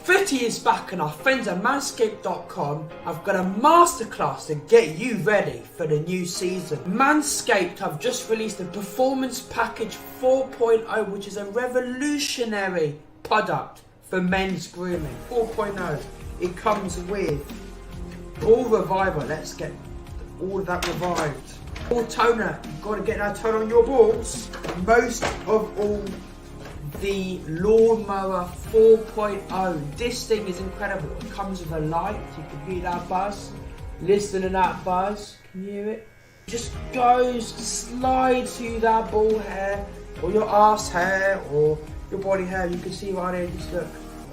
Footy is back and our friends at manscaped.com have got a masterclass to get you ready for the new season. Manscaped have just released the Performance Package 4.0, which is a revolutionary product for men's grooming. 4.0, it comes with Ball Reviver, let's get all of that revived. Ball Toner, you've got to get that toner on your balls. Most of all, the Lawnmower 4.0. This thing is incredible. It comes with a light. You can hear that buzz. Listen to that buzz. Can you hear it? It just goes, slides through that ball hair, or your ass hair, or your body hair. You can see right here. Just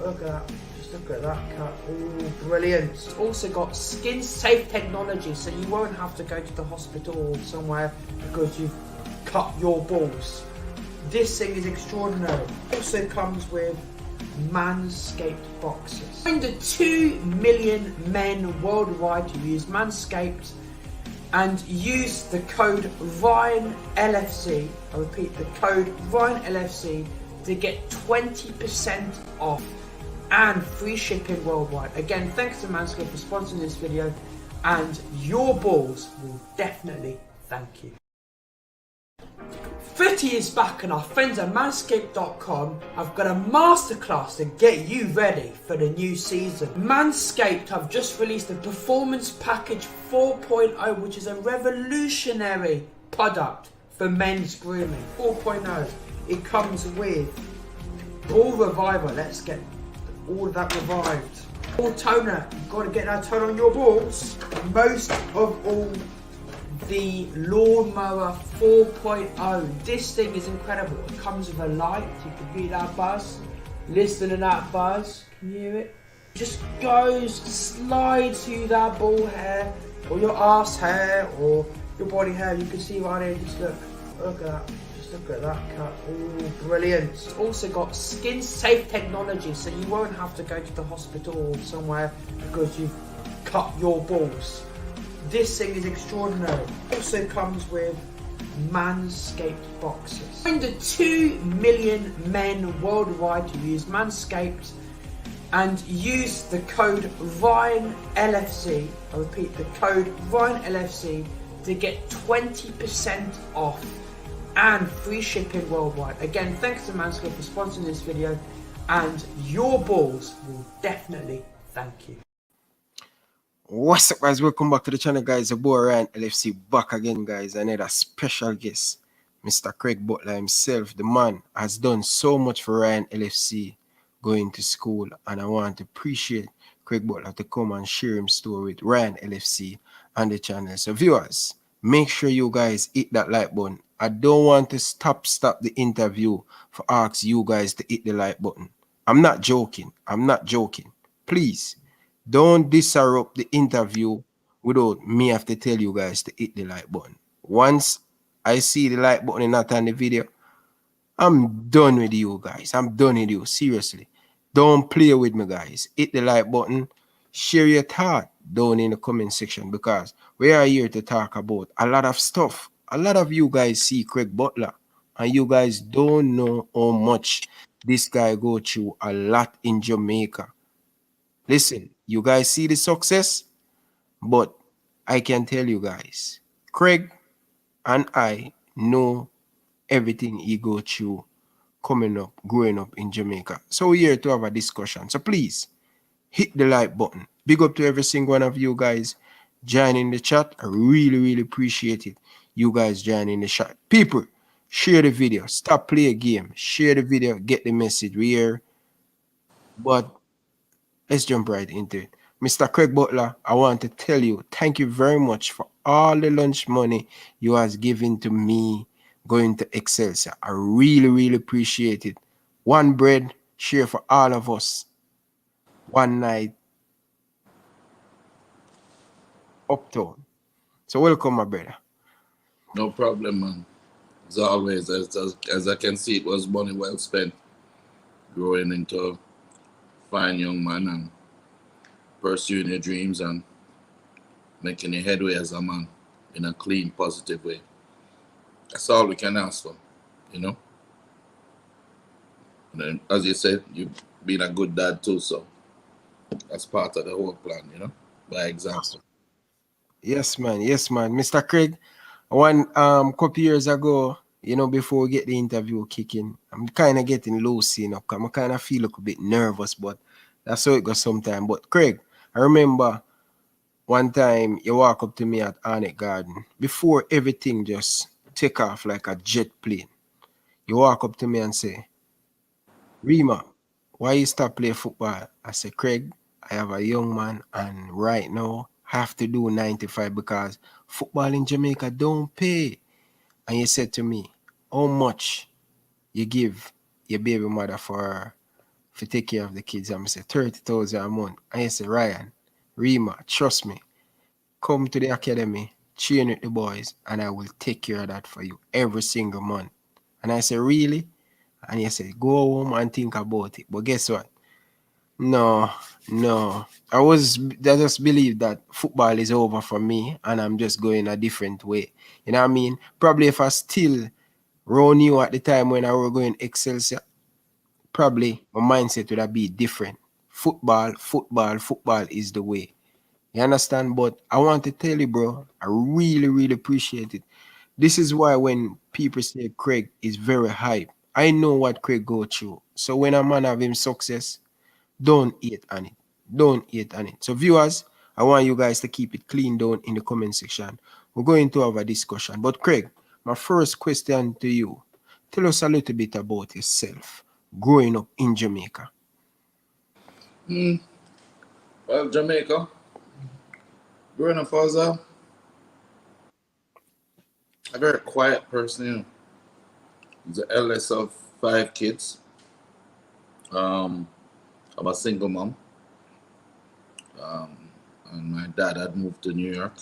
look at that. Just look at that cut. Oh, brilliant. It's also got skin safe technology, so you won't have to go to the hospital or somewhere because you've cut your balls. This thing is extraordinary. It also comes with Manscaped boxes. Find the 2 million men worldwide who use Manscaped and use the code Ryan LFC. I repeat, the code Ryan LFC to get 20% off and free shipping worldwide. Again, thanks to Manscaped for sponsoring this video, and your balls will definitely thank you. Footy is back and our friends at manscaped.com have got a masterclass to get you ready for the new season. Manscaped have just released the Performance Package 4.0, which is a revolutionary product for men's grooming. 4.0, it comes with Ball Reviver, let's get all of that revived. Ball Toner, you've got to get that toner on your balls. Most of all, the Lawnmower 4.0. This thing is incredible. It comes with a light. You can hear that buzz. Listen to that buzz. Can you hear it? It just goes, slides through that ball hair, or your ass hair, or your body hair. You can see right here. Just look at that. Just look at that cut. Oh, brilliant. It's also got skin safe technology, so you won't have to go to the hospital or somewhere because you've cut your balls. This thing is extraordinary. It also comes with Manscaped boxes. Find the 2 million men worldwide who use Manscaped and use the code Ryan LFC. I repeat, the code Ryan LFC to get 20% off and free shipping worldwide. Again, thanks to Manscaped for sponsoring this video, and your balls will definitely thank you. What's up, guys? Welcome back to the channel, guys. The boy Ryan LFC back again, guys. Another special guest, Mr. Craig Butler himself. The man has done so much for Ryan LFC going to school, and I want to appreciate Craig Butler to come and share his story with Ryan LFC on the channel. So viewers, make sure you guys hit that like button. I don't want to stop the interview for ask you guys to hit the like button. I'm not joking. I'm not joking. Please don't disrupt the interview without me have to tell you guys to hit the like button. Once I see the like button not on the video, I'm done with you guys. I'm done with you. Seriously. Don't play with me, guys. Hit the like button. Share your thought down in the comment section, because we are here to talk about a lot of stuff. A lot of you guys see Craig Butler and you guys don't know how much this guy go through a lot in Jamaica. Listen, you guys see the success, but I can tell you guys, Craig and I know everything he go through coming up, growing up in Jamaica. So we're here to have a discussion. So please, hit the like button. Big up to every single one of you guys joining the chat. I really appreciate it. You guys joining the chat. People, share the video. Stop playing a game. Share the video. Get the message. We're here. But let's jump right into it. Mr. Craig Butler, I want to tell you, thank you very much for all the lunch money you has given to me going to Excelsior. I really appreciate it. One bread, share for all of us. One night, uptown. So welcome, my brother. No problem, man. As always, as I can see, it was money well spent growing into a fine young man and pursuing your dreams and making a headway as a man in a clean, positive way. That's all we can ask for, you know? And then, as you said, you've been a good dad too, so That's part of the whole plan, you know, by example. Yes, man. Yes, man. Mr. Craig, one couple years ago, you know, before we get the interview kicking, I'm kind of getting loose, you know, 'cause I kind of feel like a bit nervous, but that's how it goes sometimes. But Craig, I remember one time you walk up to me at Arnett Garden before everything just take off like a jet plane. You walk up to me and say, Rima, why you stop play football? I say, Craig, I have a young man and right now have to do 95 because football in Jamaica don't pay. And you said to me, how much you give your baby mother for take care of the kids? And I say 30,000 a month. And you say, Ryan, Rima, trust me, come to the academy, train with the boys, and I will take care of that for you every single month. And I say, really? And you say, go home and think about it. But guess what? No, no. I just believe that football is over for me and I'm just going a different way. You know what I mean? Probably if I still run you at the time when I were going Excelsior, probably my mindset would have been different. Football is the way. You understand? But I want to tell you, bro, I really, really appreciate it. This is why when people say Craig is very hype, I know what Craig go through. So when a man have him success, don't hate on it. Don't hate on it. So viewers, I want you guys to keep it clean down in the comment section. We're going to have a discussion. But Craig, my first question to you, tell us a little bit about yourself growing up in Jamaica. Well, Jamaica, growing up as a very quiet person, you know. The eldest of 5 kids. I'm a single mom. And my dad had moved to New York.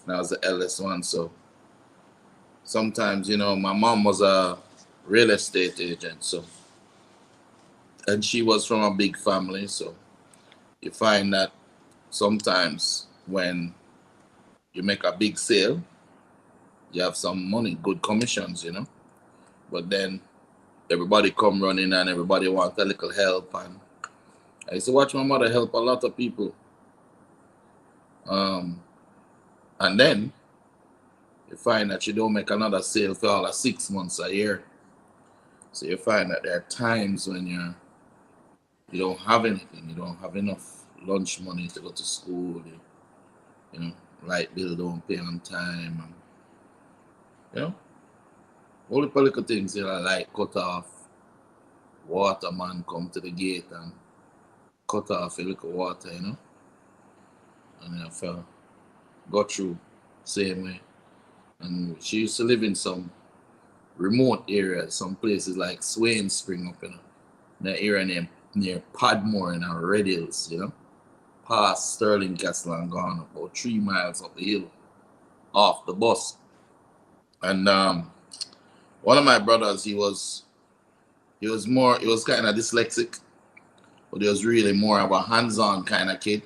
And I was the eldest one, so sometimes, you know, my mom was a real estate agent, so and she was from a big family, so you find that sometimes when you make a big sale, you have some money, good commissions, you know. But then everybody come running and everybody want a little help, and I used to watch my mother help a lot of people. And then you find that you don't make another sale for all of 6 months a year. So you find that there are times when you don't have anything, you don't have enough lunch money to go to school, you know, light bill don't pay on time, and you know, all the political things, you know, like cut off, waterman come to the gate and cut off a little water, you know, and I fell, got through same way. And she used to live in some remote areas, some places like Swain Spring up in the area near Padmore in our Red Hills, you know, past Sterling Castle and gone about 3 miles up the hill off the bus. And one of my brothers, he was kind of dyslexic, but he was really more of a hands-on kind of kid.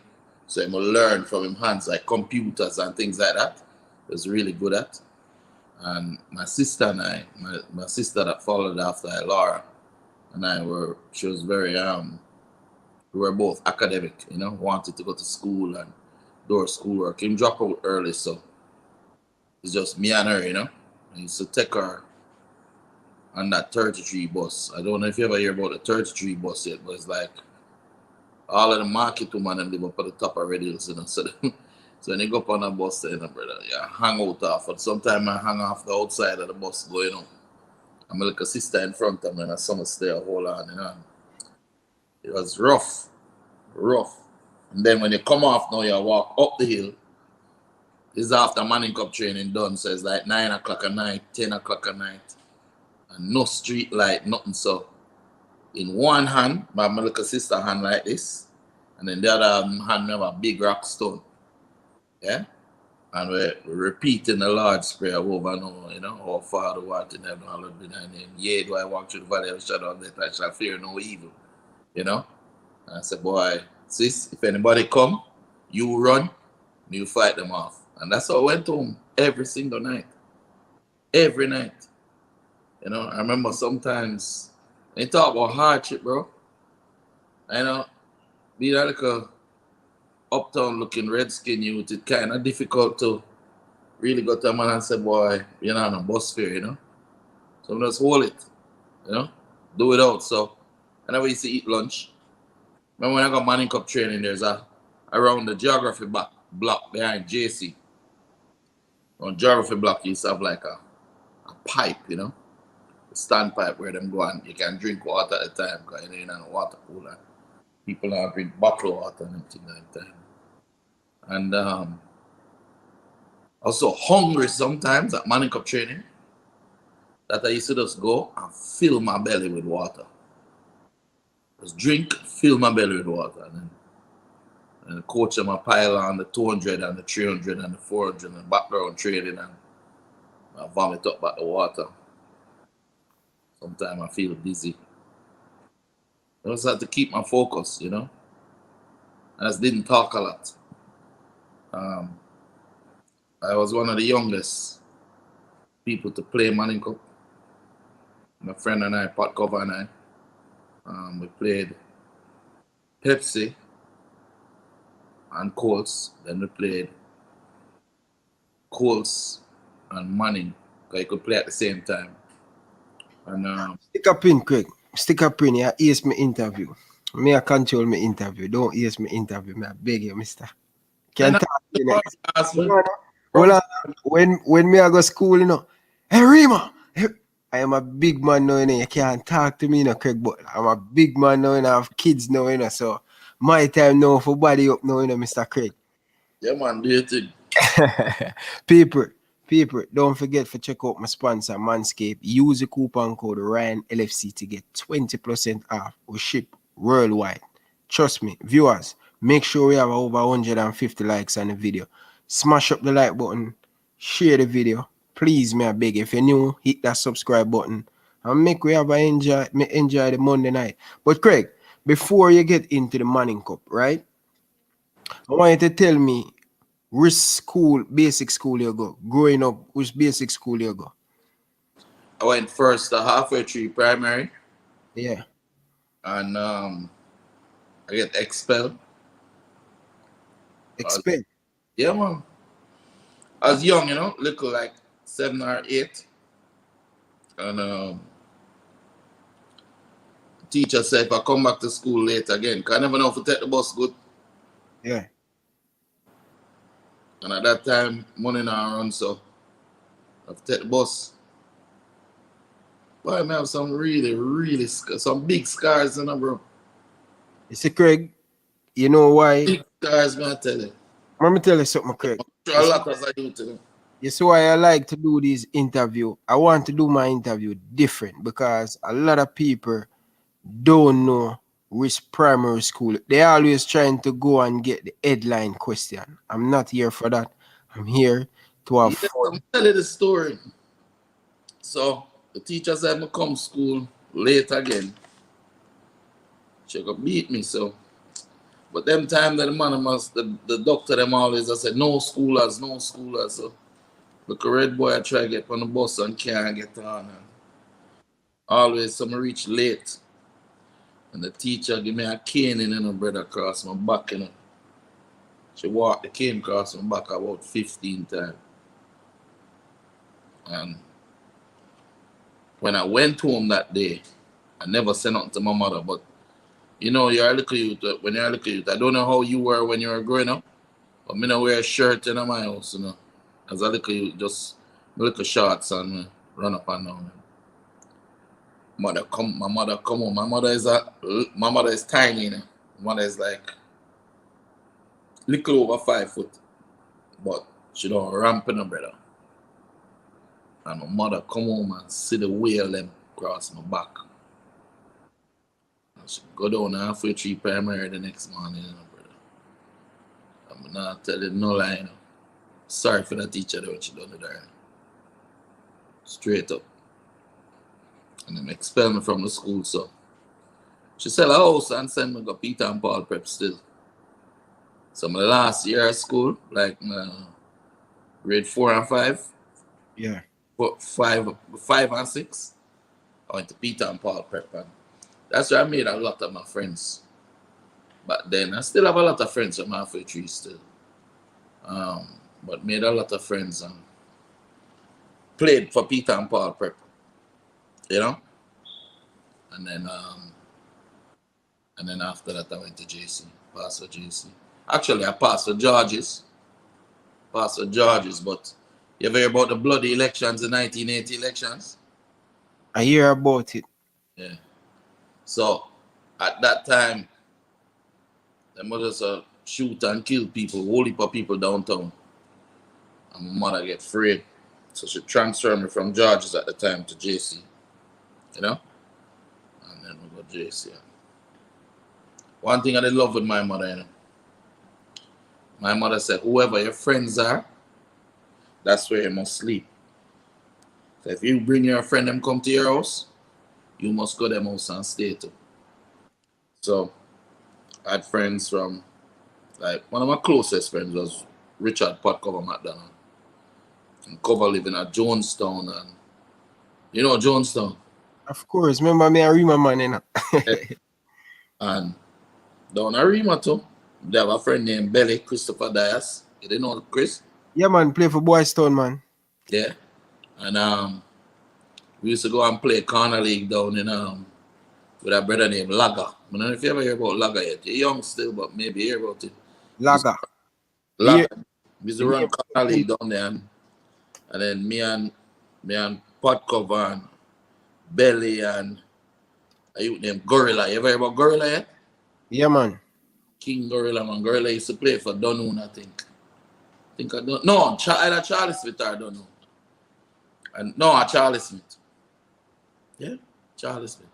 So he would learn from him hands, like computers and things like that. He was really good at. And my sister and I, my sister that followed after I, Laura, and she was very, we were both academic, you know, wanted to go to school and do her schoolwork. He dropped out early, so it's just me and her, you know. I used to take her on that 33 bus. I don't know if you ever hear about the 33 bus yet, but it's like all of the market women and live up at the top of Red Hills, you know. So, so when you go up on a bus, you know, brother, yeah, hang out off. And sometimes I hang off the outside of the bus going on. I'm like a sister in front of me and someone stay a hold on, you know. It was rough, rough. And then when you come off now, you walk up the hill. It's after morning cup training done, so it's like 9 o'clock at night, 10 o'clock at night. And no street light, nothing. So in one hand, my little sister hand like this, and then the other hand we have a big rock stone. Yeah? And we're repeating the Lord's Prayer over and over, you know, our Father who art in heaven, hallowed be thy name. Yea, do I walk through the valley of the shadow of death, I shall fear no evil. You know? And I said, boy, sis, if anybody come, you run, you fight them off. And that's how I went home every single night. Every night. You know, I remember sometimes, when you talk about hardship, bro, you know, being like a uptown looking redskin youth, it's kind of difficult to really go to a man and say, boy, you're not on a bus fare, you know? So just hold it, you know? Do it out. So whenever you see eat lunch, remember when I got morning cup training, there's around the geography block behind JC. On geography block, you used to have like a pipe, you know? A standpipe where them go and you can drink water at a time because you know, in a water cooler. People now drink bottled water and everything like that. And also hungry sometimes at morning cup training that I used to just go and fill my belly with water. Just drink, fill my belly with water. And the coach and my pile on the 200 and the 300 and the 400 and background training and I vomit up back the water. Sometimes I feel dizzy. I just had to keep my focus, you know. I just didn't talk a lot. I was one of the youngest people to play Manning Cup. My friend and I, Pat Cover and I, we played Pepsi and Colts. Then we played Colts and Manning, because you could play at the same time. And Stick up in, Craig. Stick up in. Yeah, ease me interview. Me I control my interview. Don't ease me interview. Me I beg you, mister. Can't talk to you next. Well, when me I go school, you know, hey Rima, hey, I am a big man now, you know, you can't talk to me, you know, Craig, but I'm a big man now, and I have kids now, you know, so my time now for body up now, you know, Mr. Craig. Yeah, man, do your thing. people, don't forget to check out my sponsor, Manscaped. Use the coupon code Ryan LFC to get 20% off or ship worldwide. Trust me, viewers, make sure we have over 150 likes on the video. Smash up the like button, share the video. Please, me I beg, if you're new, hit that subscribe button and make we have enjoy the Monday night. But Craig, before you get into the Manning Cup, right? I want you to tell me which school, basic school you go. Growing up, which basic school you go? I went first halfway through primary. Yeah. And I get expelled. Expelled? Yeah, man. I was young, you know, little like 7 or 8. And teacher said if I come back to school late again, because I never know if I take the bus good. Yeah. And at that time, money not run, so I have to take the bus. But I may have some really some big scars, you know, bro. You see, Craig, you know why? Big scars, man, I tell you. Let me tell you something, Craig. A lot as I do to them. You see why I like to do this interview? I want to do my interview different because a lot of people don't know which primary school. They always trying to go and get the headline question. I'm not here for that. I'm here to have Yeah, fun. I'm telling the story. So the teacher said I come school late again. She could beat me, so. But them time that the man must, the doctor them always I said no schoolers, no schoolers. So look a red boy I try to get on the bus and can't get on. And always some reach late. And the teacher give me a cane in the brother across my back, you know. She walked the cane across my back about 15 times. And when I went home that day, I never said nothing to my mother, but you know, you're a little youth, when you're a little youth, I don't know how you were when you were growing up, but me not wear a shirt in my house, you know. As a little youth, just little shorts and run up and down. My mother come home. My mother is tiny, you know. My mother is like little over 5 foot, but she don't ramp in her brother. And my mother come home and see the wheel them across my back. And she go down halfway through primary the next morning, you know, brother. I'm not telling no lie, you know. Sorry for the teacher that when she done it there. Straight up. And then expel me from the school, so she sell a house and send me to Peter and Paul prep still. So my last year of school, like grade 4 and 5. Yeah. 5 and 6. I went to Peter and Paul prep, and that's where I made a lot of my friends. But then I still have a lot of friends from halfway tree still. But made a lot of friends and played for Peter and Paul Prep, you know? And then after that I went to JC, passed for JC. Actually I passed for George's. But you ever hear about the bloody elections, the 1980 elections? I hear about it. Yeah. So at that time, the mothers shoot and kill people, whole heap of people downtown. And my mother get afraid. So she transferred me from George's at the time to JC. You know? And then we got JC. One thing I did love with my mother, you know. My mother said, whoever your friends are, that's where you must sleep. So if you bring your friend and come to your house, you must go to them house and stay too. So I had friends from, like, one of my closest friends was Richard Potcover McDonald. And Cover living at Jonestown, and you know Jonestown. Of course, remember me, I remember man, you know. And down at Rima too, they have a friend named Belly, Christopher Dias. You didn't know Chris? Yeah, man, play for Boys Town, man. Yeah. And we used to go and play corner league down in with a brother named Laga. I don't know if you ever hear about Laga yet. You're young still, but maybe hear about it. Laga. Laga. We used to run corner league down there, and then me and Potcover and Belly and a youth named Gorilla. You ever hear about Gorilla yet? Yeah, man. King Gorilla, man. Gorilla used to play for Dunoon, I think. I don't. No, either Charlie Smith or Dunoon. And no, Charlie Smith. Yeah, Charlie Smith.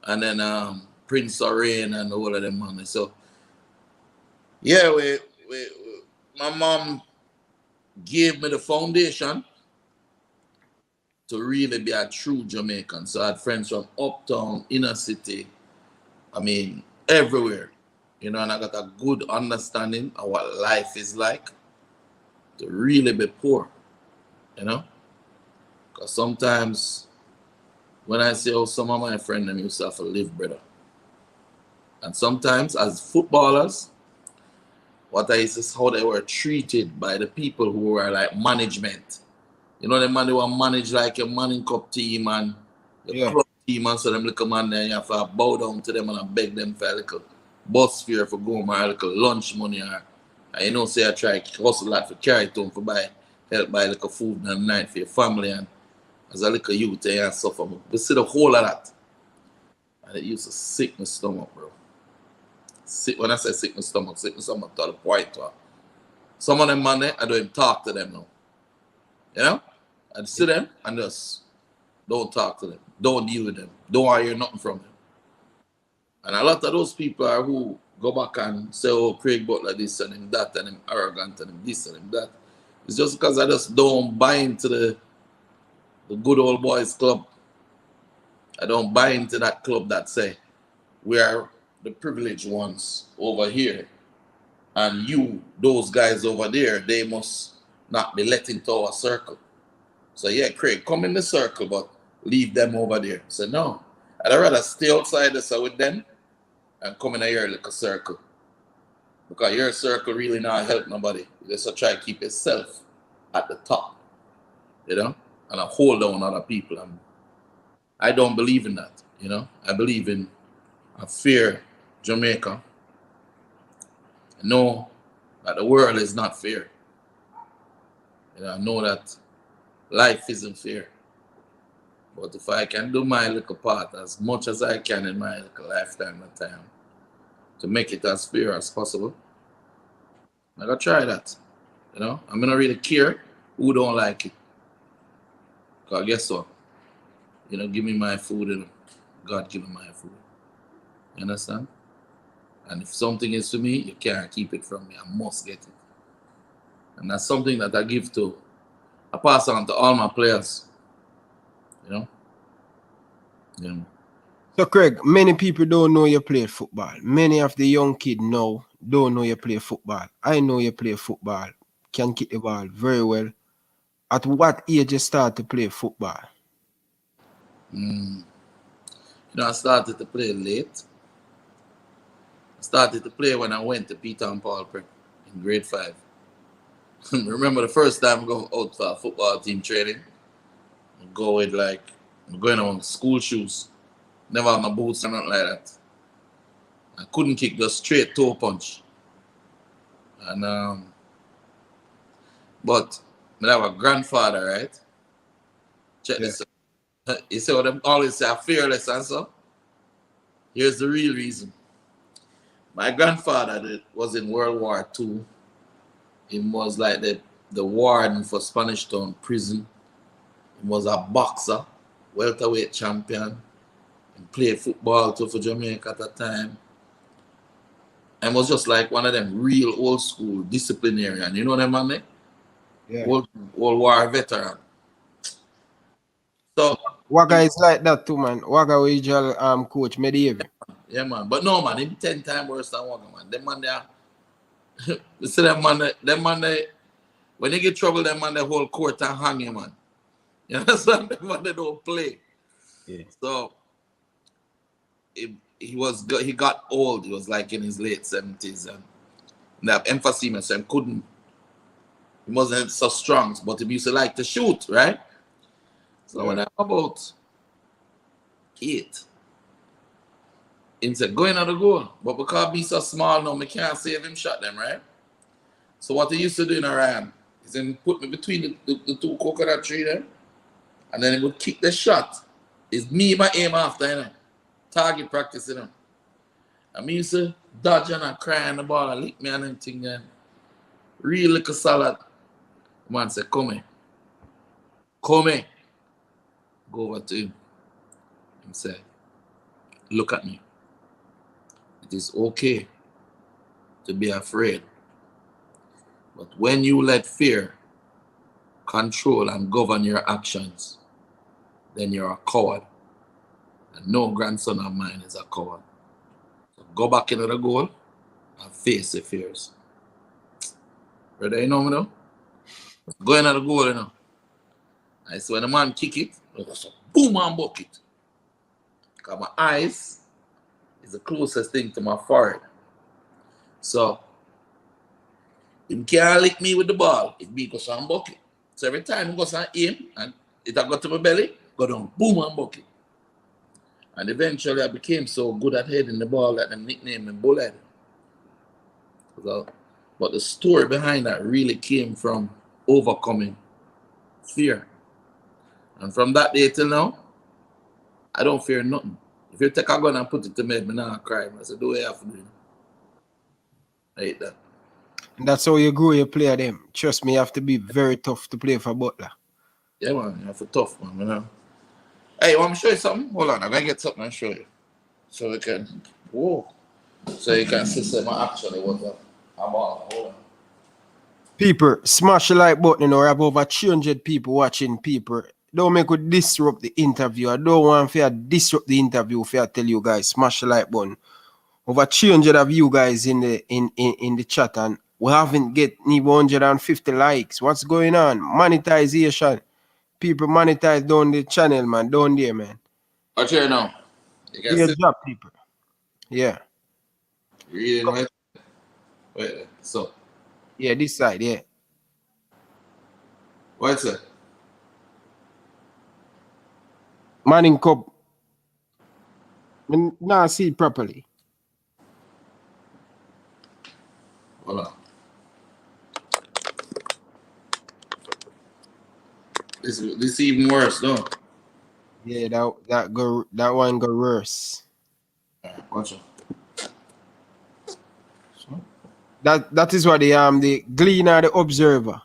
And then Prince Orain and all of them, man. So yeah, my mom gave me the foundation to really be a true Jamaican. So I had friends from uptown, inner city, I mean, everywhere. You know, and I got a good understanding of what life is like to really be poor, you know? Because sometimes when I see how some of my friends them used to have to live, brother. And sometimes as footballers, what I see is how they were treated by the people who were like management. You know, the man they were managed like a Manning Cup team and the club team, and so them little man there, you have to bow down to them and beg them for a little bus fare for going or a little lunch money, or you know, say I try to hustle a lot for carry to them for help buy little food and night for your family, and as a little youth and suffer. We see the whole of that. And it used to sick my stomach, bro. When I say sick my stomach to the point. Some of them man there, I don't even talk to them now. You know? I'd see them and just don't talk to them. Don't deal with them. Don't hear nothing from them. And a lot of those people are who go back and say, oh, Craig Butler this and him that and him arrogant and him this and him that. It's just because I just don't buy into the good old boys club. I don't buy into that club that say we are the privileged ones over here, and you, those guys over there, they must not be let into our circle. So yeah, Craig, come in the circle, but leave them over there. So no, I'd rather stay outside this with them and come in your little circle. Because your circle really not help nobody. You just try to keep yourself at the top, you know, and I hold down other people. And I don't believe in that, you know. I believe in a fair Jamaica. I know that the world is not fair. You know, I know that life isn't fair. But if I can do my little part as much as I can in my little lifetime and time to make it as fair as possible, I'm gonna try that. You know, I'm gonna really care who don't like it. Because guess what? You know, give me my food and God give me my food. You understand? And if something is for me, you can't keep it from me. I must get it. And that's something that I give to, I pass on to all my players. You know? You know. So, Craig, many people don't know you play football. Many of the young kids now don't know you play football. I know you play football. Can kick the ball very well. At what age you start to play football? You know, I started to play late. I started to play when I went to Peter and Paul Prep in grade 5. Remember the first time I go out for football team training? I go with like, I'm going on school shoes. Never have my boots or nothing like that. I couldn't kick, just straight toe punch. And but I have a grandfather, right? Check this out. You see what them always say, I'm fearless and so? Here's the real reason. My grandfather was in World War II. He was like the warden for Spanish Town prison. He was a boxer, welterweight champion. He played football too for Jamaica at that time. And was just like one of them real old school disciplinarian. You know them, man? Yeah. Old war veteran. So Wagga is like that too, man. Wagga regional coach Medieval. yeah, man. But no, man, him 10 times worse than Wagga, man. Them man there. You see them man they, when they get trouble, them man they whole court and hang you, man. You understand? Them man they don't play. Yeah. So he got old. He was like in his late 70s, and that emphysema, so he wasn't so strong, but he used to like to shoot, right? So when I'm about 8, he said, going on the goal. But because he's so small now, I can't save him shot them, right? So what he used to do in Ryan is then put me between the two coconut tree there, and then he would kick the shot. It's me my aim after, you know. Target practice, you know. And me used to dodge and cry on the ball and lick me and everything, and real little salad. Man said, come here. Come here. Go over to him and say, look at me. It is okay to be afraid. But when you let fear control and govern your actions, then you're a coward. And no grandson of mine is a coward. So go back into the goal and face the fears. Brother, you know me now? Go into the goal, you know. I see when the man kick it, boom and bucket. Because my eyes is the closest thing to my forehead. So, him can't lick me with the ball. It be because I'm bucket. So every time he goes and aim, and it got to my belly, go down, boom and bucket. And eventually I became so good at heading the ball that they nicknamed me Bullet. So, but the story behind that really came from overcoming fear. And from that day till now, I don't fear nothing. If you take a gun and put it to me, I'm not crying. I said, do what you have to do. I hate that. And that's how you grow your player them. Trust me, you have to be very tough to play for Butler. Yeah, man, you have to tough, man, you know. Hey, you want me to show you something? Hold on, I'm going to get something and show you. So we can, whoa. So you can see some actually what I'm on. Hold on. People, smash the like button, you know, we have over 300 people watching people. Don't make it disrupt the interview. I don't want to disrupt the interview if I tell you guys, smash the like button. Over 300 of you guys in the chat, and we haven't get even 150 likes. What's going on? Monetization. People monetize down the channel, man. Down there, man. Watch here now. You can Good see. job, people. Yeah. Reading right. Wait, so. Yeah, this side, yeah. What's it? Manning Cup. Now see it properly. Hold on. This is even worse, though. Yeah, that one go worse. Watch it. That is what the Gleaner, the Observer.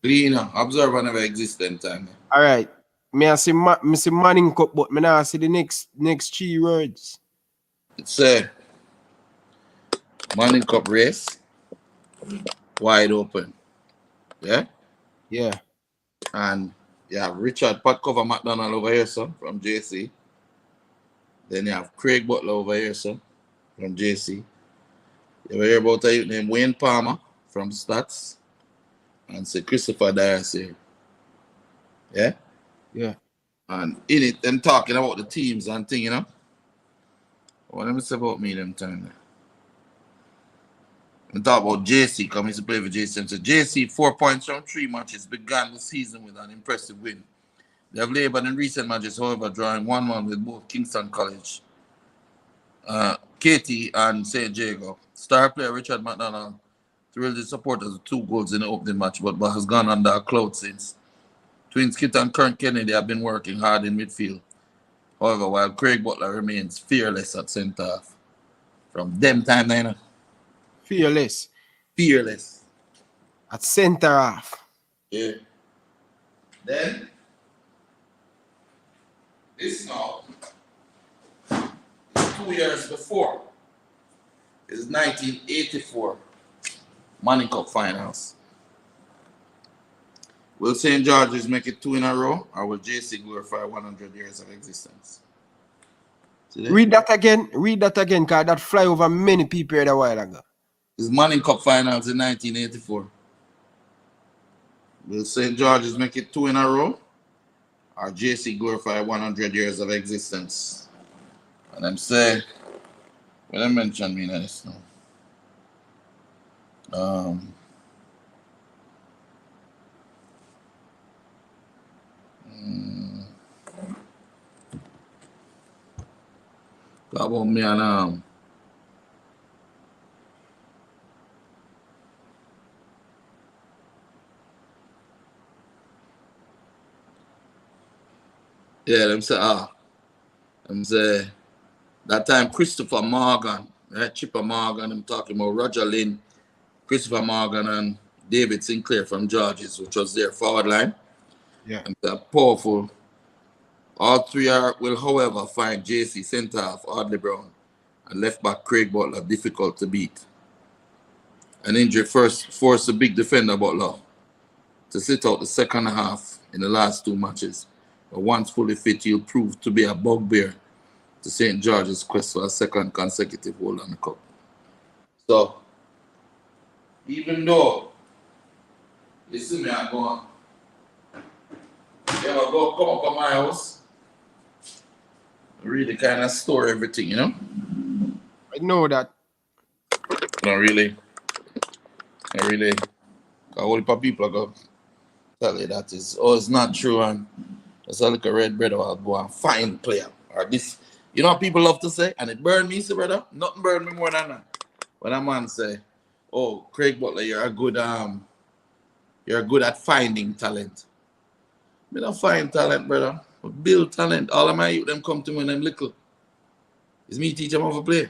Gleaner, Observer never existed in time. All right. Me see Manning Cup, but me now see the next 3 words. It's a Manning Cup race, wide open. Yeah? Yeah. And you have Richard Potcover McDonald over here, son, from JC. Then you have Craig Butler over here, son, from JC. You ever hear about a youth named Wayne Palmer from Stats? And say Christopher Dias here. Yeah? Yeah. And in it, them talking about the teams and thing, you know? What let me say about me them time there? We talk about JC, coming to play for JC. So JC, 4 points from 3 matches, began the season with an impressive win. They have laboured in recent matches, however, drawing 1-1 with both Kingston College, Katie and St. Jago. Star player Richard McDonald thrilled his supporters with 2 goals in the opening match, but has gone under a cloud since. Twins Kit and Kern Kennedy have been working hard in midfield. However, while Craig Butler remains fearless at centre half. From them time, you know. Fearless. Fearless. At centre half. Yeah. Then, this now, 2 years before, is 1984 Manning Cup Finals. Will St. George's make it 2 in a row, or will JC glorify 100 years of existence? Read that again, because that fly over many people a while ago. It's Manning Cup Finals in 1984. Will St. George's make it 2 in a row, or JC glorify 100 years of existence? And I'm saying, when I mention me this now. Talk about me and yeah, them say that time Christopher Morgan, right? Chipper Morgan, I'm talking about Roger Lynn, Christopher Morgan and David Sinclair from Georges, which was their forward line. Yeah. And they're powerful. All 3 will, however, find JC centre half Audley Brown and left back Craig Butler difficult to beat. An injury forced the big defender Butler to sit out the second half in the last 2 matches. But once fully fit, he'll prove to be a bugbear to St. George's quest for a second consecutive hold on the cup. So, even though you see me, I'm going, you ever go come up to my house, really kind of store everything, you know? I know that. Not really. A whole heap of people are going to tell you that it's not true, and it's a little red bread, I'll go and find player. Or this, you know what people love to say? And it burned me, see, brother? Nothing burned me more than that. When a man say, oh, Craig Butler, you're good at finding talent. I don't find talent, brother. I build talent. All of my youth, them come to me when I'm little. It's me teach them how to play.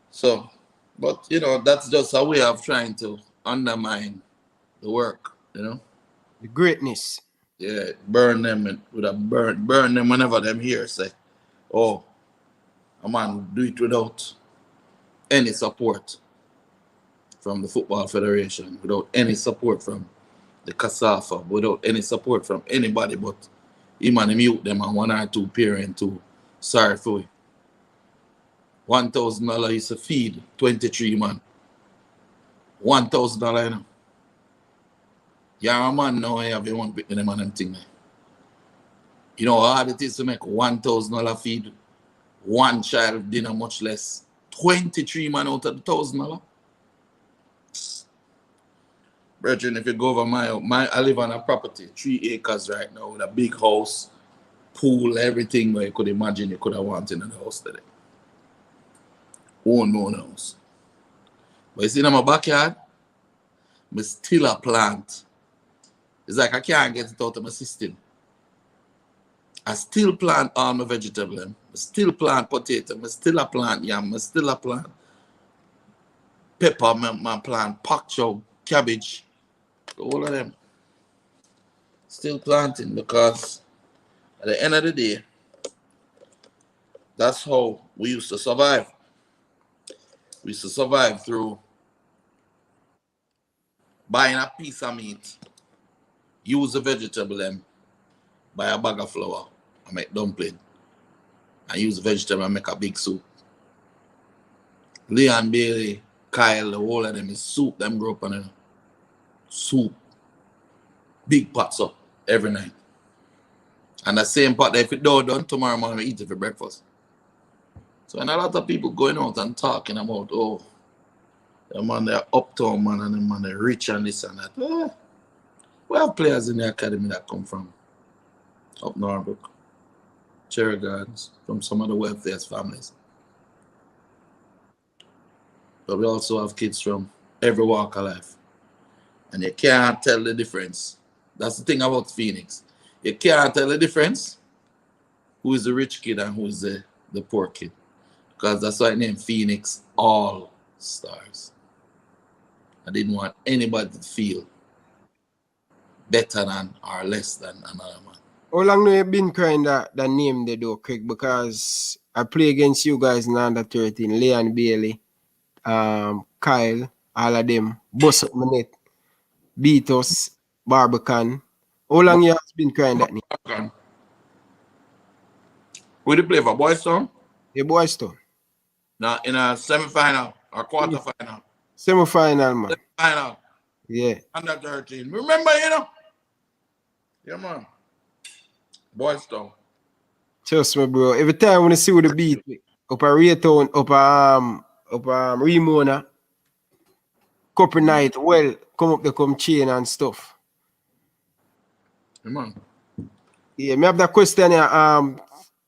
So, but, you know, that's just a way of trying to undermine the work, you know? The greatness. Yeah, burn them burn them whenever them here say, oh, a man do it without any support from the Football Federation, without any support from the CASAFA, without any support from anybody but him and him youth them and 1 or 2 parents who sorry for it. $1,000 used to feed 23 man. $1,000, you know. You're a man now, you have your one pick them and them thing. You know how hard it is to make $1,000 feed 1 child dinner, much less 23 man out of the $1,000. Brethren, if you go over I live on a property, 3 acres right now with a big house, pool, everything where you could imagine you could have wanted in the house today. Own house. But you see in my backyard, I still a plant. It's like I can't get it out of my system. I still plant all my vegetables. I still plant potato. I still a plant yam. I still a plant pepper. I plant pak chow, cabbage. All of them. Still planting because at the end of the day, that's how we used to survive. We used to survive through buying a piece of meat, use the vegetable them, buy a bag of flour, and make dumpling, and use the vegetable and make a big soup. Leon Bailey, Kyle, the whole of them is soup, them grow up on it. Soup. Big pots up every night. And the same pot, if it don't done, tomorrow morning we eat it for breakfast. So and a lot of people going out and talking about, oh, The man, they're uptown, man, and the man, they're rich and this and that. We have players in the academy that come from up Norbrook, Cherry Gardens, from some of the wealthiest families. But we also have kids from every walk of life. And you can't tell the difference. That's the thing about Phoenix. You can't tell the difference who is the rich kid and who is the poor kid. Because that's why I named Phoenix All Stars. I didn't want anybody to feel better than or less than another man. How long have you been crying that name they do, Craig? Because I play against you guys in under 13, Leon Bailey, Kyle, all of them, bust up my net, beat us, Barbican. How long you have been crying that name? Who did you play for? Boys Town? Yeah, Boys Town. Now in a semi-final or quarter-final? Semi-final, man. Semi-final. Yeah. Under 13. Remember, you know? Yeah, man. Boys Town. Trust me, bro. Every time when I see what the beat up a Raytown, up Remona, couple night, well, come up the come chain and stuff. Yeah, man. Yeah, me have that question here.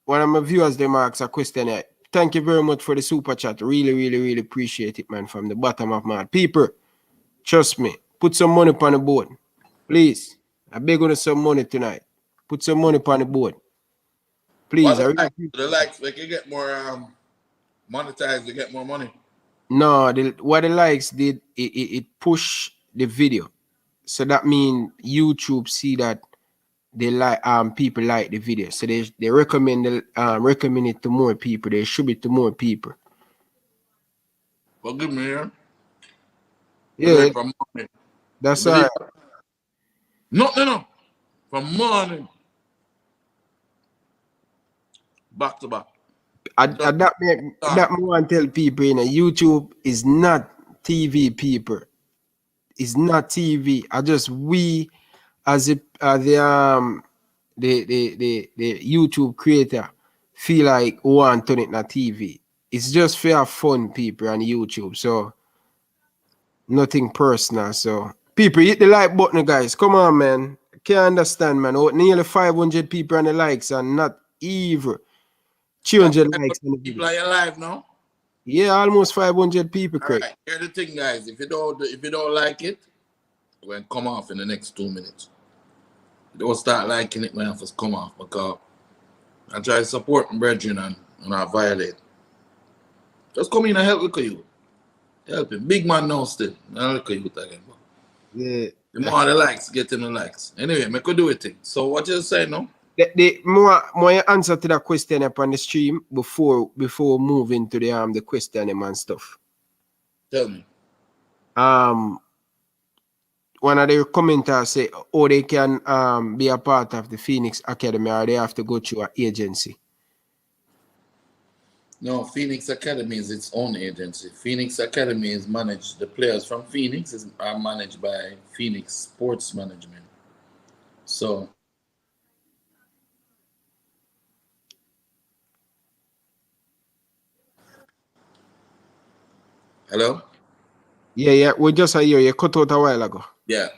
One of my viewers them ask a question here. Thank you very much for the super chat. Really, really, really appreciate it, man, from the bottom of my heart. People, trust me, put some money on the board. Please. I beg you some money tonight. Put some money on the board. Please. The likes, they can get more monetized, they get more money. No, what the likes did, it push the video. So that means YouTube see that they like people like the video. So they recommend it to more people. They show it to more people. Forgive me, yeah? Yeah. That's all right. No. From morning. Back to back. That I want to tell people, you know, YouTube is not TV, people. It's not TV. I just as the YouTube creator feel like want to turn it na TV. It's just for fun, people, on YouTube. So nothing personal. So people, hit the like button, guys. Come on, man. Can't understand, man. Oh, nearly 500 people on the likes and not even 200 likes on the video. People are alive now. Yeah, almost 500 people, Craig. All right, here's the thing, guys. If you don't like it, we'll come off in the next 2 minutes. Don't start liking it when I first come off, because I try to support my brethren and not violate. Just come in and help look at you. Help him. Big man now still. Now look at you again. Yeah. The more the likes, getting the likes. Anyway, I could do it. So what you say now? The more answer to that question up on the stream before moving to the question and stuff. Tell me. One of the commenters say, oh, they can be a part of the Phoenix Academy, or they have to go through an agency. No, Phoenix Academy is its own agency. Phoenix Academy is managed. The players from Phoenix are managed by Phoenix Sports Management. So. Hello? Yeah. We just hear you cut out a while ago. Yeah.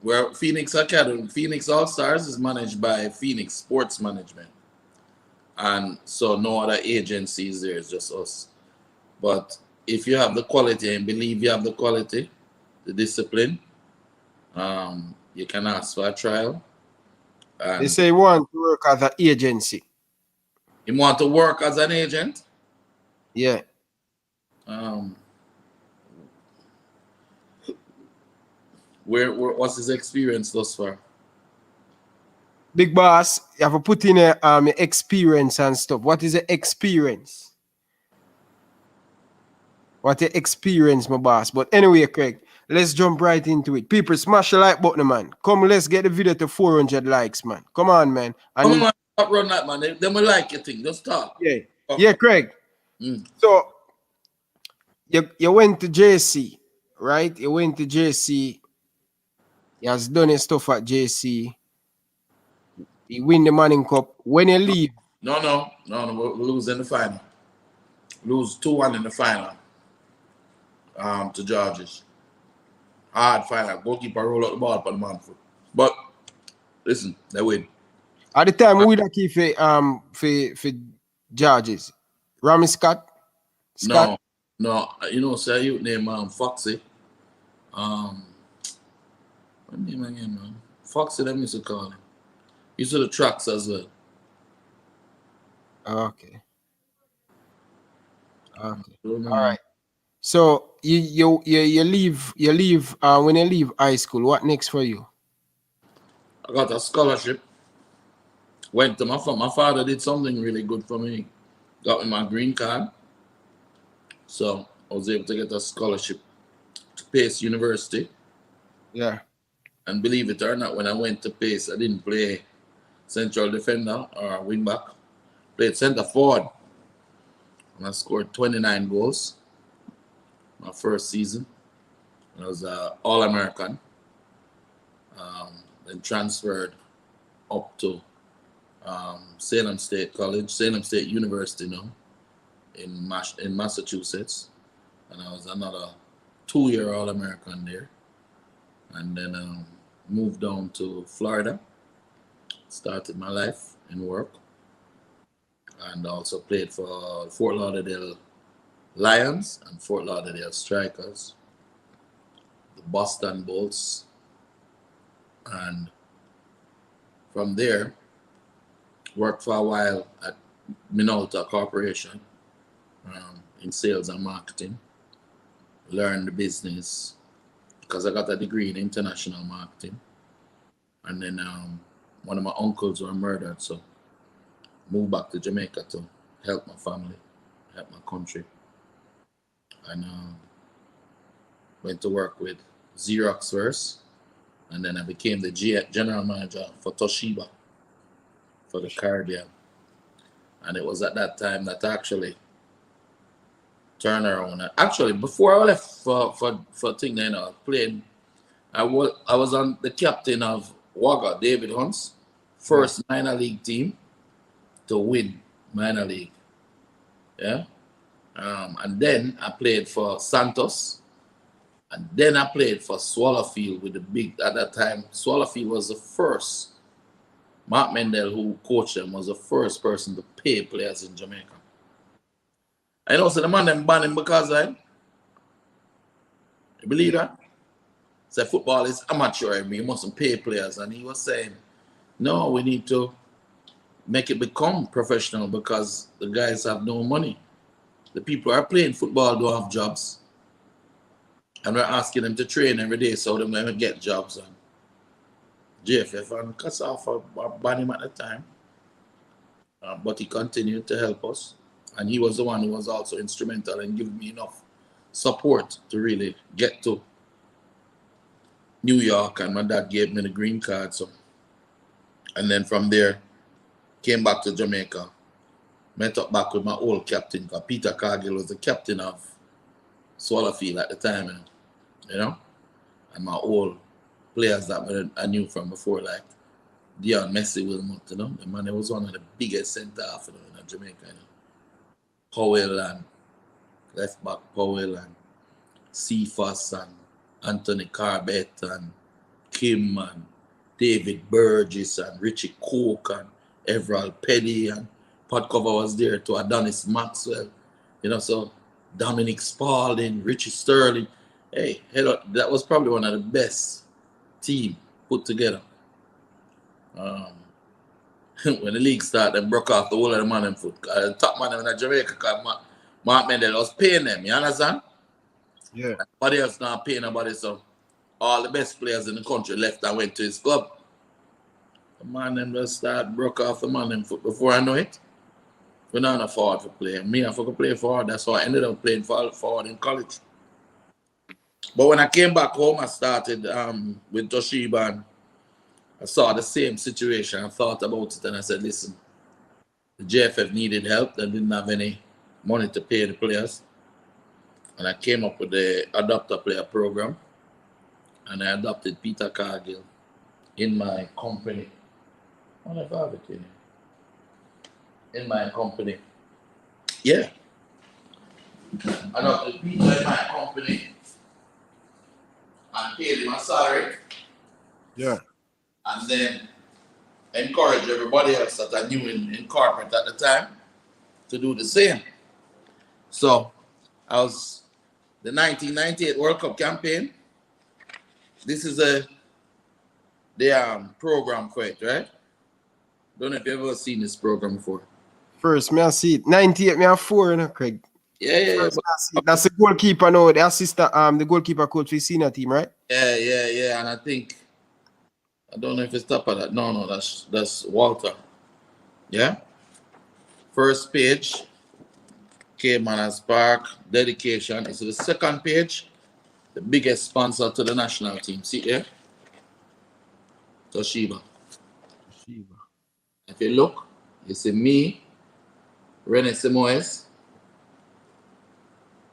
Well, Phoenix Academy, Phoenix All Stars is managed by Phoenix Sports Management. And so no other agencies there, it's just us. But if you have the quality and believe you have the quality, the discipline, you can ask for a trial. They say you want to work as an agency. You want to work as an agent? Yeah. What's his experience thus far? Big boss, you have to put in a experience and stuff. What is the experience? What the experience, my boss? But anyway, Craig, let's jump right into it. People, smash the like button, man. Come, let's get the video to 400 likes, man. Come on, man. And come on, stop run that, man. Then we like your thing. Just talk. Yeah. Okay. Yeah, Craig. So, you went to JC, right? You went to JC. You has done his stuff at JC. You win the Manning Cup. When you leave. No. We lose in the final. Lose 2-1 in the final. to George's. Hard final. Goalkeeper roll out the ball for the man foot. But listen, they win. At the time, who that key for Georges? Rami Scott? No, you know, say you name Foxy. What name again, man? Foxy, them used to call him. Used to the tracks as well. Okay. All right. So you leave when you leave high school. What next for you? I got a scholarship. Went to my father. My father did something really good for me. Got me my green card. So I was able to get a scholarship to Pace University. Yeah. And believe it or not, when I went to Pace, I didn't play central defender or wingback. Played center forward. And I scored 29 goals my first season. I was an All-American. Then transferred up to Salem State College, Salem State University now in Massachusetts. And I was another 2-year All-American there. And then moved down to Florida. Started my life in work. And also played for Fort Lauderdale Lions and Fort Lauderdale Strikers, the Boston Bolts. And from there, worked for a while at Minolta Corporation in sales and marketing. Learned the business because I got a degree in international marketing. And then one of my uncles were murdered, so moved back to Jamaica to help my family, help my country. And went to work with Xerox first. And then I became the general manager for Toshiba for the Caribbean. And it was at that time that I actually turned around. Actually, before I left for thing, I was playing. I was on the captain of Wagga, David Hunt's first minor league team to win minor league. Yeah. And then I played for Santos. And then I played for Swallowfield with the big, at that time, Swallowfield was the first, Mark Mendel, who coached them, was the first person to pay players in Jamaica. I know, so the man them banned him because I, you believe that? So football is amateur, you mustn't pay players. And he was saying, no, we need to make it become professional because the guys have no money. The people who are playing football don't have jobs. And we're asking them to train every day so they're going to get jobs. And JFF and Kasafa banned him at the time. But he continued to help us. And he was the one who was also instrumental in giving me enough support to really get to New York. And my dad gave me the green card. So, and then from there, came back to Jamaica. Met up back with my old captain, because Peter Cargill was the captain of Swallowfield at the time, you know, and my old players that I knew from before, like Dion Messi Wilmot, you know, the man was one of the biggest centre half in Jamaica, you know. Powell and left back Powell and Cephas and Anthony Carbett and Kim and David Burgess and Richie Cook and Everald Petty and Pat Cover was there to Adonis Maxwell, you know, so Dominic Spalding, Richie Sterling. Hey, that was probably one of the best team put together. When the league started, they broke off the whole of the man and foot. The top man in Jamaica, because Mark Mendel was paying them, you understand? Yeah. Nobody else not paying nobody, so all the best players in the country left and went to his club. The man them just broke off the man and foot before I know it. We don't afford to play. Me, I could play forward. That's why I ended up playing forward in college. But when I came back home, I started with Toshiba and I saw the same situation. I thought about it and I said, listen, the JFF needed help. They didn't have any money to pay the players. And I came up with the adopter player program. And I adopted Peter Cargill in my company. What if I have it in my company? Yeah. I got the people in my company and paid him a salary. Yeah. And then encourage everybody else that I knew in corporate at the time to do the same. So I was the 1998 World Cup campaign. This is the program for it, right? Don't know if you've ever seen this program before. First, me I see it. 98, me I 4, you know, Craig. Yeah. First, I see it. That's the goalkeeper now, the assistant, the goalkeeper coach for senior team, right? Yeah. And I don't know if it's top of that. No, that's Walter. Yeah. First page came on as Spark dedication. It's the second page, the biggest sponsor to the national team. See here? Toshiba. If you look, you see me, René Simoes,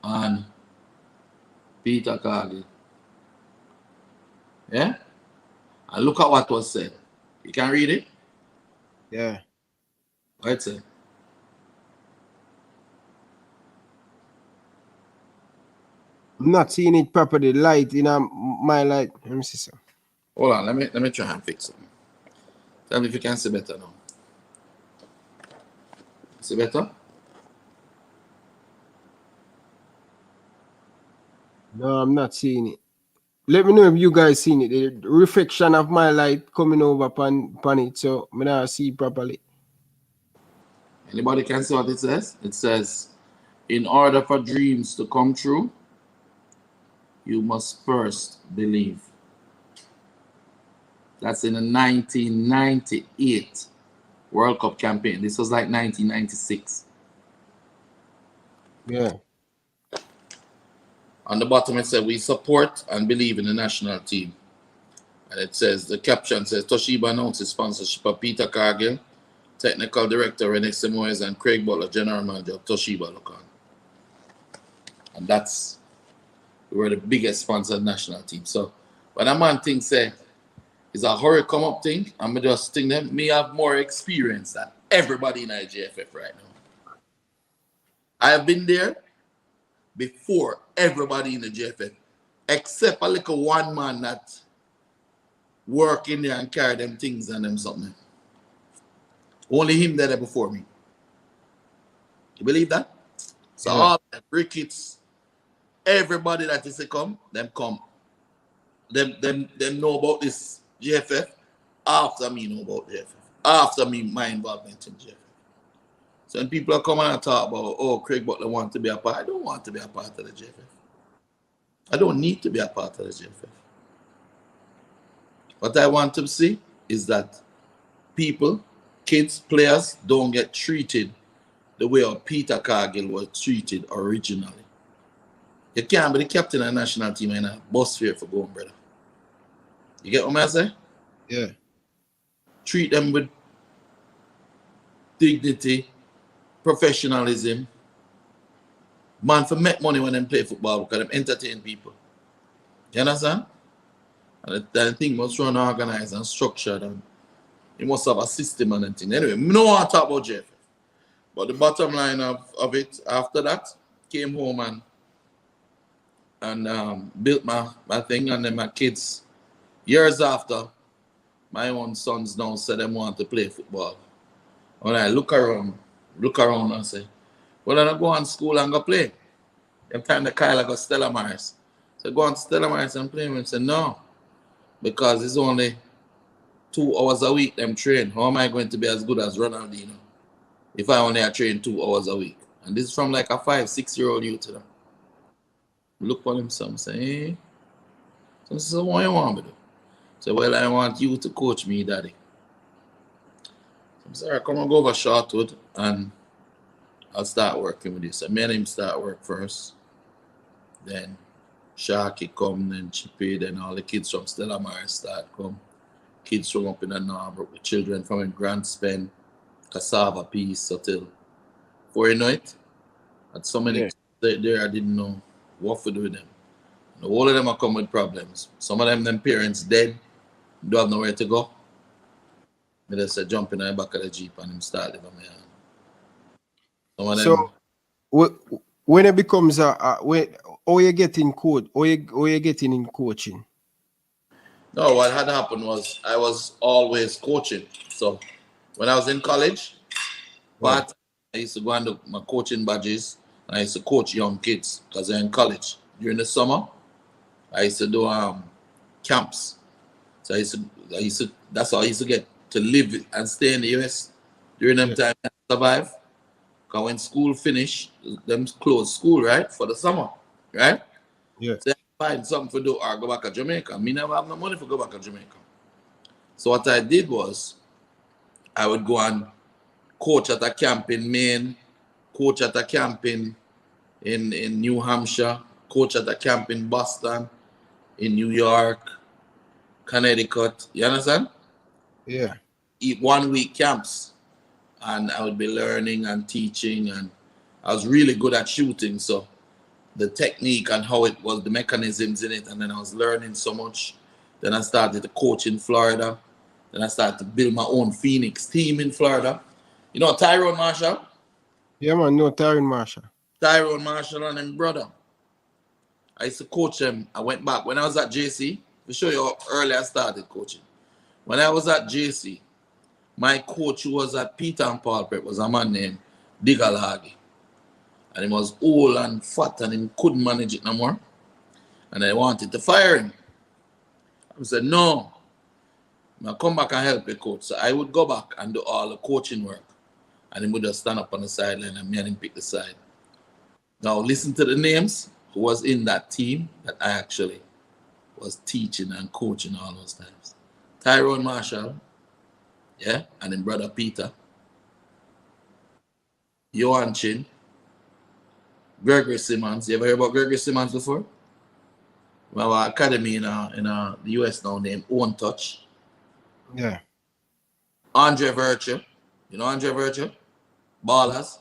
and Peter Cargill. Yeah? And look at what was said. You can read it? Yeah. What it said? I'm not seeing it properly. Light in my light. Let me see some. Hold on, let me try and fix it. Tell me if you can see better now. See better? No, I'm not seeing it. Let me know if you guys seen it. The reflection of my light coming over upon it, so I not see it properly. Anybody can see what it says? It says, in order for dreams to come true, you must first believe. That's in the 1998 World Cup campaign. This was like 1996. Yeah. On the bottom it said, we support and believe in the national team. And it says, the caption says, Toshiba announces sponsorship of Peter Cargill, Technical Director René Simoes, and Craig Butler, General Manager of Toshiba Lokan. And that's, we were the biggest sponsor of the national team. So when a man thinks it's a hurry come up thing, I'm just think that me have more experience than everybody in the JFF right now. I have been there before everybody in the JFF, except a little one man that work in there and carry them things and them something. Only him there before me. You believe that? So Yeah. all the Rickets, everybody that is to come, them come. Them know about this JFF after me know about JFF. After me, my involvement in JFF. So when people are coming and talk about, oh, Craig Butler want to be a part, I don't want to be a part of the JFF. I don't need to be a part of the JFF. What I want to see is that people, kids, players don't get treated the way Peter Cargill was treated originally. You can't be the captain of the national team and a bus fare for going, brother. You get what I say? Yeah. Treat them with dignity, professionalism. Man, for make money when they play football because they entertain people. You understand? And the thing must run organized and structured, and you must have a system and everything. Anyway, no one talk about JFF. But the bottom line of it after that, came home and built my thing, and then my kids, years after, my own sons now said they want to play football. When I look around and say, well, I don't go on school and go play. Them time the Kyle go Stella Maris. So go on to Stella Maris and play. And say, no, because it's only 2 hours a week them train. How am I going to be as good as Ronaldinho if I only train 2 hours a week? And this is from like a 5-6-year-old youth to them. Look for them, some say, eh? Some say, what you want me to do? Say, well, I want you to coach me, daddy. Some say, come and go over Shortwood and I'll start working with you. So me and him start work first. Then Sharky come, then Chippy, then all the kids from Stella Maris start come. Kids from up in the Norbrook, the children from in Grand Spen, Cassava Peace, so till before you know it, at so many there I didn't know what to do with them. And all of them are come with problems. Some of them parents dead, don't have nowhere to go. They just say jump in the back of the Jeep and him start living on my hand. Some of them, So when it becomes how you getting in coaching? No, what had happened was I was always coaching. So when I was in college, Yeah. I used to go and do my coaching badges. And I used to coach young kids because they're in college. During the summer, I used to do camps. So I used to that's how I used to get to live and stay in the US during them time and survive. Because when school finished, them close school, right? For the summer, right? Yeah. So I find something to do or go back to Jamaica. Me never have no money to go back to Jamaica. So what I did was I would go and coach at a camp in Maine, coach at a camp in New Hampshire, coach at a camp in Boston, in New York, Connecticut. You understand? Yeah. Eat 1 week camps. And I would be learning and teaching, and I was really good at shooting. So the technique and how it was, the mechanisms in it, and then I was learning so much. Then I started to coach in Florida. Then I started to build my own Phoenix team in Florida. You know Tyrone Marshall? Yeah, man, no Tyrone Marshall. Tyrone Marshall and his brother. I used to coach them. I went back when I was at JC. To show you how early I started coaching. When I was at JC, my coach who was at Peter and Paul Prep was a man named Digalagi. And he was old and fat and he couldn't manage it no more. And I wanted to fire him. I said, no, I'll come back and help you, coach. So I would go back and do all the coaching work. And he would just stand up on the sideline and me and him pick the side. Now listen to the names who was in that team that I actually was teaching and coaching all those times. Tyrone Marshall, yeah, and then brother Peter, Johan Chin, Gregory Simmons. You ever hear about Gregory Simmons before? We have an academy in the US now named Own Touch. Yeah. Andre Virtue. You know Andre Virtue? Ballers.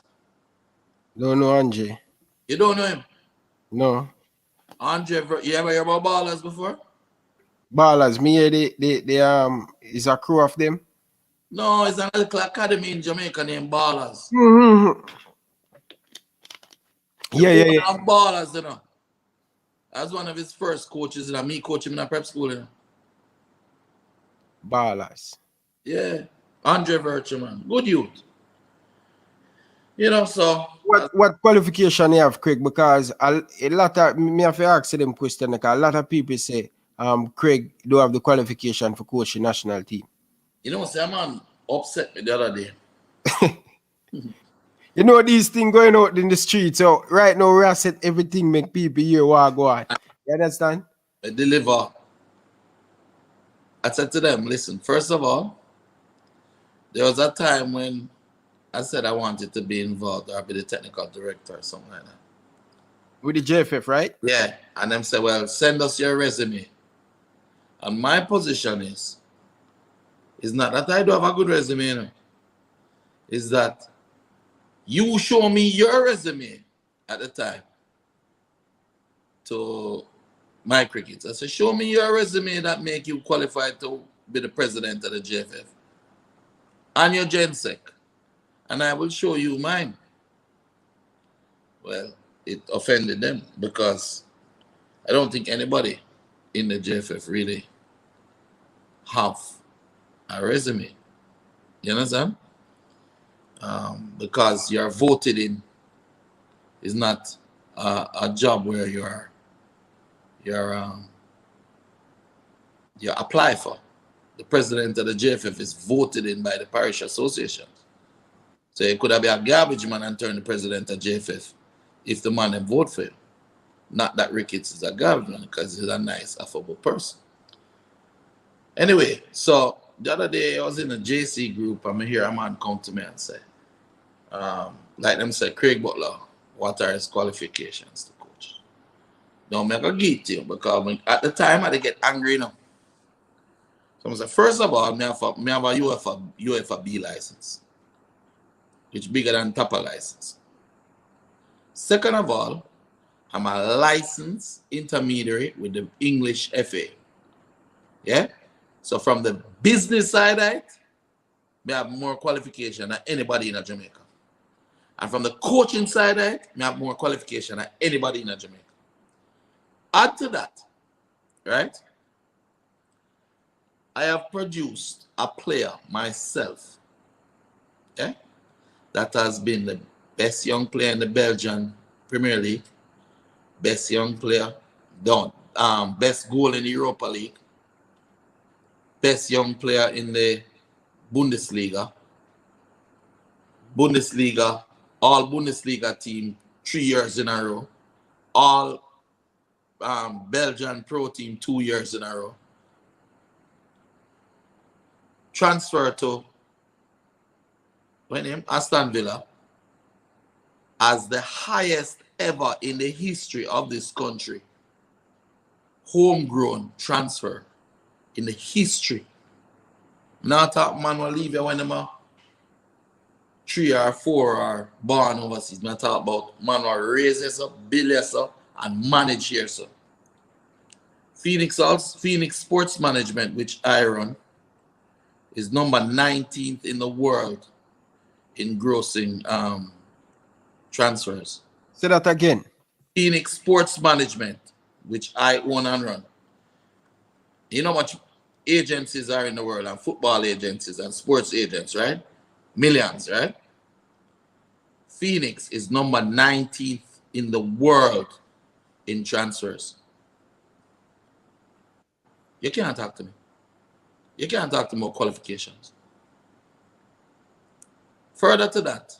Don't know Angie. You don't know him? No. Andre Virtue. You ever hear about Ballers before? Ballers, me hear they is a crew of them. No, it's an little academy in Jamaica named Ballers. Mm-hmm. Yeah. Ballers, you know. That's one of his first coaches, you know. Me coaching in a prep school, you know. Ballers. Yeah. Andre Virtue, man. Good youth. You know, so what qualification you have, Craig? Because a lot of me have to ask them question because a lot of people say Craig don't have the qualification for coaching national team. You know, say man upset me the other day. You know these things going out in the street. So right now we are set everything make people hear what go on. You understand? I deliver. I said to them, listen, first of all, there was a time when I said I wanted to be involved or be the technical director or something like that. With the JFF, right? Yeah. And them said, well, send us your resume. And my position is not that I do have a good resume, you know. Is that you show me your resume at the time to my crickets. I said, show me your resume that make you qualified to be the president of the JFF and your GenSec, and I will show you mine. Well, it offended them because I don't think anybody in the JFF really have a resume. You understand? Because you're voted in is not a job where you apply for. The president of the JFF is voted in by the parish association. So it could have been a garbage man and turn the president of JFF if the man had vote for him. Not that Ricketts is a garbage man because he's a nice, affable person. Anyway, so the other day I was in a JC group and I hear a man come to me and say, like them say, Craig Butler, what are his qualifications to coach? Now I'm going to give to you because at the time I get angry, you know. So I said, first of all, I have a UFA B license, which is bigger than Tapa license. Second of all, I'm a licensed intermediary with the English FA. Yeah? So from the business side, I have more qualification than anybody in Jamaica. And from the coaching side, I have more qualification than anybody in Jamaica. Add to that, right? I have produced a player myself, okay, that has been the best young player in the Belgian Premier League, best young player, best goal in the Europa League, best young player in the Bundesliga, all Bundesliga team 3 years in a row, all Belgian pro team 2 years in a row. Transfer to Aston Villa as the highest ever in the history of this country. Homegrown transfer in the history. Not talk man will leave you when them are 3 or 4 are born overseas. I talk about man will raise us up, build us up, and manage here. So Phoenix Sports Management, which I run, is number 19th in the world in grossing transfers. Say that again. Phoenix Sports Management, which I own and run. You know how much agencies are in the world, and football agencies and sports agents, right? Millions, right? Phoenix is number 19th in the world in transfers. You can't talk to me. You can't talk to me about qualifications. Further to that,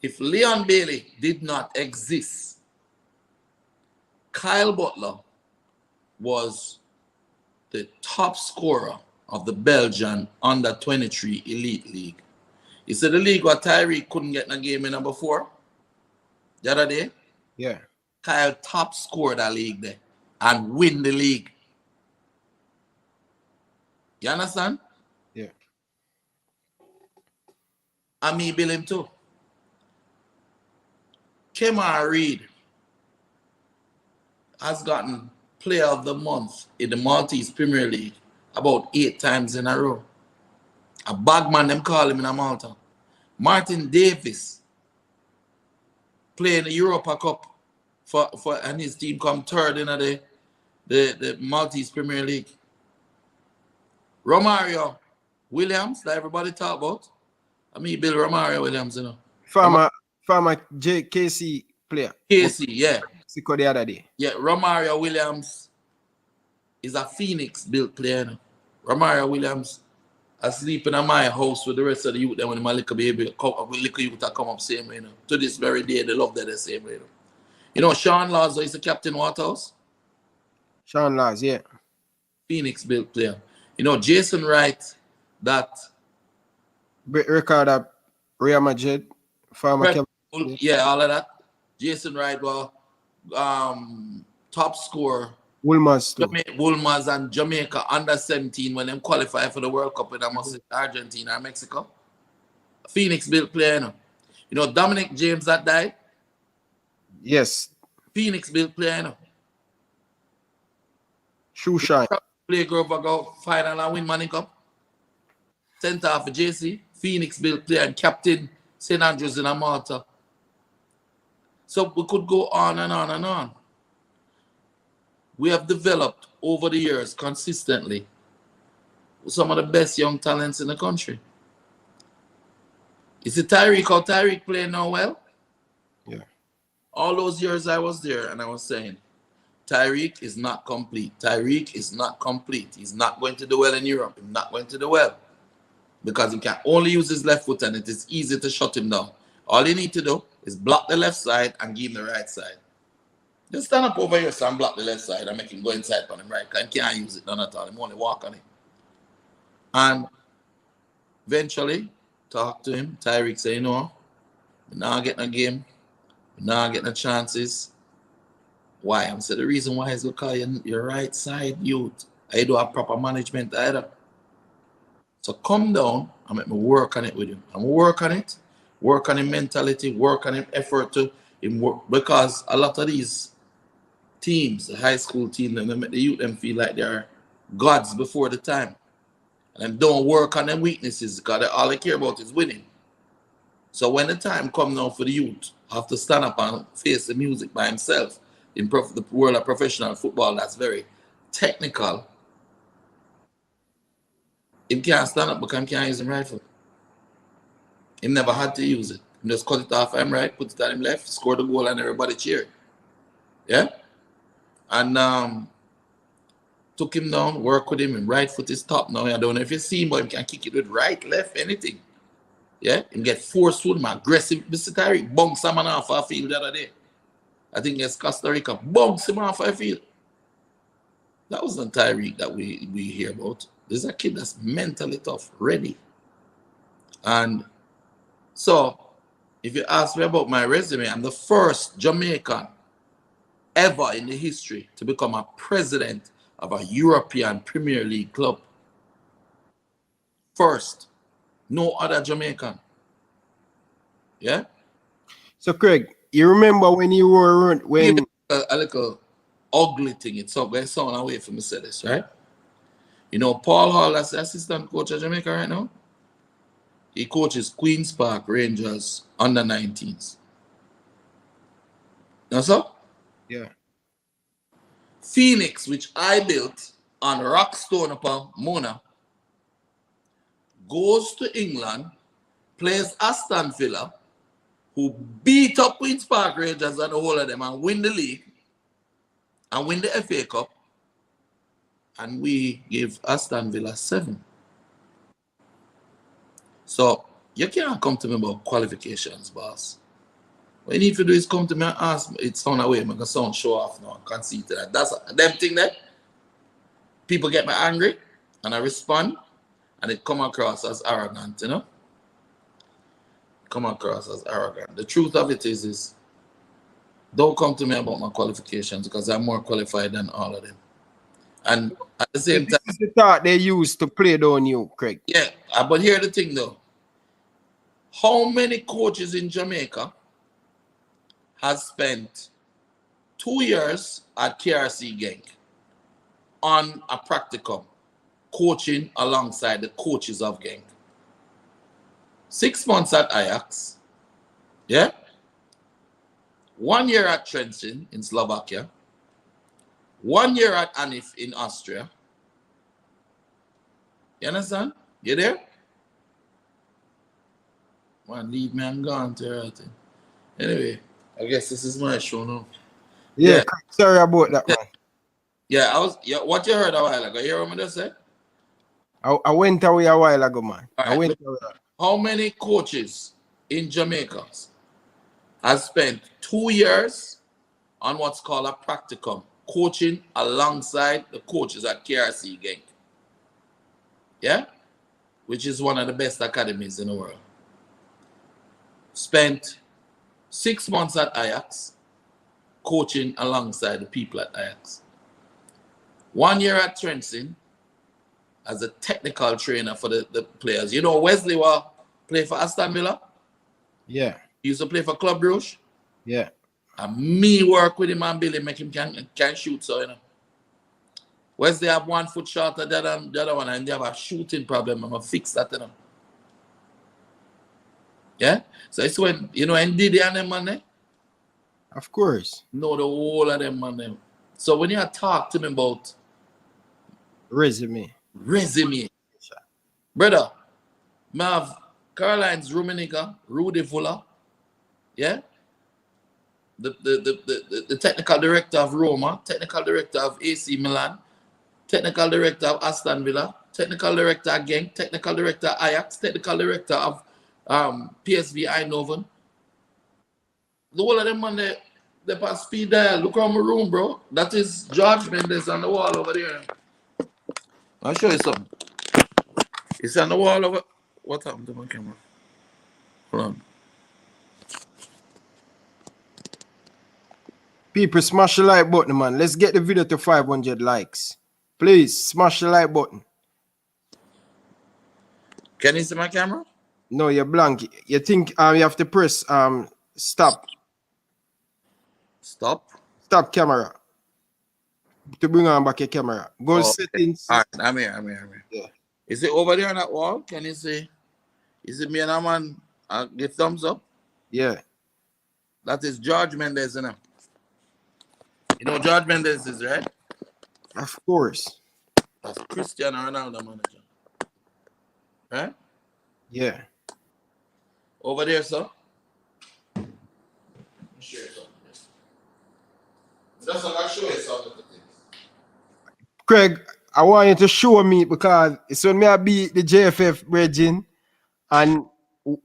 if Leon Bailey did not exist, Kyle Butler was the top scorer of the Belgian under-23 Elite League. You see the league where Tyreek couldn't get in a game in number 4 the other day? Yeah. Kyle top scored that league there and win the league. You understand? Yeah. And me bill him too. Kemar Reed has gotten Player of the Month in the Maltese Premier League about 8 times in a row. A bagman, them call him in a Malta. Martin Davis playing the Europa Cup and his team come 3rd in the Maltese Premier League. Romario Williams, that everybody talk about. I mean, Bill Romario Williams, you know. Former KC player. KC, yeah. Mexico the other day. Yeah, Romario Williams is a Phoenix-built player. You know. Romario Williams asleep in my house with the rest of the youth. Then when my little baby, little youth that come up same way. You know. To this very day, they love that the same way. You know, Sean Laws is the captain Waterhouse. Sean Laws, yeah. Phoenix-built player. You know, Jason Wright, that record of Real Madrid, former yeah, all of that. Jason Wright was top scorer. Woolmers and Jamaica under 17 when them qualify for the World Cup in Argentina or Mexico. Phoenix-built player, you know. Dominic James that died. Yes. Phoenix-built player, you know. Shoe shine. Play group go final and win Money Cup. Center for JC, Phoenix-built player and captain St. Andrews in Malta. So we could go on and on and on. We have developed over the years consistently some of the best young talents in the country. You see Tyreek, how Tyreek playing now well? Yeah. All those years I was there and I was saying, Tyreek is not complete. Tyreek is not complete. He's not going to do well in Europe. He's not going to do well. Because he can only use his left foot and it is easy to shut him down. All you need to do is block the left side and give him the right side. Just stand up over here and block the left side and make him go inside on him right. Because he can't use it none at all. He only walk on it. And eventually, talk to him. Tyreek say, you know, we're not getting a game. We're not getting the chances. Why? I'm saying the reason why is because your right side youth. I do have proper management either. So come down and make me work on it with him. I'm work on it, work on his mentality, work on his effort to him work, because a lot of these teams, the high school team, they make the youth them feel like they're gods before the time. And them don't work on them weaknesses because all they care about is winning. So when the time comes now for the youth have to stand up and face the music by himself in the world of professional football, that's very technical. He can't stand up because he can't use his rifle. He never had to use it. He just cut it off him right, put it on him left, score the goal, and everybody cheer. Yeah? And took him down, work with him, and right foot is top now. I don't know if you see him, but he can kick it with right, left, anything. Yeah? He get forceful, aggressive. Mr. Tyreek bumped someone off our field the other day. I think it's Costa Rica. Bumped him off our field. That wasn't Tyreek that we hear about. This is a kid that's mentally tough, ready. And so, if you ask me about my resume, I'm the first Jamaican ever in the history to become a president of a European Premier League club. First. No other Jamaican. Yeah? So, Craig, you remember when you were... when a little ugly thing. It's up by sound away from Mercedes, right? You know, Paul Hall, that's the assistant coach of Jamaica right now. He coaches Queen's Park Rangers under 19s. You know, so? Yeah. Phoenix, which I built on Rockstone upon Mona, goes to England, plays Aston Villa, who beat up Queen's Park Rangers and the whole of them and win the league and win the FA Cup. And we give Aston Villa 7. So you can't come to me about qualifications, boss. What you need to do is come to me and ask me. It sound away, make a sound show off now and conceit that. That's them thing that people get me angry and I respond and it come across as arrogant, you know? Come across as arrogant. The truth of it is don't come to me about my qualifications because I'm more qualified than all of them. And at the same time, this is the thought they used to play down you, Craig. Yeah, but here's the thing though. How many coaches in Jamaica has spent 2 years at KRC Genk on a practicum, coaching alongside the coaches of Genk? 6 months at Ajax, yeah? 1 year at Trenčín in Slovakia, 1 year at Anif in Austria. You understand? You there? Man, leave me and gone to her thing. Anyway, I guess this is my show now. Yeah. Sorry about that, man. Yeah, what you heard a while ago? You hear what I just said? I went away a while ago, man. Right, I went away. How many coaches in Jamaica have spent 2 years on what's called a practicum, coaching alongside the coaches at KRC Genk? Yeah? Which is one of the best academies in the world. Spent 6 months at Ajax, coaching alongside the people at Ajax. 1 year at Trenčín as a technical trainer for the players. You know, Wesley will play for Aston Villa. Yeah. He used to play for Club Brugge. Yeah. And me work with him and Billy, make him can shoot, so, you know. Wesley have 1 foot shorter than the other one, and they have a shooting problem. I'm going to fix that, you know. Yeah? So it's when, you know, and Didi and them, man, Of course. know the whole of them, man. So when you talk to me about resume, brother, I have Caroline's Rummenigge, Rudy Fuller, yeah? The technical director of Roma, technical director of AC Milan, technical director of Aston Villa, technical director of Genk, technical director of Ajax, technical director of PSV Eindhoven. The whole of them on the pass speed dial. Look around my room, bro. That is George Mendes on the wall over there. I'll show you something. It's on the wall over. What happened to my camera? Hold on. people smash the like button, man. Let's get the video to 500 likes. Please smash the like button. Can you see my camera? No, you're blank. You think you have to press stop. Stop camera. To bring on back your camera. Go settings. All right, I'm here. Yeah. Is it over there on that wall? Can you see? Is it me and a man Give thumbs up. Yeah. That is George Mendes, isn't it? You know George Mendes is, right? Of course. That's Cristiano Ronaldo manager. Right? Yeah. Over there, sir. Share something. Just I'll show you some of the things. Craig, I want you to show me because it's when me I beat the JFF bridging and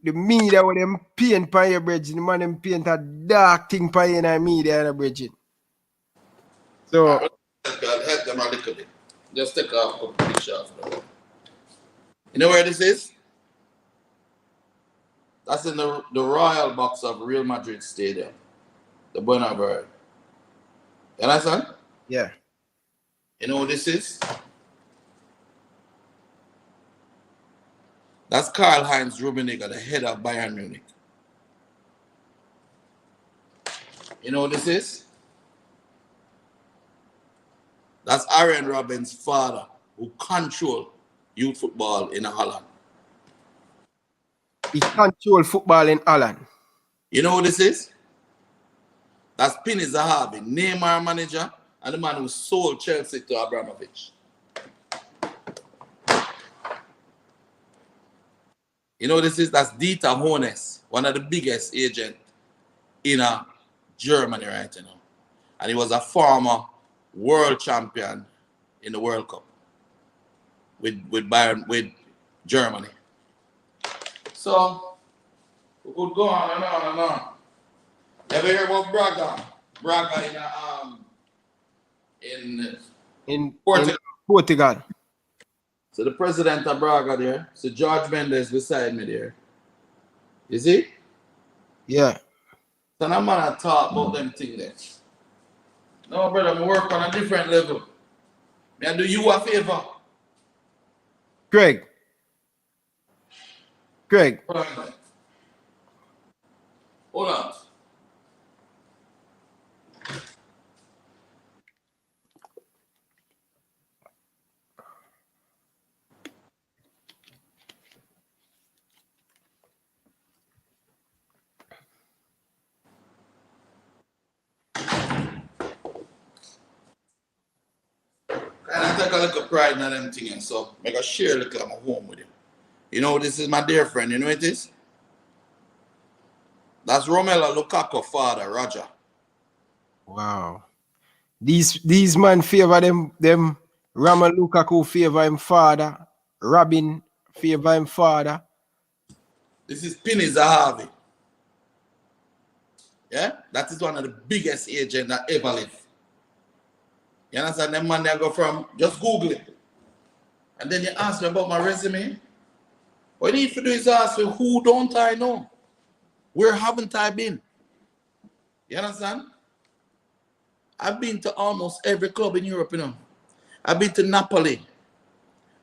the media with them paint by your bridging, the man them paint a dark thing by your media and a bridging. So I'll help them a little bit. Just take a couple pictures. You know where this is? That's in the royal box of Real Madrid Stadium. The Bernabeu. You understand? yeah. You know what this is? That's Karl-Heinz Rummenigge, the head of Bayern Munich. You know what this is? That's Arjen Robben's father, who control youth football in Holland. He control football in Holland. You know what this is? That's Pini Zahavi, Neymar manager, and the man who sold Chelsea to Abramovich. You know what this is? That's Dieter Hoeneß, one of the biggest agents in Germany right now. And he was a former world champion in the World Cup with Bayern, with Germany. So we could go on and on and on. Ever hear about Braga? Braga in Portugal. Portugal. So the president of Braga there, so George Mendes beside me there. You see? Yeah. So I'm gonna talk about them things there. No, brother, I work on a different level. May I do you a favor? Craig. Hold on. And I take a little pride in them things, so I gotta share a little of my home with you. You know, this is my dear friend, you know what it is? That's Romelu Lukaku's father, Roger. Wow. These man favor them Romelu Lukaku favor him father. Robin favor him father. This is Pini Zahavi. Yeah? That is one of the biggest agents that ever lived. You understand? Them man, they go from, just Google it. And then you ask me about my resume. What you need to do is ask me, who don't I know? Where haven't I been? You understand? I've been to almost every club in Europe, you know. I've been to Napoli,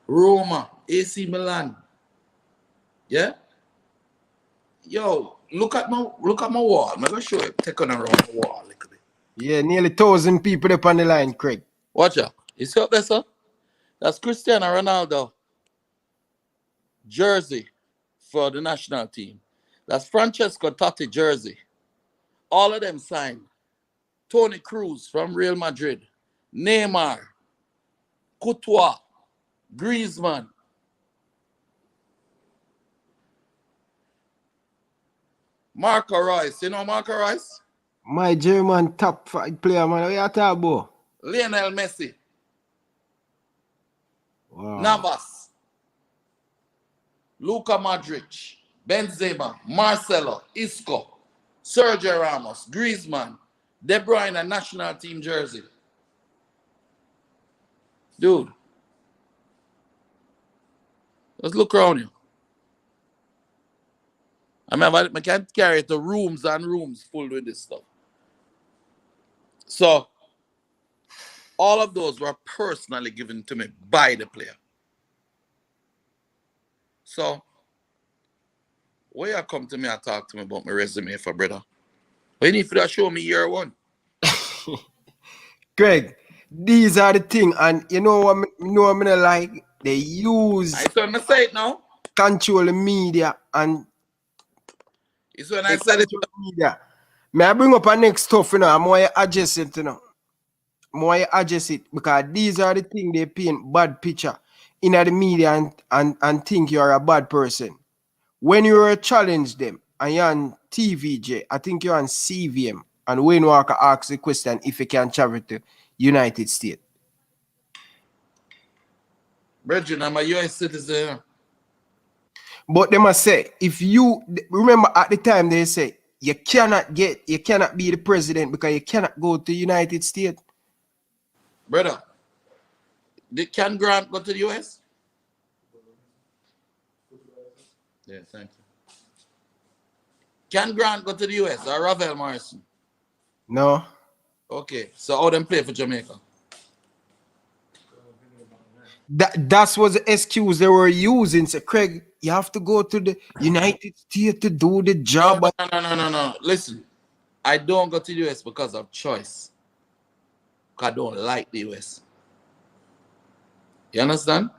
Roma, AC Milan. Yeah? Yo, look at my wall. I'm gonna show you. Take on around the wall a little bit. Yeah, nearly 1,000 people up on the line, Craig. Watch out. You see up there, sir? That's Cristiano Ronaldo jersey for the national team. That's Francesco Totti jersey. All of them signed. Toni Kroos from Real Madrid. Neymar. Courtois. Griezmann. Marco Reus. You know Marco Reus? My German top 5 player, man. What you talking about? Lionel Messi. Wow. Navas. Luka Modric. Benzema. Marcelo. Isco. Sergio Ramos. Griezmann. De Bruyne national team jersey. Dude. Let's look around you. I mean, I can't carry it to rooms and rooms full with this stuff. So, all of those were personally given to me by the player. So, where you come to me and talk to me about my resume for, brother? When you need to show me year one. Greg, these are the things, and you know what I'm gonna like? They use I saw me say it now. control the media and It's when I said it. Media. May I bring up a next stuff, you know, I'm more adjacent, you know. More adjacent because these are the things they paint bad picture in the media and think you're a bad person. When you challenge them and you're on TVJ, I think you're on CVM, and Wayne Walker asks the question if you can travel to United States. Brethren, I'm a US citizen. But they must say, if you remember at the time they say you cannot be the president because you cannot go to United States. Brother, can Grant go to the US? Yeah, thank you. Can Grant go to the US or Ravel Morrison? No. Okay, so how them play for Jamaica? That was the excuse they were using. So Craig, you have to go to the United States to do the job. No. Listen, I don't go to the US because of choice. Because I don't like the US. You understand?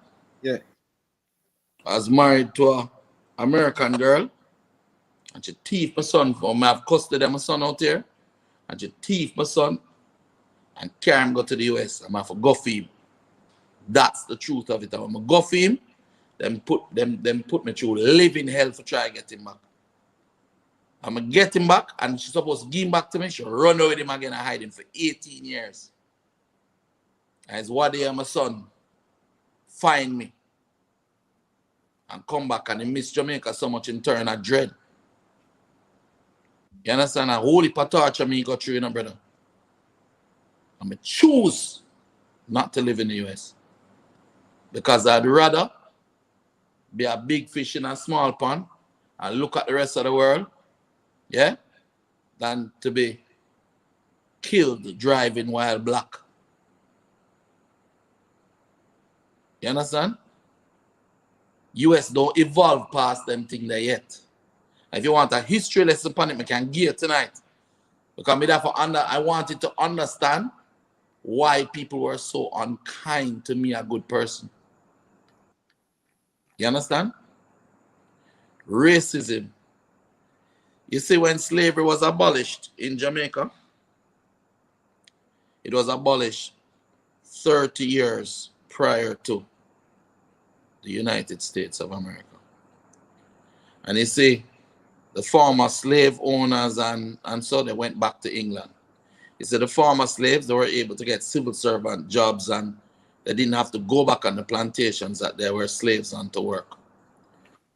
Yeah. I was married to an American girl, and she thief my son for me. I've custody of my son out there, and she thief my son and carry him go to the US. I'm have to go for him. That's the truth of it. I'm gonna go for him, then put me through living hell for try to get him back. I'm gonna get him back, and she's supposed to give him back to me. She'll run away with him again and hide him for 18 years. And it's one day my son find me and come back, and he miss Jamaica so much in turn of dread. You understand? A whole heap of torture me go through, you know, brother. I'm gonna choose not to live in the US. Because I'd rather be a big fish in a small pond and look at the rest of the world, yeah, than to be killed driving while black. You understand? US don't evolve past them thing there yet. If you want a history lesson upon it, I can give it tonight. Because I wanted to understand why people were so unkind to me, a good person. You understand? Racism. You see, when slavery was abolished in Jamaica, it was abolished 30 years prior to the United States of America. And you see, the former slave owners and so they went back to England. You see, the former slaves, they were able to get civil servant jobs, and they didn't have to go back on the plantations that they were slaves on to work.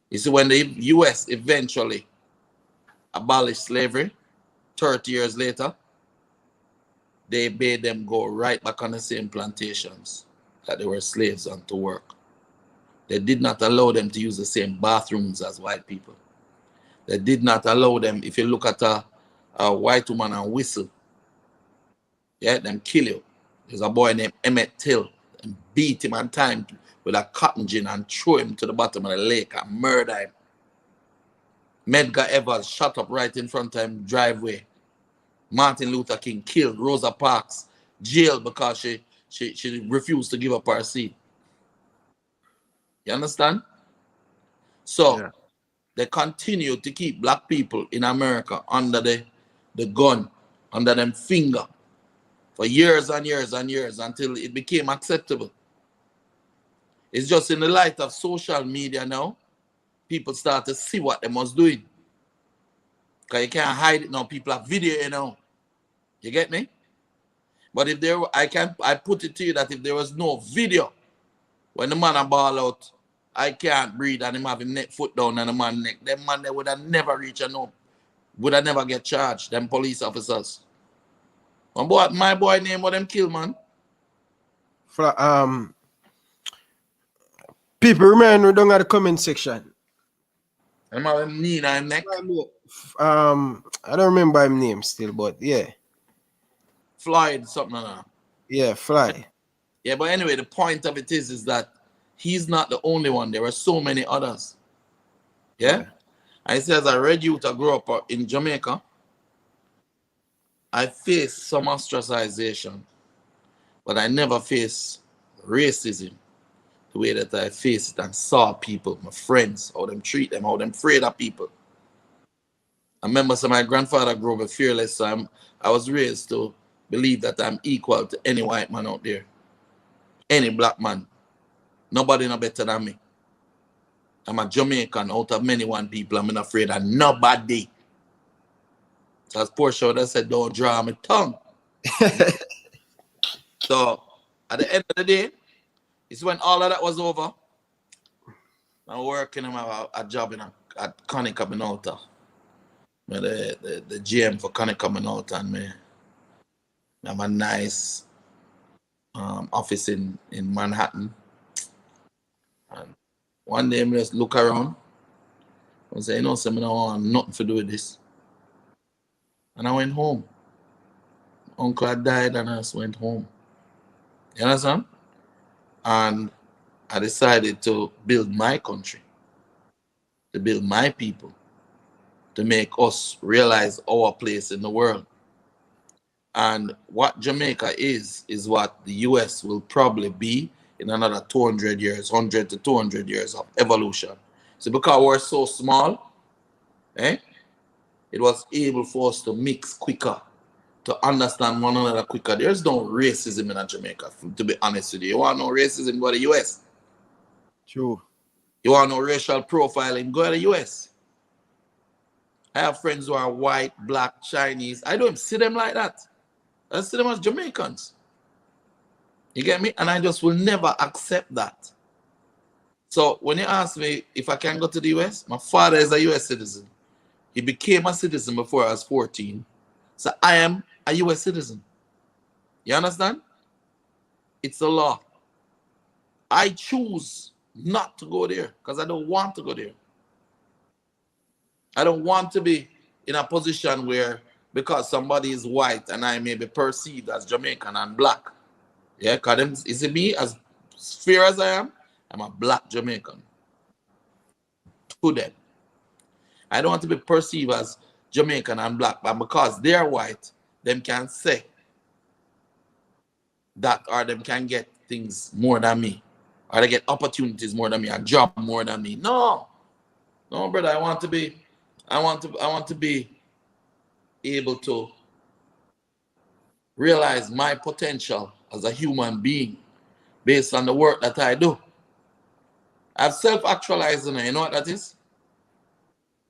You see, when the US eventually abolished slavery 30 years later, they made them go right back on the same plantations that they were slaves on to work. They did not allow them to use the same bathrooms as white people. They did not allow them, if you look at a white woman and whistle, yeah, them kill you. There's a boy named Emmett Till, and beat him and time with a cotton gin and throw him to the bottom of the lake and murder him. Medgar Evers shot up right in front of him driveway. Martin Luther King killed. Rosa Parks jailed because she refused to give up her seat. You understand? So yeah, they continue to keep black people in America under the gun, under them finger, for years and years and years until it became acceptable. It's just in the light of social media now, people start to see what they must do. Because you can't hide it now. People have video, you know. You get me? But if there, I put it to you that if there was no video, when the man a ball out, I can't breathe, and him have him neck foot down and the man neck, them man they would have never reached a no, would have never get charged, them police officers. My boy name what them kill, man. People remember down at the comment section. Him have him knee and him neck. I don't remember his name still, but yeah. Floyd, something like that. Yeah, Fly. Yeah, but anyway, the point of it is that he's not the only one. There are so many others. Yeah? I say as a red youth, I grew up in Jamaica. I faced some ostracization, but I never faced racism the way that I faced it and saw people, my friends, how them treat them, how them afraid of people. I remember so my grandfather grew up fearless, so I was raised to believe that I'm equal to any white man out there. Any black man. Nobody no better than me. I'm a Jamaican out of many one people. I'm not afraid of nobody. So as Portia would have said, don't draw my tongue. So at the end of the day, it's when all of that was over. I'm working a job at Conica Minolta. The GM for Conica Minolta, and me have a nice office in Manhattan. And one day I just look around and say, you know, I don't want nothing to do with this. And I went home. Uncle had died and I just went home. You understand? And I decided to build my country, to build my people, to make us realize our place in the world. And what Jamaica is what the US will probably be in another 200 years, 100 to 200 years of evolution. So because we're so small, it was able for us to mix quicker, to understand one another quicker. There's no racism in Jamaica, to be honest with you. You want no racism, go to the US. True. You want no racial profiling, go to the US. I have friends who are white, black, Chinese. I don't see them like that. I see them as Jamaicans. You get me? And I just will never accept that. So when you ask me if I can go to the US, my father is a US citizen. He became a citizen before I was 14. So I am a US citizen. You understand? It's a law. I choose not to go there because I don't want to go there. I don't want to be in a position where because somebody is white and I may be perceived as Jamaican and black. Yeah, because is it me as fair as I am? I'm a black Jamaican. To them. I don't want to be perceived as Jamaican and black, but because they're white, them can say that, or them can get things more than me, or they get opportunities more than me, a job more than me. No, brother. I want to be able to realize my potential as a human being based on the work that I do. I've self-actualizing. You know what that is?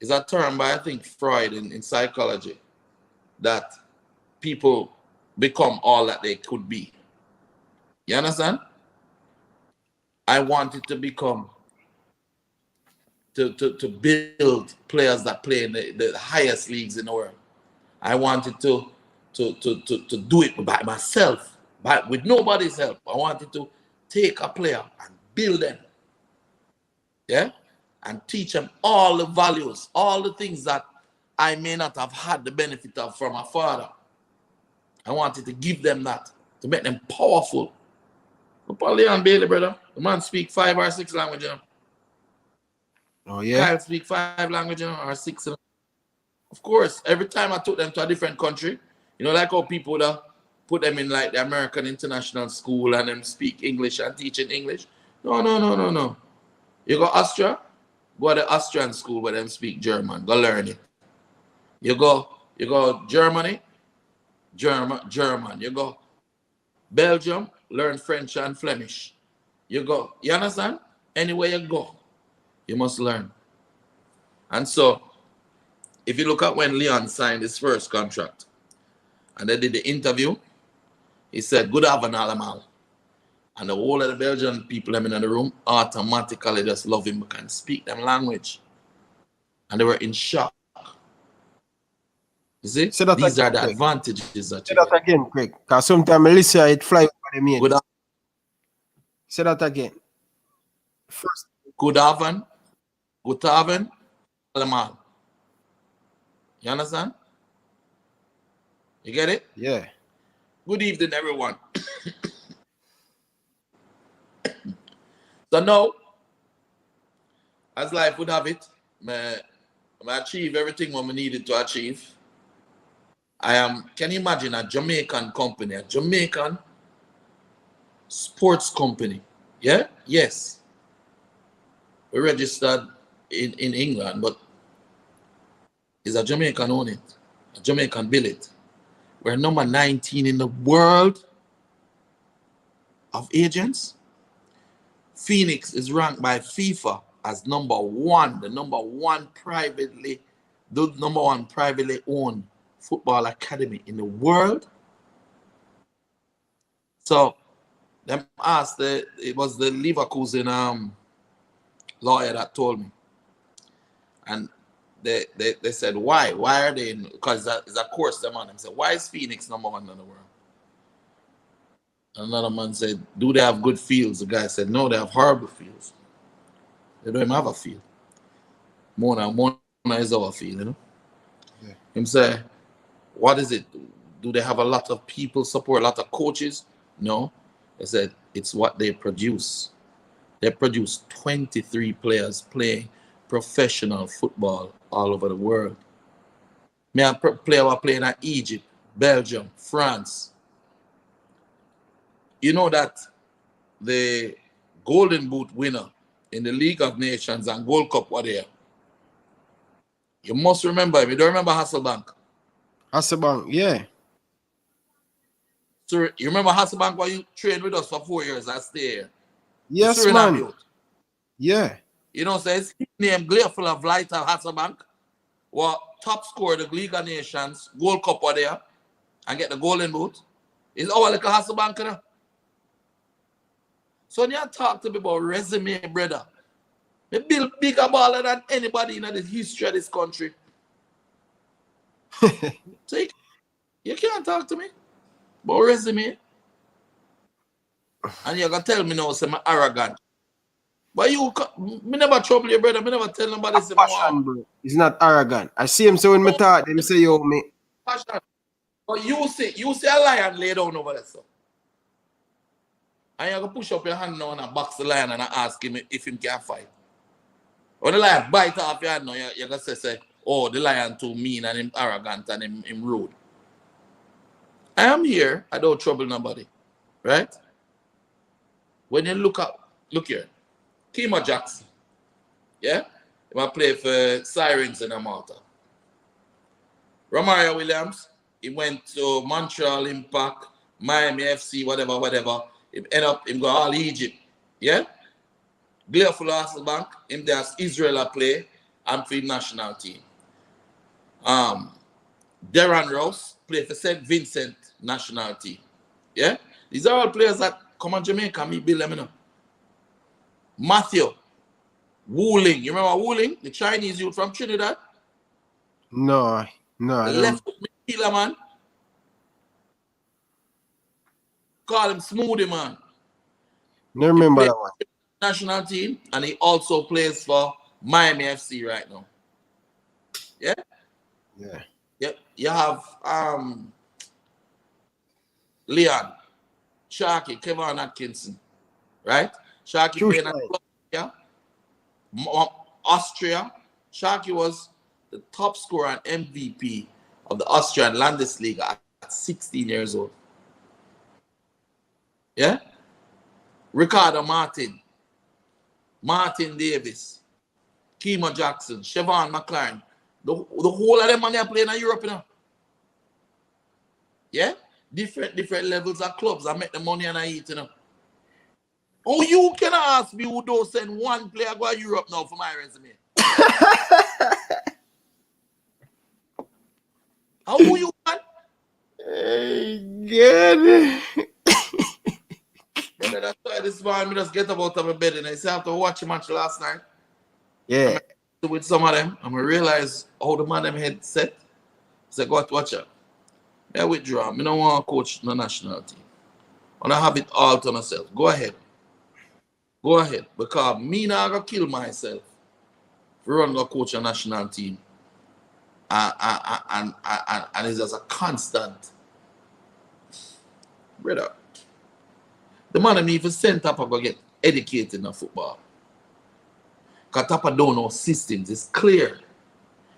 It's a term by, I think, Freud in psychology, that people become all that they could be. You understand? I wanted to become, to build players that play in the highest leagues in the world. I wanted to do it by myself, with nobody's help. I wanted to take a player and build them. Yeah? And teach them all the values, all the things that I may not have had the benefit of from my father. I wanted to give them that, to make them powerful. Leon Bailey, brother, the man speak 5 or 6 languages. Oh, yeah? Kyle speak 5 languages or 6. Of course, every time I took them to a different country, you know, like how people put them in like the American International School and them speak English and teach in English. No. You go Austria, go to the Austrian school where them speak German. Go learn it. You go Germany, German. You go Belgium, learn French and Flemish. You understand? Anywhere you go, you must learn. And so, if you look at when Leon signed his first contract, and they did the interview, he said, "Good afternoon, Alamal." And the whole of the Belgian people in the room automatically just love him because he speak them language. And they were in shock. You see? These are the advantages that you get. Say that again, Craig. Because sometimes Melissa, it fly over the mean. Say that again. First. Good afternoon, Alamal. You understand? You get it? Yeah. Good evening, everyone. So now, as life would have it, I achieve everything what I needed to achieve. Can you imagine a Jamaican company, a Jamaican sports company? Yeah? Yes. We registered in England, but is a Jamaican own it. A Jamaican build it. We're number 19 in the world of agents. Phoenix is ranked by FIFA as number 1, the number one privately owned football academy in the world. So them asked it was the Leverkusen lawyer that told me. And they said, why? Why are they in? Because it's a course them on them. Said, why is Phoenix number 1 in the world? Another man said, do they have good fields? The guy said, no, they have horrible fields. They don't even have a field. Mona is our field, you know? Yeah. Him say, what is it? Do they have a lot of people support, a lot of coaches? No. They said, it's what they produce. They produce 23 players playing professional football all over the world. Me a player were playing at Egypt, Belgium, France. You know that the Golden Boot winner in the League of Nations and Gold Cup were there. You must remember him. You don't remember Hasselbank? Hasselbank, yeah. So you remember Hasselbank while you trained with us for 4 years? I stay here. Yes, man. Yeah. You know, so his name Grateful of Light of Hasselbank was top scorer of the League of Nations, Gold Cup were there, and get the Golden Boot. It's all like a Hasselbank, you know? So when you talk to me about resume, brother, they build bigger baller than anybody in the history of this country. So you can't talk to me about resume. And you're going to tell me now, say I'm arrogant. But me never trouble you, brother. Me never tell nobody say bro. He's not arrogant. I see him so when me talk, them say, yo, me. Passion. But you see a lion lay down over there, so. And you're going to push up your hand now and box the lion and ask him if he can fight. When the lion bite off your hand now, you're going to say, oh, the lion too mean and him arrogant and him rude. I am here. I don't trouble nobody. Right? When you look here. Kima Jackson. Yeah? He might play for Sirens in Malta. Romario Williams, he went to Montreal Impact, Miami FC, whatever. He end up, he go all Egypt. Yeah? Grateful Hasselbank, him there's Israel play and for the national team. Darren Rouse play for St. Vincent national team. Yeah? These are all players that come on Jamaica, me build them, you know. Matthew Wooling, you remember Wooling, the Chinese youth from Trinidad? No. The left foot midfielder, man. Call him Smoothie, man. No remember that one. National team, and he also plays for Miami FC right now. Yeah? Yeah. Yep. You have Leon, Sharky, Kevin Atkinson, right? Sharky playing at yeah. Austria. Sharky was the top scorer and MVP of the Austrian Landesliga at 16 years old. Yeah? Ricardo Martin Davis, Kima Jackson, Siobhan McLaren. The whole of them man are playing in Europe, you know. Yeah? Different levels of clubs. I make the money and I eat, you know. Oh, you can ask me who don't send one player go to Europe now for my resume. How you man? Hey, good. That's why this morning I just get up out of my bed and I say after watching match last night. Yeah. With some of them, I'm gonna realize how the man them head set. So go watch it. I withdraw. I don't want to coach the national team. I want to have it all to myself. Go ahead. Because me not gonna kill myself for run go coach a national team. And it's just a constant. Brother. The man of me if send Tapa go get educated in football. Because Tapa don't know systems. It's clear.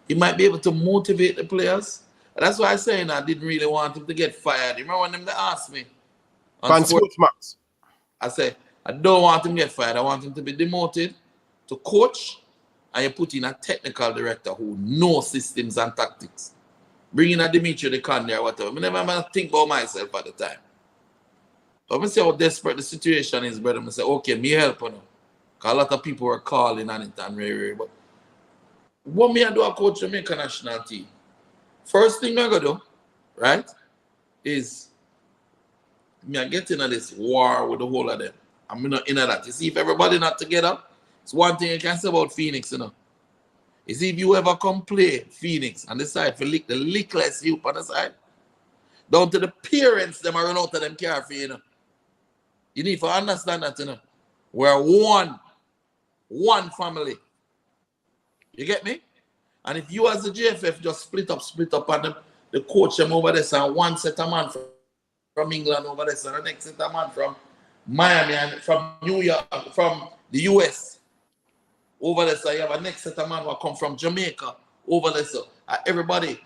He might be able to motivate the players. And that's why I say I didn't really want him to get fired. You remember when they asked me? On Sports Max. I said, I don't want him to get fired. I want him to be demoted to coach and you put in a technical director who knows systems and tactics. Bring in a Dimitri the Conde or whatever. I never think about myself at the time. But I see how desperate the situation is, brother. I say, okay, me help you now. Because a lot of people were calling on it and rare. But what me I do a coach Jamaica national team? First thing I gotta do, right, is me I get into this war with the whole of them. I'm not in that. You see, if everybody not together, it's one thing you can say about Phoenix, you know. You see, if you ever come play Phoenix and decide to lick the lickless you on the side, down to the parents, them are run out of them care for you know. You need to understand that, you know. We're one family. You get me? And if you as the JFF just split up, and the coach them over there, and one set of man from England over there, and the next set of man from Miami and from New York, from the US over there, so you have a next set of man will come from Jamaica over there, so everybody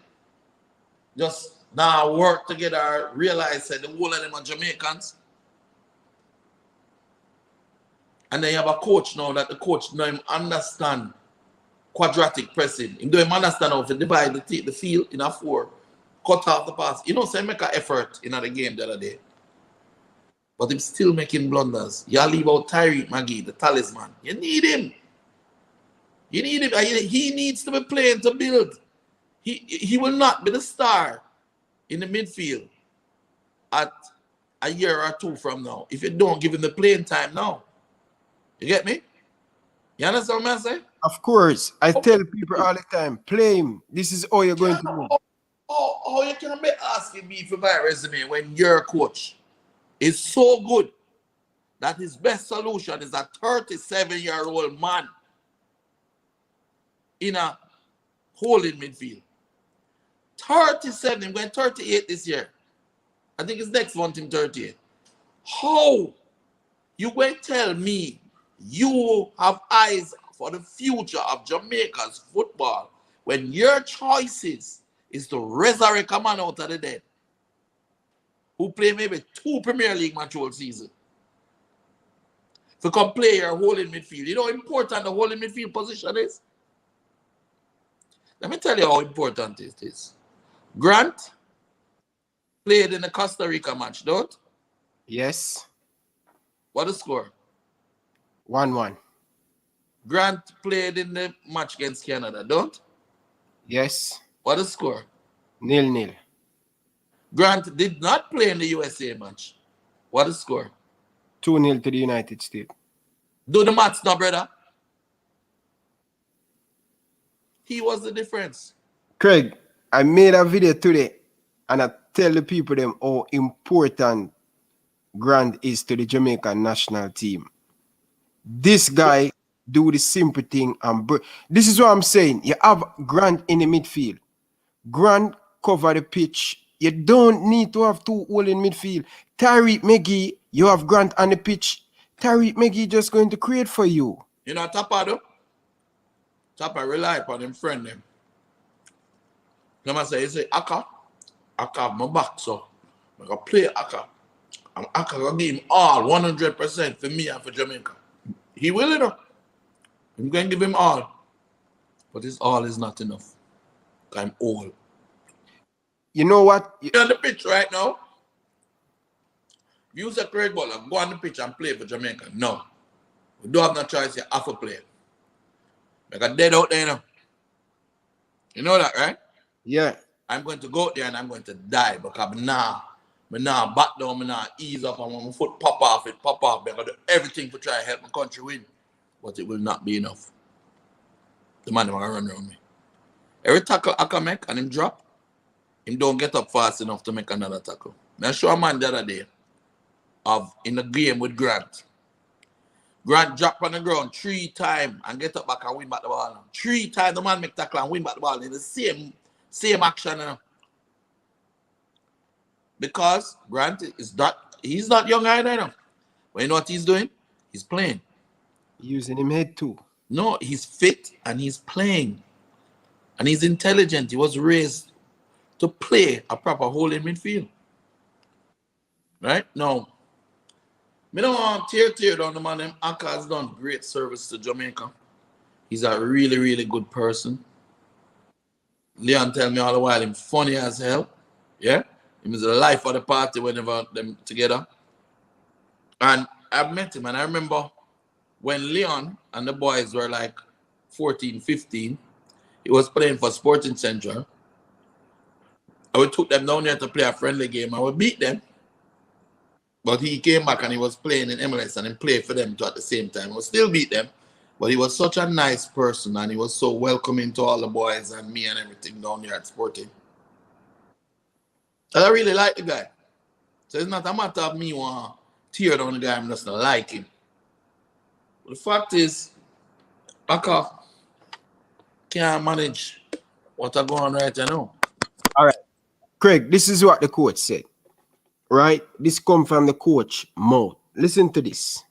just now work together, realize that the whole of them are Jamaicans. And then you have a coach now that the coach now him understand quadratic pressing. He don't understand how to divide the field in a 4, cut off the pass. You know, say make an effort in the game the other day. But he's still making blunders. You leave out Tyreek Magee, the talisman. You need him. You need him. He needs to be playing to build. He will not be the star in the midfield at a year or 2 from now if you don't give him the playing time now. You get me? You understand what I'm saying? Of course. I tell people all the time, play him. This is all you're going to do. Oh, you can't be asking me for my resume when your coach is so good that his best solution is a 37-year-old man in a holding midfield. 37, I'm going 38 this year. I think it's next month in 38. How you going to tell me you have eyes for the future of Jamaica's football when your choices is to resurrect a man out of the dead who play maybe 2 Premier League match all season? To come play your holding midfield. You know how important the holding midfield position is? Let me tell you how important it is. Grant played in the Costa Rica match, don't? Yes. What the score? 1-1. Grant played in the match against Canada, don't? Yes. What the score? 0-0. Grant did not play in the USA match. What the score? 2-0 to the United States. Do the maths now, brother. He was the difference. Craig, I made a video today and I tell the people them how important Grant is to the Jamaican national team. This guy do the simple thing and this is what I'm saying. You have Grant in the midfield. Grant cover the pitch. You don't need to have 2 all in midfield. Tyreek Magee, you have Grant on the pitch. Tyreek Magee just going to create for you. You know Tapa though? Tapa rely upon him friend them. Come say, you say, Aka have my back, so I can play Aka. And Aka will give him all 100% for me and for Jamaica. He will, you know. I'm going to give him all. But his all is not enough. I'm old. You know what? You're on the pitch right now. You say Craig Butler, go on the pitch and play for Jamaica. No. We don't have no choice. You have to play. Like a dead out there, you know. You know that, right? Yeah. I'm going to go out there and I'm going to die because I'm now back down, I'm now ease up, and when my foot pop off. I'm going to do everything to try to help my country win. But it will not be enough. The man will run around me. Every tackle I can make and him drop, him don't get up fast enough to make another tackle. I show a man the other day in the game with Grant. Grant drop on the ground 3 times and get up back and win back the ball. 3 times the man make tackle and win back the ball in the same action. You know? Because Grant he's not young either. You know? But you know what he's doing? He's playing. Using him head too. No, he's fit and he's playing. And he's intelligent. He was raised to play a proper holding midfield. Right? Now, I don't want to tear down the man. Aka has done great service to Jamaica. He's a really, really good person. Leon tell me all the while him funny as hell. Yeah? He was the life of the party whenever them together. And I've met him, and I remember when Leon and the boys were like 14, 15, he was playing for Sporting Central. And we took them down there to play a friendly game, and we beat them. But he came back and he was playing in MLS and he played for them too at the same time. We still beat them. But he was such a nice person and he was so welcoming to all the boys and me and everything down there at Sporting. And I really like the guy. So it's not a matter of me want to tear down the guy, I'm just not like him. But the fact is, Aka can't manage what I go on right now. All right. Craig, this is what the coach said. Right? This come from the coach mouth. Listen to this.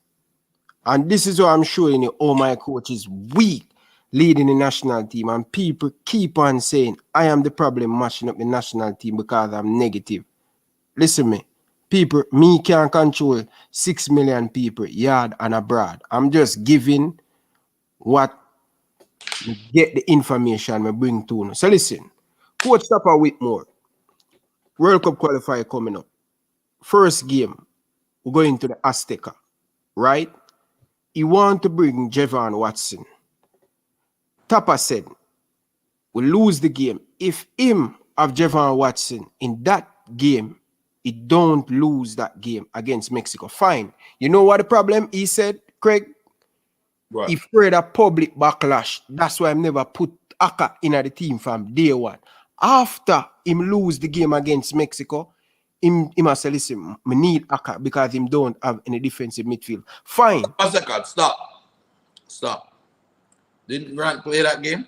And this is what I'm showing you. Oh, my coach is weak leading the national team. And people keep on saying, I am the problem mashing up the national team because I'm negative. Listen me. People, me can't control 6 million people, yard and abroad. I'm just giving what get the information I bring to you. So listen. Coach Tapper Whitmore. World Cup qualifier coming up. First game, we're going to the Azteca, right? He want to bring Javon Watson. Tapper said, we lose the game. If him have Javon Watson in that game, he don't lose that game against Mexico. Fine. You know what the problem? He said, Craig, Right. he afraid of public backlash. That's why I never put Aka in the team from day one. After him lose the game against Mexico, him must say, listen, I need Aka because him don't have any defensive midfield. Fine. 1 second, stop. Didn't Grant play that game?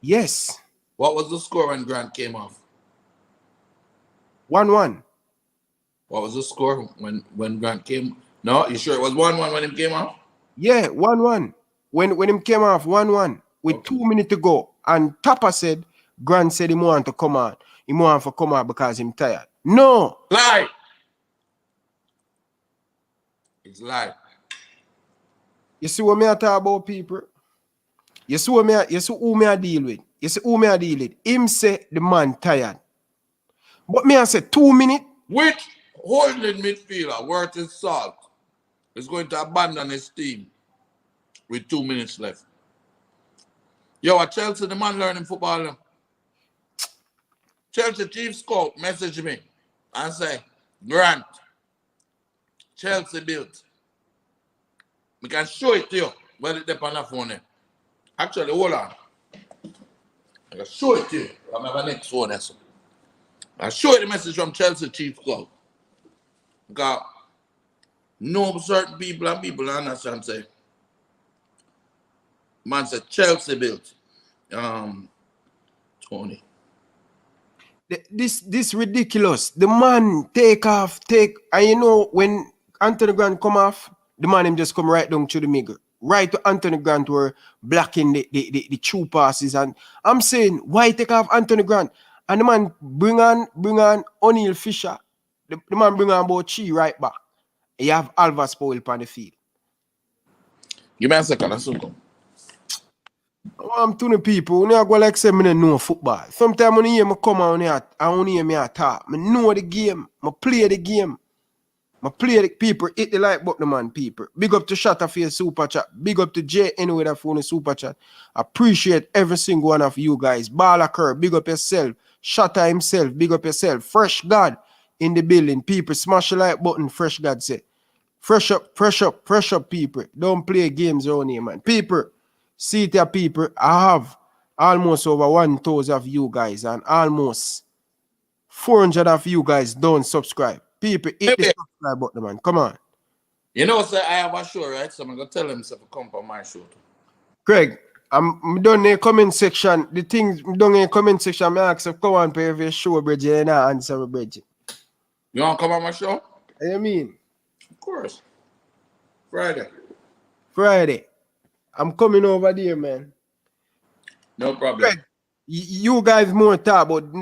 Yes. What was the score when Grant came off? 1-1. What was the score when Grant came? No, you sure it was 1-1 when him came off? Yeah, 1-1. When him came off, 1-1 with Okay. 2 minutes to go. And Tapper said, Grant said he want to come on. He want to come out because him tired. No. Lie. It's lie. You see what me I talk about, people? You see who me I deal with? You see who me I deal with? Him say the man tired. But me I say 2 minutes. Which holding midfielder worth his salt is going to abandon his team with 2 minutes left? Yo, at Chelsea, the man learning football. Chelsea chief scout message me and say, Grant, Chelsea built. We can show it to you when it's up on the phone. Actually, hold on. I can show it to you. I have a next phone. I'll show you the message from Chelsea chief scout. Because no certain people and people understand say, man said Chelsea built. Tony. This ridiculous. The man take, and you know when Anthony Grant come off, the man him just come right down to the middle. Right to Anthony Grant were blocking the true passes. And I'm saying, why take off Anthony Grant? And the man bring on O'Neal Fisher. The man bring on about Chi right back. You have Alvas Powell on the field. Give me a second, that's okay. I'm to the people, when I go like say, I don't know football. Sometimes when you hear me come on here, I don't hear me talk. I know the game. I play the game. I play the people. Hit the like button, man, people. Big up to Shatter for your super chat. Big up to Jay anyway that phone super chat. Appreciate every single one of you guys. Bala Kerr, big up yourself. Shatter himself, big up yourself. Fresh God in the building. People, smash the like button. Fresh God say. Fresh up, people. Don't play games around here, man. People. See it here, people. I have almost over 1,000 of you guys and almost 400 of you guys don't subscribe. People, hit the subscribe button, man. Come on. You know, sir, I have a show, right? So I'm going to tell him to come for my show. Craig, I'm done in the comment section. The things I'm done in the comment section, I ask if come on pay for your show, Bridget, and I answer Bridget. You want to come on my show? What you mean? Of course. Friday. I'm coming over there, man. No problem. Craig, you guys more talk about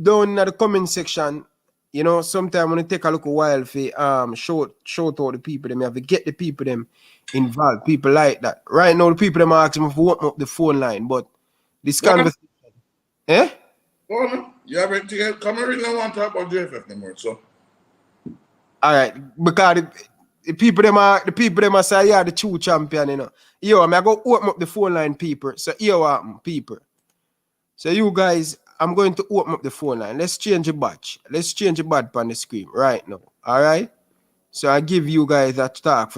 down in the comment section. you know, sometimes when it take a little while for show to all the people them, you have to get the people them involved. People like that. Right now, the people them are asking me for open up the phone line, but this Go on, conversation, eh? go on. You have it together. Come here, don't want to talk about JFF no more, so. All right, because the people them are say yeah the true champion, you know. Yo, I'm go open up the phone line, people. So here what happen, people. So you guys, I'm going to open up the phone line. Let's change the batch. Let's change the batch on the screen right now. All right. So I give you guys a talk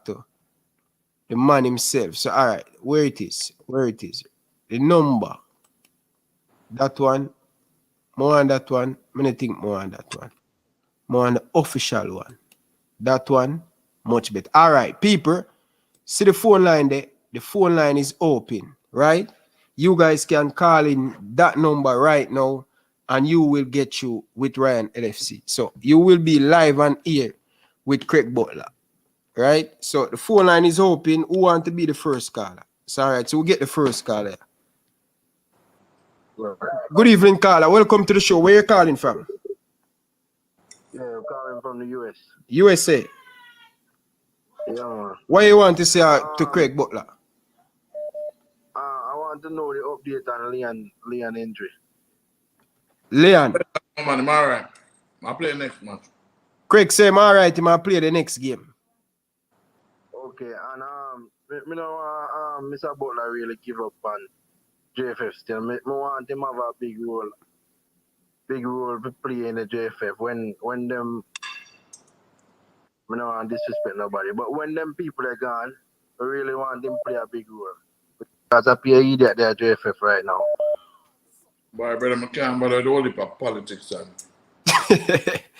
to the man himself. So all right, where it is? Where it is? The number. That one. More on that one. I think more on that one. More on the official one. That one, much better. All right, people. See the phone line there? The phone line is open, right? You guys can call in that number right now and you will get you with Ryan LFC. So you will be live on air with Craig Butler, right? So the phone line is open. Who want to be the first caller? So all right, so we'll get the first caller. Good evening, caller. Welcome to the show. Where are you calling from? Yeah, I'm calling from the US. USA. Yeah. What you want to say to Craig Butler? I want to know the update on Leon injury. Leon. Oh, man, I'm all right. I'll play next match. Craig say I'm all right. He might play the next game. Okay, and me know Mr. Butler really give up on JFF still. Me want him have a big role to play in the JFF when them. I don't want to disrespect nobody, but when them people are gone, I really want them to play a big role. Because I pay idiot there at JFF right now. Boy, brother, I can't bother the whole heap of politics and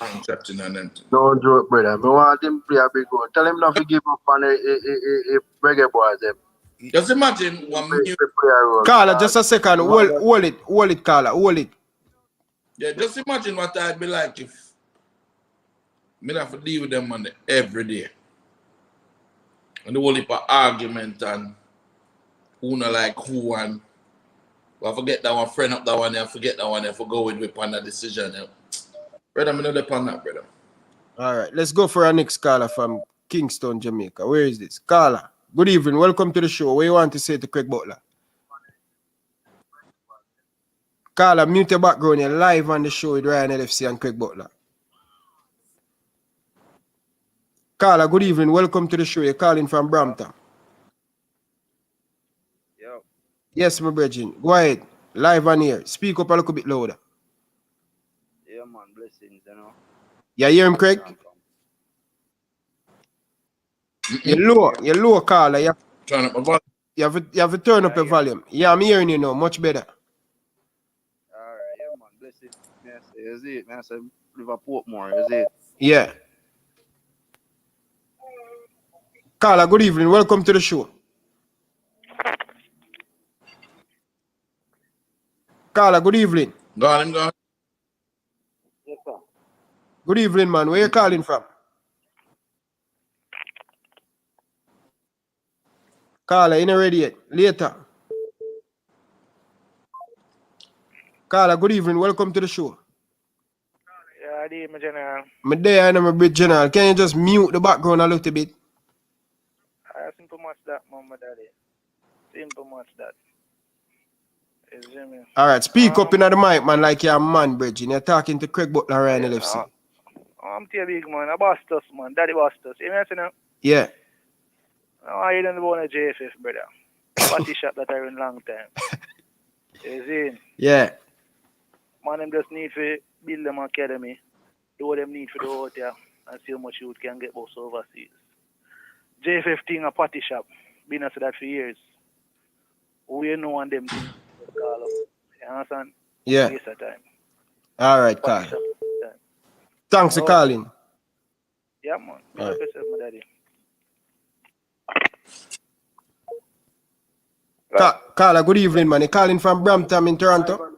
I'm chatting and them. Don't joke, brother. I want him to play a big role. Tell him not to give up on a Reggae Boyz. Just imagine one new. Carla, just a second. Hold it, Carla. Hold it. Yeah, just imagine what I'd be like if me have to deal with them on every day. And the whole heap of argument and who not like who and I forget that one, friend up that one, and forget that one, and for go with on that decision. Brother, I know the on that, brother. All right, let's go for our next caller from Kingston, Jamaica. Where is this? Carla, good evening. Welcome to the show. What you want to say to Craig Butler? Carla, mute your background. You're live on the show with Ryan LFC and Craig Butler. Carla, good evening. Welcome to the show. You're calling from Brampton. Yo. Yes, my brethren. Go ahead. Live on here. Speak up a little bit louder. Yeah, man. Blessings, you know. You hear him, Craig? You're low, Carla. You Turn up my volume. You have to turn up your volume. Yeah, I'm hearing you now. Much better. All right, yeah, man. Blessings. Yes, is it? Man, I said Liverpool more. Is it? Yeah. Carla, good evening. Welcome to the show. Carla, good evening. Go on. Yes, sir. Good evening, man. Where you calling from? Carla, you not ready yet? Later. Carla, good evening. Welcome to the show. Yeah, I did, my general. My day, I know my big general. Can you just mute the background a little bit? I simple much that, mama, daddy. Simple much that. Is it? All right, speak up in the mic, man, like you're a man, Bridget. You're talking to Craig Butler, Ryan LFC. I'm too big, man. I bossed us, man. Daddy bossed us. You know what I'm Yeah. I don't want a JFF, brother. Party shop that I run long time. You see? Yeah. Man, them just need to build them academy. Do what them need for the out there and see how much youth can get both overseas. JFF thing a party shop. Been after that for years. We know on them things. You understand? Yeah. Waste of time. All right, Carl. Thanks for calling. Yeah, man. All right. Yourself, my daddy. Carla, good evening, man. You calling from Brampton in Toronto?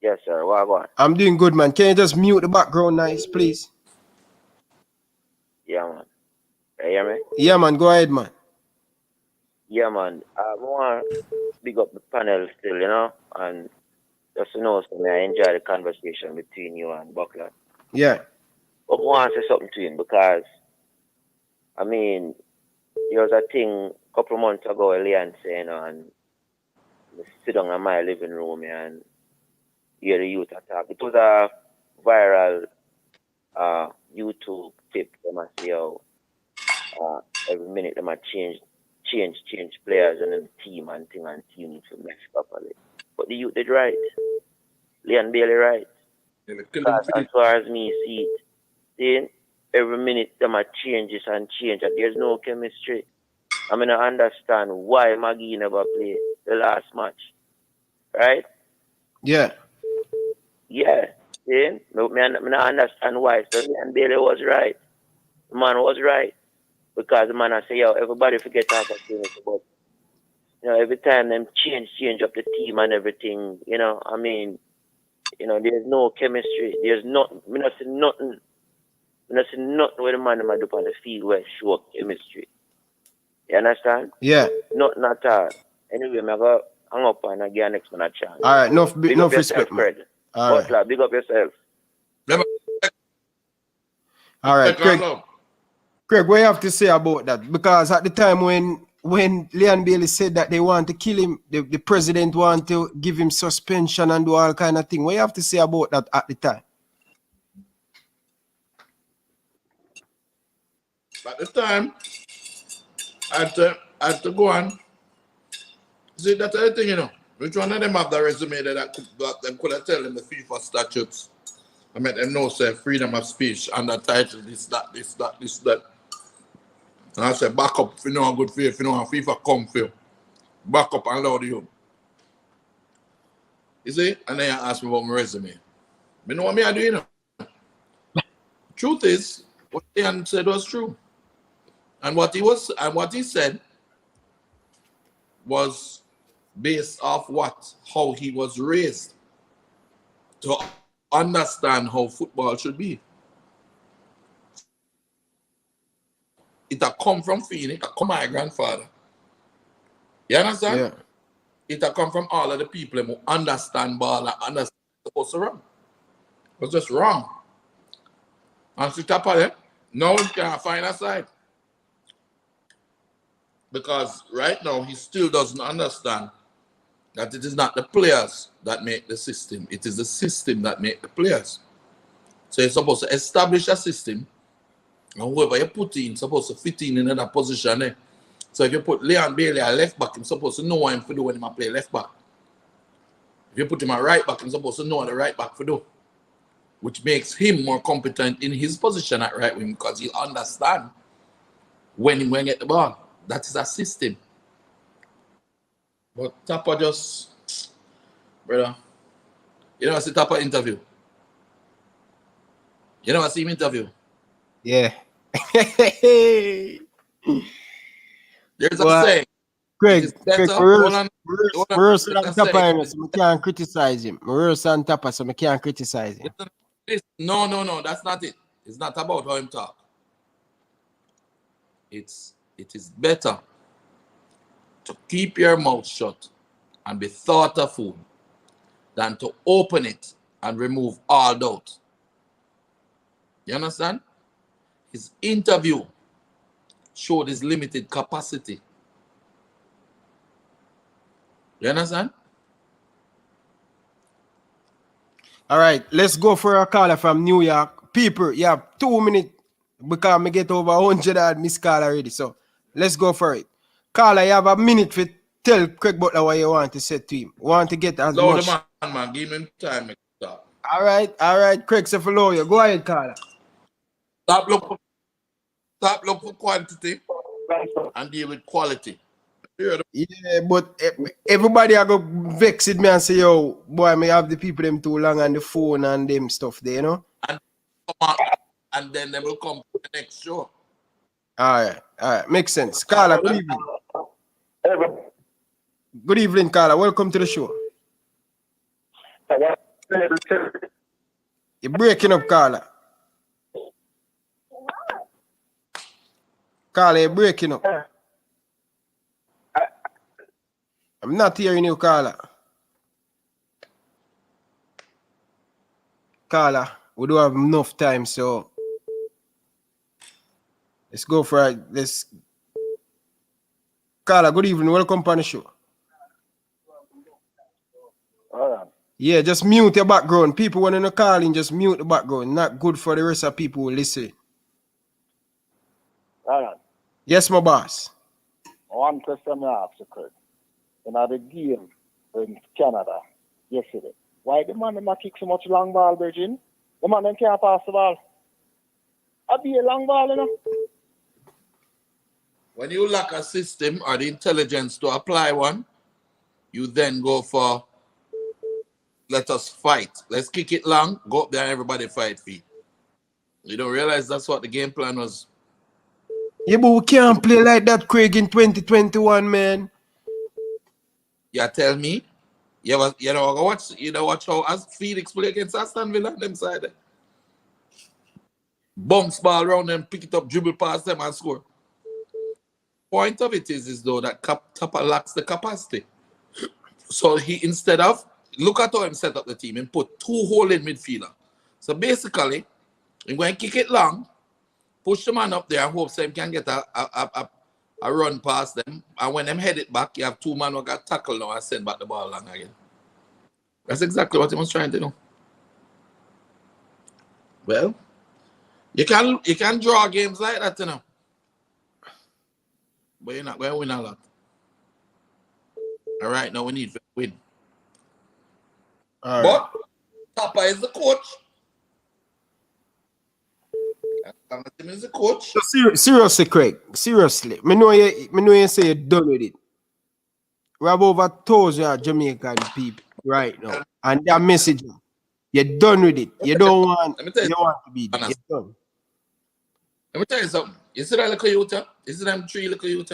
Yes, sir. What about? I'm doing good, man. Can you just mute the background nice, please? Yeah, man. You hear me? Yeah, man. Go ahead, man. Yeah, man. I want to big up the panel still, you know, and just to know, so I enjoy the conversation between you and Butler. Yeah. But I want to say something to him because, I mean, there was a thing a couple of months ago, Leon saying, and I sit down in my living room and hear the youth attack. It was a viral YouTube tip. They must see how every minute they might change players and then team and thing and team needs to mess properly. But the youth did right. Leon Bailey right. Because as far as me see it, then every minute they might change this and change and there's no chemistry. I mean, I understand why Maggie never played the last match. Right? Yeah. Yeah. See? I understand why. So Leon Bailey was right. The man was right. Because the man I say, yo, everybody forget opportunity, but every time them change up the team and everything, I mean, there's no chemistry. There's not I not see nothing. I not see nothing where the man might do on the field where show chemistry. You understand? Yeah. Nothing at all. Anyway, I go hang up and I give next man a chance. All right, no yourself, respect, man. Craig. All right. Butler, big up yourself. All right, Craig, what you have to say about that? Because at the time when Leon Bailey said that they want to kill him, the president want to give him suspension and do all kind of thing. What you have to say about that at the time? At the time, I had to go on. See, that's the thing, Which one of them have the resume that them could have tell them the FIFA statutes? I mean, them know, say, freedom of speech, under title, this, that. And I said, back up if you know a good faith, if you know a FIFA come for you. Back up and loud you. You see? And then you ask me about my resume. You know what I do, Truth is, what Ian said was true. And what he said was based off how he was raised to understand how football should be. It had come from Phoenix, it had come from my grandfather. You understand? Yeah. It had come from all of the people who understand ball and understand what's wrong. It was just wrong. And to top of it, now we can't find a side. Because right now he still doesn't understand that it is not the players that make the system. It is the system that make the players. So you're supposed to establish a system, and whoever you put in supposed to fit in that position. Eh? So if you put Leon Bailey at left back, he's supposed to know what him to do when he play left back. If you put him at right back, he's supposed to know what the right back to do. Which makes him more competent in his position at right wing because he'll understand when he get the ball. That is a system. But Tapa just, brother, you know I see Tapa interview. You know I see him interview. Yeah. There's a saying. Craig, Tapa, so I can't criticize him. Tapa, so I can't criticize him. No, that's not it. It's not about how him talk. It is better to keep your mouth shut and be thoughtful than to open it and remove all doubt. You understand? His interview showed his limited capacity. You understand? All right, let's go for a caller from New York. People, you have 2 minutes because I get over 100 and miss call already. So let's go for it. Caller, you have a minute to tell Craig Butler what you want to say to him. Want to get as much. Man, give him time. All right, Craig, say follow you. Go ahead, caller. Stop look for quantity and deal with quality. Yeah, but everybody I go vex with me and say, yo, boy, me have the people them too long on the phone and them stuff there, you know? And then they will come to the next show. All right, makes sense. Carla, good evening. Good evening, Carla. Welcome to the show. You're breaking up, Carla. Carla, you're breaking up. I'm not hearing you, Carla. caller. We don't have enough time, so let's go for it. Let's caller, good evening. Welcome on the show. Yeah, just mute your background. People when you're calling, just mute the background. Not good for the rest of people who listen. Alright. Yes, my boss. One question I ask you, Kurt. In the game in Canada yesterday, why the man them kick so much long ball, Virgin? The man them can't pass the ball. I be a long ball, you know. When you lack a system or the intelligence to apply one, you then go for let us fight. Let's kick it long, go up there and everybody fight for it. You don't realize that's what the game plan was. Yeah, but we can't play like that, Craig, in 2021, man. You tell me, you know watch how as Felix play against Aston Villa them side there. Bounce ball around them, pick it up, dribble past them and score. Point of it is though that Tapa lacks the capacity. So he instead of look at how him set up the team and put two holding midfielder. So basically, he's going to kick it long, push the man up there and hope Sam can get a run past them. And when them head it back, you have two men who got tackled now and send back the ball long again. That's exactly what he was trying to do. Well, you can draw games like that, you know. But you're not going to win a lot. All right, now we need to win. All but Tapa is the coach. Him is the coach. So seriously, Craig. Seriously. Me know you say you're done with it. We have over 1,000 Jamaican people right now. And their message, you're done with it. You don't want, you want to be there. You're done. Let me tell you something. You see that little youth? You see them three little youth?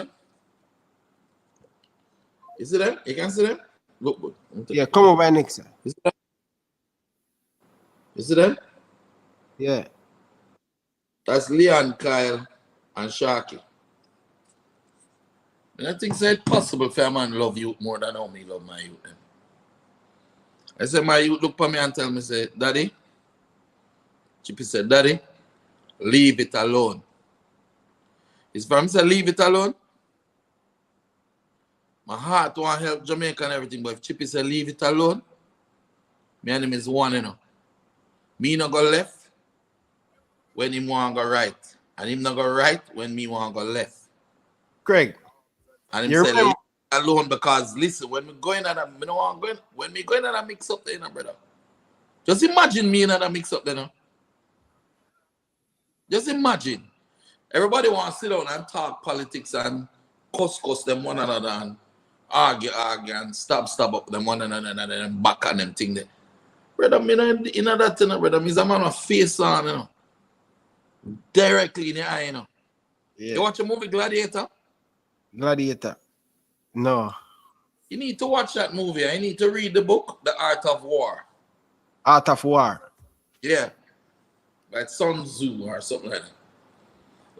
You see them? You can see them? Look good. Yeah, come over next time. You see them? You see them? Yeah. That's Leon, Kyle, and Sharky. And I think it's possible for a man to love youth more than how me love my youth. I said, my youth look for me and tell me, say, Daddy, Chippy said, Daddy, leave it alone. His family said, leave it alone. My heart want to help Jamaica and everything, but if Chippy said, leave it alone, me and him is one, you know. Me not go left when him want to go right. And him not go right when me want to go left. Craig. And him said, leave it alone because, listen, when we go in and me don't want to go in, when me go in and I mix up there, you know, brother. Just imagine me in and I mix up there, you know. Just imagine. Everybody want to sit down and talk politics and cuss them one another and argue and stab up them one another and then back on them thing there. Brother, me in that thing, brother, me's a man with face on, you know. Directly in the eye, you know. Yeah. You watch a movie Gladiator? Gladiator. No. You need to watch that movie. You need to read the book, The Art of War. Art of War. Yeah. By Sun Tzu or something like that.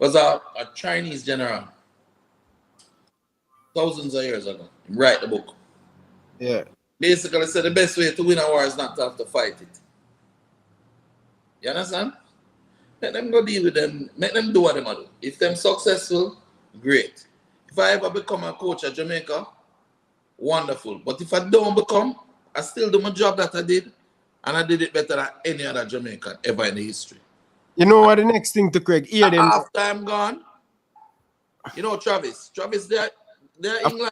It was a Chinese general. Thousands of years ago. He write the book. Yeah. Basically said the best way to win a war is not to have to fight it. You understand? Let them go deal with them. Make them do what they do. If them successful, great. If I ever become a coach at Jamaica, wonderful. But if I don't become, I still do my job that I did. And I did it better than any other Jamaican ever in the history. You know what the next thing to Craig? Hear them. After I'm gone, you know Travis. Travis, they're England.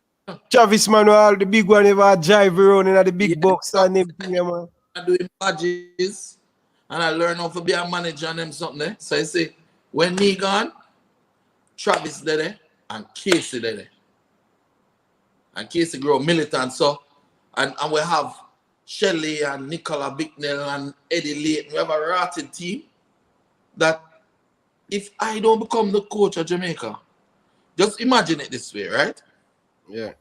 Travis, man, all the big one ever drive around in the big box and everything, man. I do badges and I learn how to be a manager and them something there. So I say, when me gone, Travis there and Casey there. And Casey grow militant, so and we have Shelley and Nicola Bicknell and Eddie Layton. We have a rotted team that if I don't become the coach of Jamaica, just imagine it this way, right? Yeah.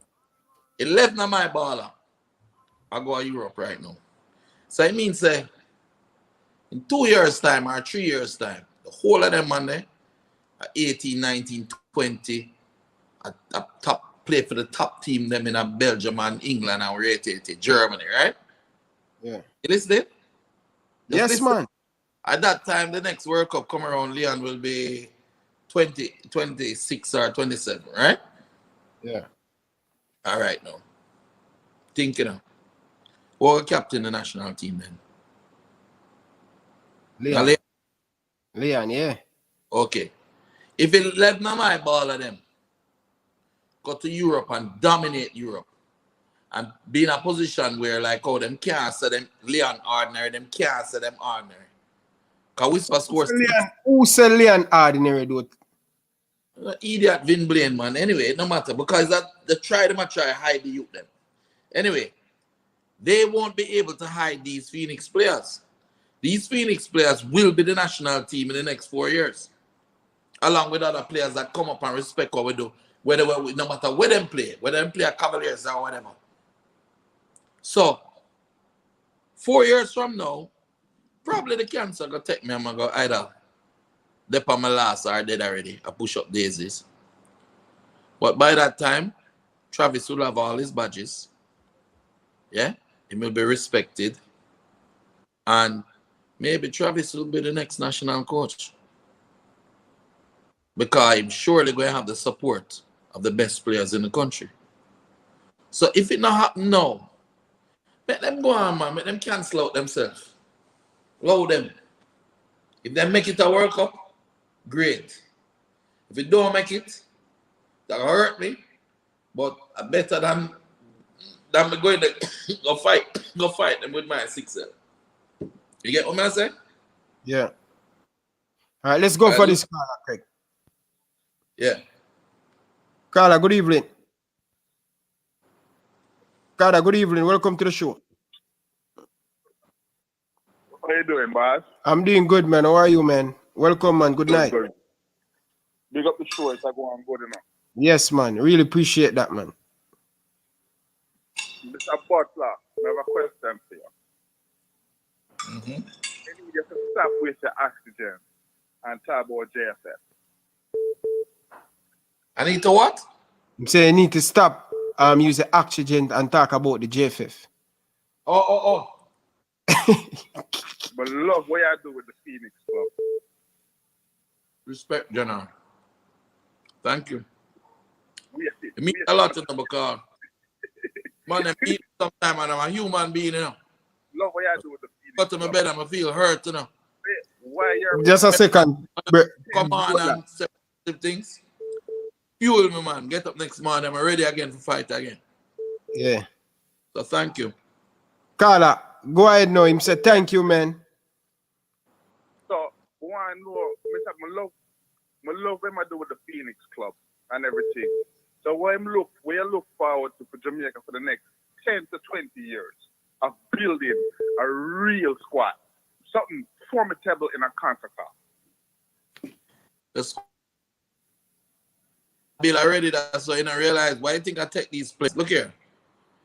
11 of my baller, I go to Europe right now. So it means in 2 years' time or 3 years' time, the whole of them man there, 18, 19, 20, top play for the top team them in Belgium and England and Germany, right? Yeah. You listen? Yes, listen. man. At that time, the next World Cup come around, Leon will be 26 or 27, right? Yeah. All right, now. Thinking of. Who captain the national team then? Now, Leon. Leon, yeah. okay. If it let no my ball of them go to Europe and dominate Europe and be in a position where like how them can't say them Leon ordinary, them can't say them ordinary. Cause we supposed to score Leon, who said Leon ordinary, dude? idiot Vin Blaine, man. Anyway, it no matter because that they try hide the youth them. Anyway, they won't be able to hide these Phoenix players. These Phoenix players will be the national team in the next 4 years. Along with other players that come up and respect what we do. No matter where them play, whether them play Cavaliers or whatever. So 4 years from now, probably the cancer gonna take me and I'm gonna go either dip on my last or dead already. I push up daisies. But by that time, Travis will have all his badges. Yeah? He will be respected. And maybe Travis will be the next national coach. Because I'm surely going to have the support of the best players in the country. So if it not happen now, let them go on, man. Let them cancel out themselves. Allow them. If they make it a World Cup, great. If it don't make it, that'll hurt me. But better than me going to go fight them with my 6 cell. You get what I'm saying? Yeah. All right, let's go for this caller, Craig. Yeah. Carla, good evening. Carla, good evening. Welcome to the show. How you doing, boss? I'm doing good, man. How are you, man? Welcome, man. Good night. Good. Big up the show. It's like going good enough. Yes, man. Really appreciate that, man. Mr. Butler, I have a question for you. Mm-hmm. You need to stop with your oxygen and talk about JFF. I need to what? I'm saying you need to stop use the oxygen and talk about the JFF. Oh. But love what you do with the Phoenix Club. Respect, General. Thank you. It means a lot to them because man, I meet sometimes and I'm a human being, you know. Love what you do with the Phoenix Go to my bed and I feel hurt, you know. Why you're Just a second. Come on and say things. Fuel me, man. Get up next morning. I'm ready again to fight again. Yeah. So thank you. Carla, go ahead now. Him say thank you, man. So, I want to know, I love what I do with the Phoenix Club and everything. So, what you look forward to for Jamaica for the next 10 to 20 years of building a real squad, something formidable in a CONCACAF. Let's Bill already, that's why I didn't realize why I think I take these plays. Look here.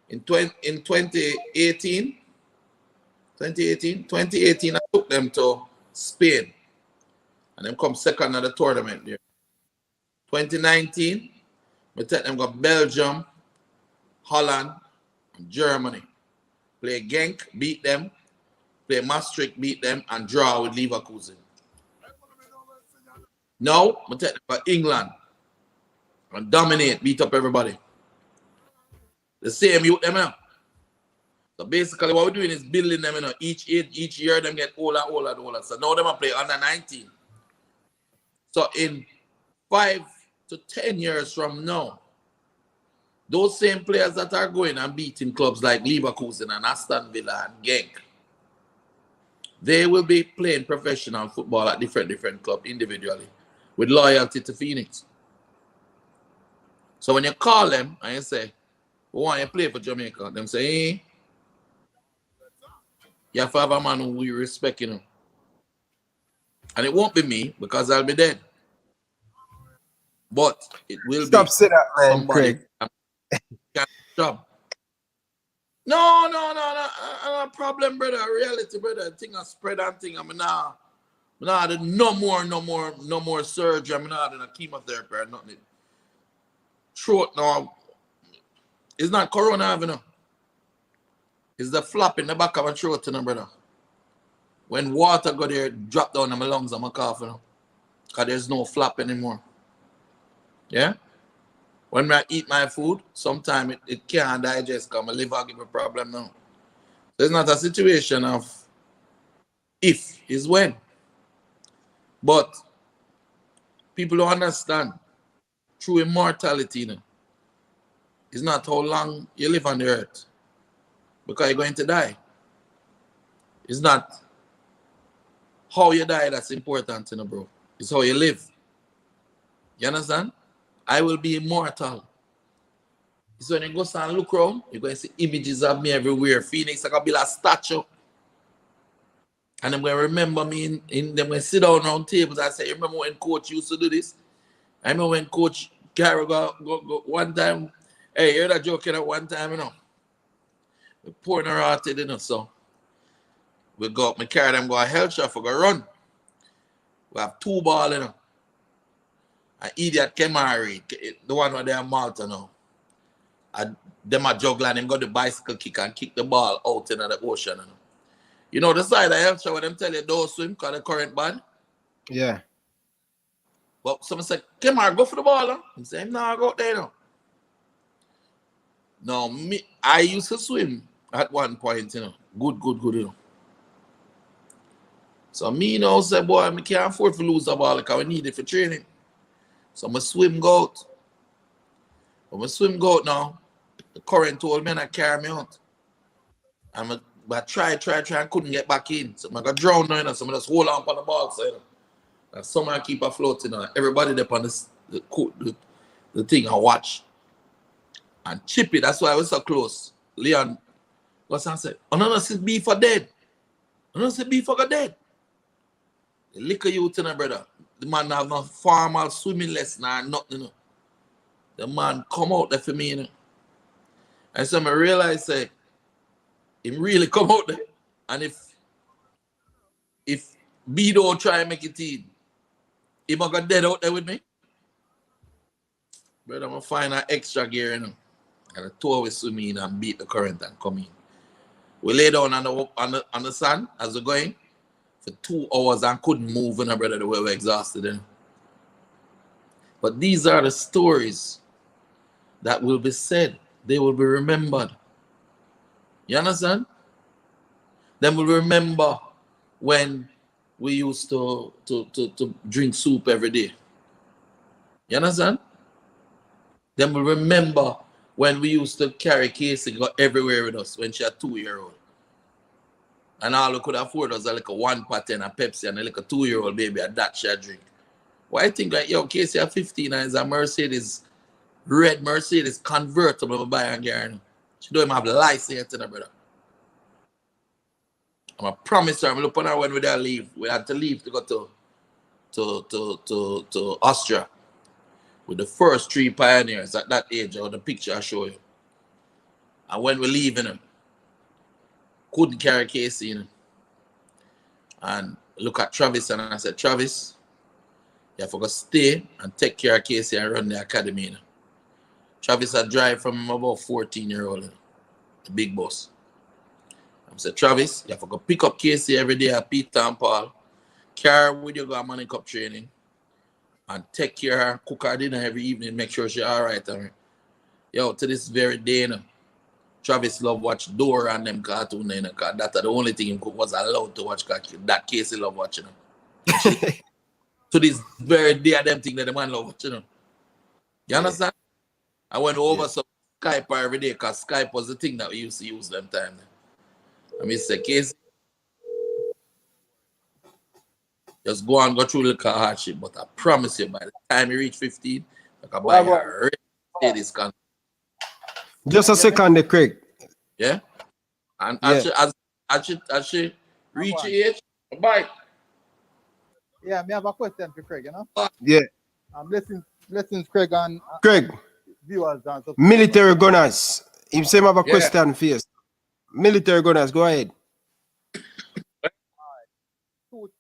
In 2018, I took them to Spain. And them come second at the tournament there. 2019, we take them go Belgium, Holland, and Germany. Play Genk, beat them. Play Maastricht, beat them, and draw with Leverkusen. Now, we take them to England. And dominate, beat up everybody. The same youth them now. So basically what we're doing is building them, you know, each year them get older. So now them play under 19. So in 5 to 10 years from now, those same players that are going and beating clubs like Leverkusen and Aston Villa and Genk, they will be playing professional football at different clubs individually with loyalty to Phoenix. So when you call them and you say, we want you to play for Jamaica, them say, hey, you have to have a man who we respect, you know. And it won't be me because I'll be dead. But it will Stop be saying that, man, somebody Craig. can job. No, problem, brother. Reality, brother. Thing I spread and thing. I'm not no more surgery. I'm not in a chemotherapy or nothing. Throat now. It's not corona, you know. It's the flap in the back of a throat, you know, brother. when water go there, drop down in my lungs and my cough, you know. Because there's no flap anymore. Yeah? When I eat my food, sometimes it can't digest because my liver give a problem now. So it's not a situation of if, it's when. But people don't understand true immortality, you know, it's not how long you live on the earth. Because you're going to die. It's not how you die that's important, you know, bro. It's how you live. You understand? I will be immortal. So when you go and look around, you're going to see images of me everywhere. Phoenix, I can build a statue. And I'm going to remember me in them when sit down around tables. I say, remember when coach used to do this? I remember when coach Gary go one time. Hey, you heard that joke at one time, you know? We pouring her out, you know, so we go up, me carry them, go a health shop, we go run. We have 2 balls, you know. An idiot Kemari, the one where they are Malta now. And them a juggle and him got the bicycle kick and kick the ball out into the ocean. You know the side of health shop where them tell you don't swim because the current bad? Yeah. But someone said, Kemari, go for the ball, huh? He said, no, go out there now. No, I used to swim at one point, you know. Good, you know. So me, you know, say, boy, I can't afford to lose the ball because we need it for training. So I'm swim go out. When I swim go out now, the current told me and I carry me out. And I try, and couldn't get back in. So I got drowned now, you know, so I just hold on the ball, so, you know. And somehow keep afloat, you know. Everybody there on the thing and watch. And chip it, that's why I was so close. Leon was and said, oh no, it's beef for dead. Oh no, it's beef for dead. The liquor youth, you know, brother. The man have no formal swimming lesson or nothing, you know. The man come out there for me, you know. And so I realize that him really come out there. And if B don't try and make it in, he might got dead out there with me. Brother, I'm gonna find an extra gear, you know. And a 2 hours swim in and beat the current and come in. We lay down on the sand as we're going for 2 hours and couldn't move, you know, brother, the way we're exhausted. You know? But these are the stories that will be said. They will be remembered. You understand? Then we'll remember when we used to drink soup every day. You understand? Then we'll remember when we used to carry Casey go everywhere with us when she had 2-year-old. And all we could afford was like a 1 pot and a Pepsi and like a 2-year-old baby at that she drink. Why I think like, yo, Casey at 15 and is a Mercedes, red Mercedes convertible buy and guarantee. She don't even have the license yet, brother. I'm a promise her, I'm look on her when we did leave. We had to leave to go to Austria with the first 3 pioneers at that age, or the picture I show you. And when we leaving them, couldn't carry Casey, you know. And look at Travis and I said, Travis, you have to go stay and take care of Casey and run the academy, you know. Travis had drive from him about 14-year-old, you know, the big boss. I said, Travis, you have to go pick up Casey every day at Peter and Paul, carry with you, go Morning Cup training, and take care of her, cook her dinner every evening, make sure she's all right. Yo, to this very day, you know, Travis love watch Dora and them cartoons, you know, because that's the only thing he was allowed to watch, that Casey love watching them. To this very day, them thing that the man love watching them. You understand? I went over some Skype every day because Skype was the thing that we used to use them time. I mean, say, Casey, just go and go through the little hardship, but I promise you, by the time you reach 15, I can buy a Mercedes car. Just a second there, Craig. Yeah? And as she reach age, bye. Yeah, me have a question for Craig, you know? Yeah. Blessings, Craig, and Craig, viewers. And so military gunners. If say have a question for you. Military gunners, go ahead. What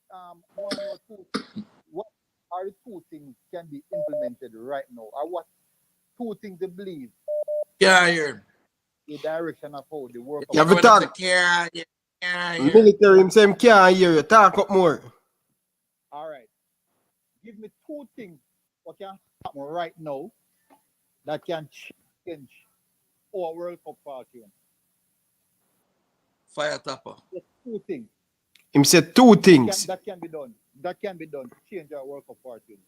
are the 2 things can be implemented right now? Or what 2 things they believe? Yeah, here. The direction of how the work. You have a talk. Military himself can't hear you. Talk up more. All right. Give me two things what can happen right now that can change our World Cup fortune. Fire tapper. Just two things. Him said two things. That can be done. That can be done to change our World Cup fortune.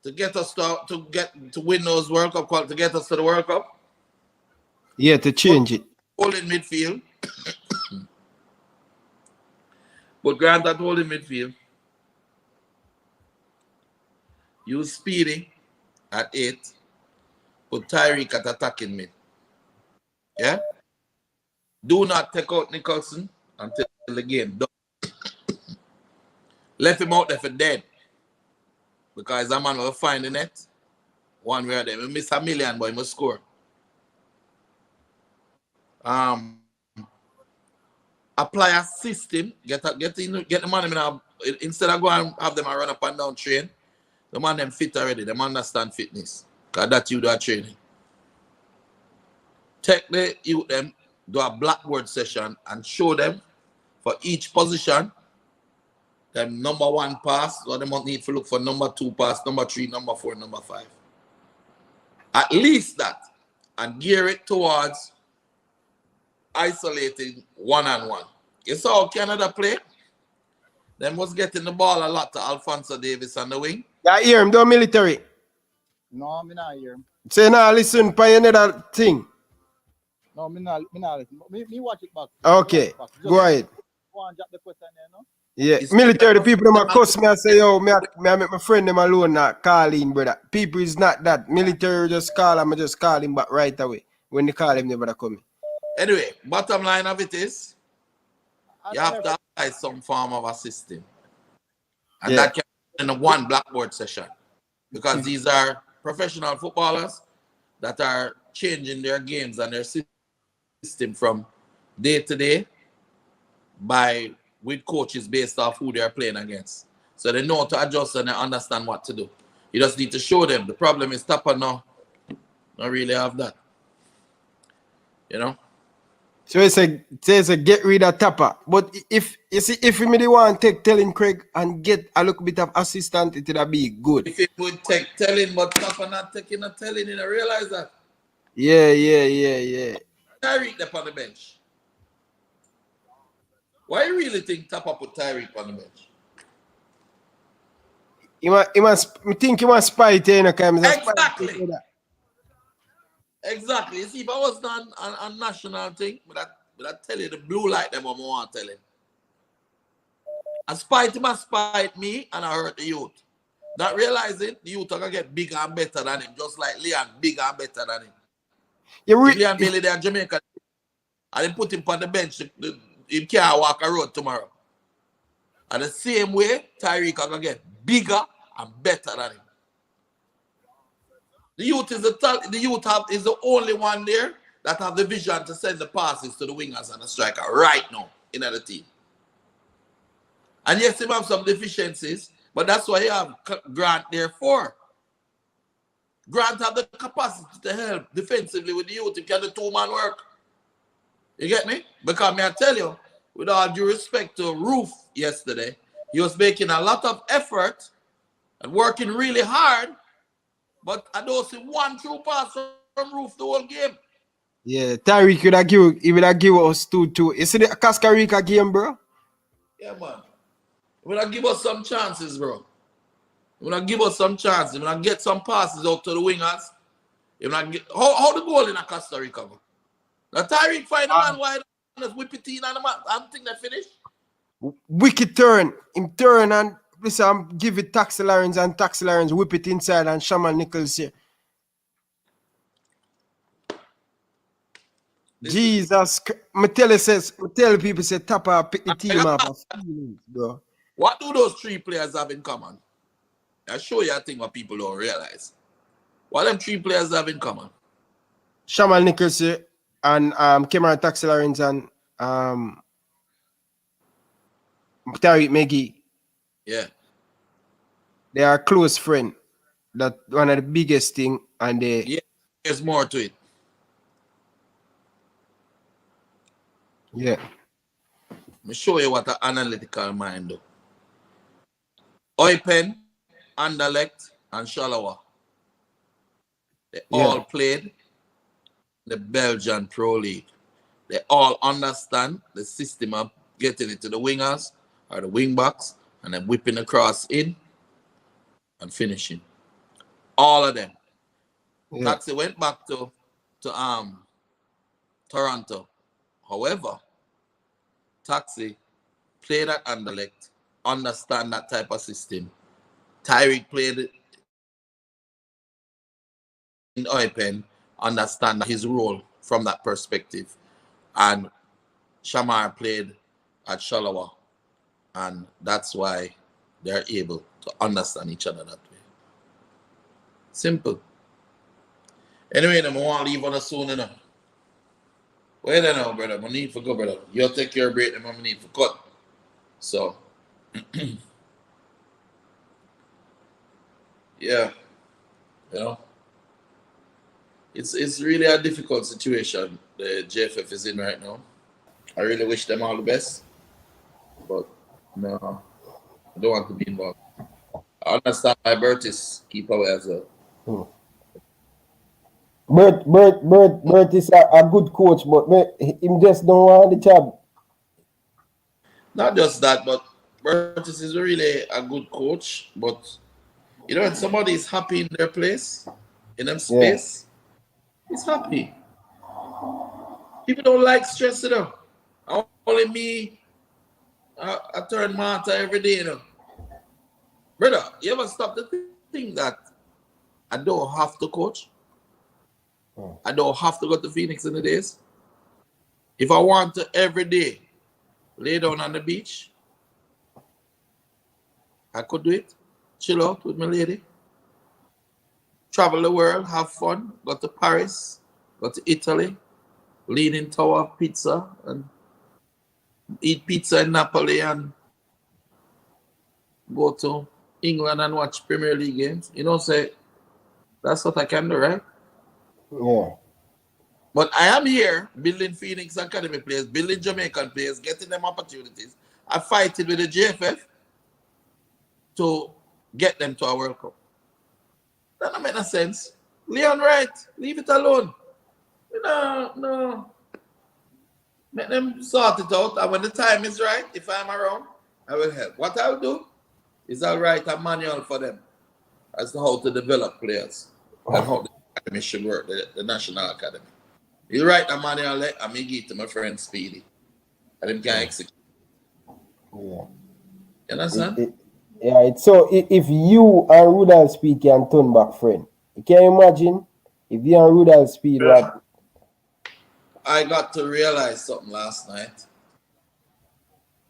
To get us to win those World Cup, to get us to the World Cup. Yeah, to change it. Hold in midfield. But Grant that hold in midfield. Use Speedy at 8. Put Tyreek at attacking mid. Yeah? Do not take out Nicholson until the game done. Left him out there for dead. Because that man will find the net. One way or the other. We miss a million, but he must score. Apply a system. Get the man instead of going and have them run up and down train. The man them fit already. Them understand fitness. Because that's you do a training. Take the youth them, do a blackboard session and show them for each position them number 1 pass, or they might need to look for number 2 pass, number 3, number 4, number 5. At least that. And gear it towards isolating one-on-one. You saw how Canada play? Them was getting the ball a lot to Alphonso Davis on the wing. Yeah, hear him, do military. No, I'm not hear him. Say now listen for another thing. No, me not listen. Me watch it back. Okay, go ahead. Go and drop the question there, no? Yeah, military, the people them cuss me and say, yo, me make my friend them alone not call in, brother. People is not that. Military just call him, I just call him back right away. When they call him, they better come in. Anyway, bottom line of it is, you have to apply some form of a system. And that can be in a one blackboard session. Because these are professional footballers that are changing their games and their system from day to day with coaches based off who they are playing against. So they know how to adjust and they understand what to do. You just need to show them. The problem is Tapper now don't really have that. You know? So it's a get rid of Tapper. But if we really want to take telling Craig and get a little bit of assistant, it would be good. If it would take telling, but Tapper not taking a telling, you know, realize that. Yeah. Tyreek there on the bench. Why you really think Tapper put Tyreek on the bench? I think he must spite you, know, Exactly. You see, if I was on a national thing, but I tell you the blue light them what I want to tell him. And spite him and spite me, and I hurt the youth. Not realizing the youth are going to get bigger and better than him, just like Leon, bigger and better than him. Leon Bailey there in Jamaica, and they put him on the bench. He can't walk a road tomorrow. And the same way, Tyreek are going to get bigger and better than him. The youth is the only one there that have the vision to send the passes to the wingers and the striker right now in the team. And yes, he have some deficiencies, but that's why you have Grant there for. Grant have the capacity to help defensively with the youth. He can do two-man work. You get me? Because I tell you, with all due respect to Roof yesterday, he was making a lot of effort and working really hard, but I don't see one true pass from Roof the whole game. Yeah, Tyreek would have given us 2-2. You see the Costa Rica game, bro? Yeah, man. He would have give us some chances, bro. He would have give us some chances. He would have get some passes out to the wingers. He would have how the goal in a Costa Rica go? Now Tyreek find the man wide and just whip it in and the man. I think they finished. Wicked turn. Him turn and listen, give it Taxi Lawrence and Taxi Lawrence whip it inside and Shaman Nichols here. Jesus, I tell people say Tapper pick the team up of feelings, bro. What do those three players have in common? I'll show you a thing what people don't realize. What them three players have in common? Shaman Nichols here and Cameron Taxi Lawrence and Tariq Meggie. Yeah. They are close friends. That one of the biggest thing and they yeah, there's more to it. Yeah. Me show you what an analytical mind do. Oipen, Anderlecht, and Shallower. They all played the Belgian Pro League. They all understand the system of getting it to the wingers or the wing backs and then whipping across in and finishing. All of them. Yeah. Taxi went back to Toronto. However, Taxi played at Anderlecht, understand that type of system. Tyreek played in Oipen, understand his role from that perspective. And Shamar played at Shallower. And that's why they're able to understand each other that way. Simple. Anyway, I want to leave on a soon enough. Wait there now, brother. I need for go, brother. You'll take your break, and I need for cut. So, yeah, you know, it's really a difficult situation the JFF is in right now. I really wish them all the best, but no, I don't want to be involved. I understand my Bertis keep away as well. Bert is a good coach, but him just don't want the job. Not just that, but Bertis is really a good coach. But you know, when somebody is happy in their place, in them space, he's happy. People don't like stress, you know. Only me, I turn Martha every day, you know. Brother, you ever stop to think that I don't have to coach? I don't have to go to Phoenix in the days. If I want to every day lay down on the beach, I could do it. Chill out with my lady. Travel the world, have fun. Go to Paris, go to Italy, Leaning Tower pizza, and eat pizza in Napoli and go to England and watch Premier League games. You know, say that's what I can do, right? Yeah. But I am here building Phoenix Academy players, building Jamaican players, getting them opportunities. I fighted with the JFF to get them to a World Cup. That don't make no sense. Leon Wright, leave it alone. No. Let them sort it out. And when the time is right, if I'm around, I will help. What I'll do is I'll write a manual for them as to how to develop players and how the academy should work, the National Academy. You write a manual and me give it to my friend Speedy. And him can execute. Yeah. You understand? So if you and Rudolph Speed can turn back friend, you can imagine if you and Rudolph Speed what? I got to realize something last night.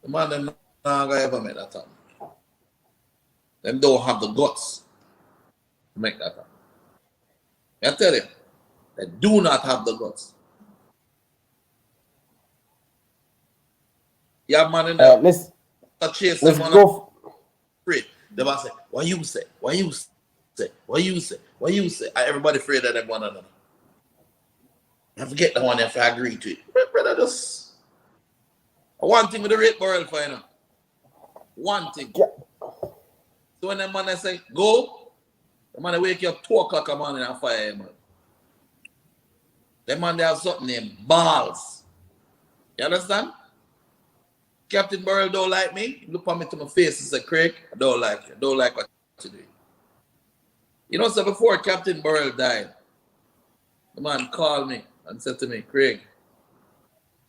The man them not gonna ever make that happen. Them don't have the guts to make that happen. I tell you, they do not have the guts. Yeah, man, in there. Let's go. They must say, what you say? What you say? What you say? What you say? And everybody afraid of them one another. I forget the one if I agree to it. Brother, just one thing with the rate barrel for you know. One thing. Yeah. So when the man say, go, the man wake you up 2 o'clock a morning and fire man. The man they have something named balls. You understand? Captain Burrell don't like me. He look at me to my face and say, Craig, I don't like you. I don't like what you do. You know, so before Captain Burrell died, the man called me and said to me, Craig,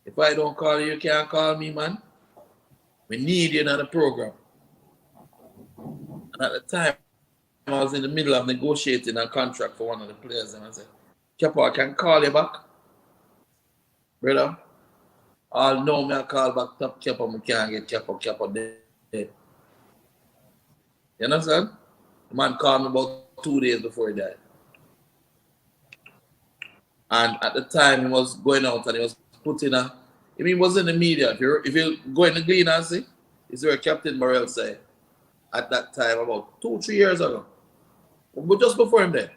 if I don't call you, you can't call me, man. We need you in the program. And at the time, I was in the middle of negotiating a contract for one of the players, and I said, Capo, I can call you back. Brother, I'll know me I call back top Capo, I can't get Capo dead. You understand? The man called me about 2 days before he died. And at the time, he was going out and he was putting a, I mean, it was in the media. If you go in the Glean and see, it's where Captain Burrell said at that time, about 2-3 years ago, but just before him there,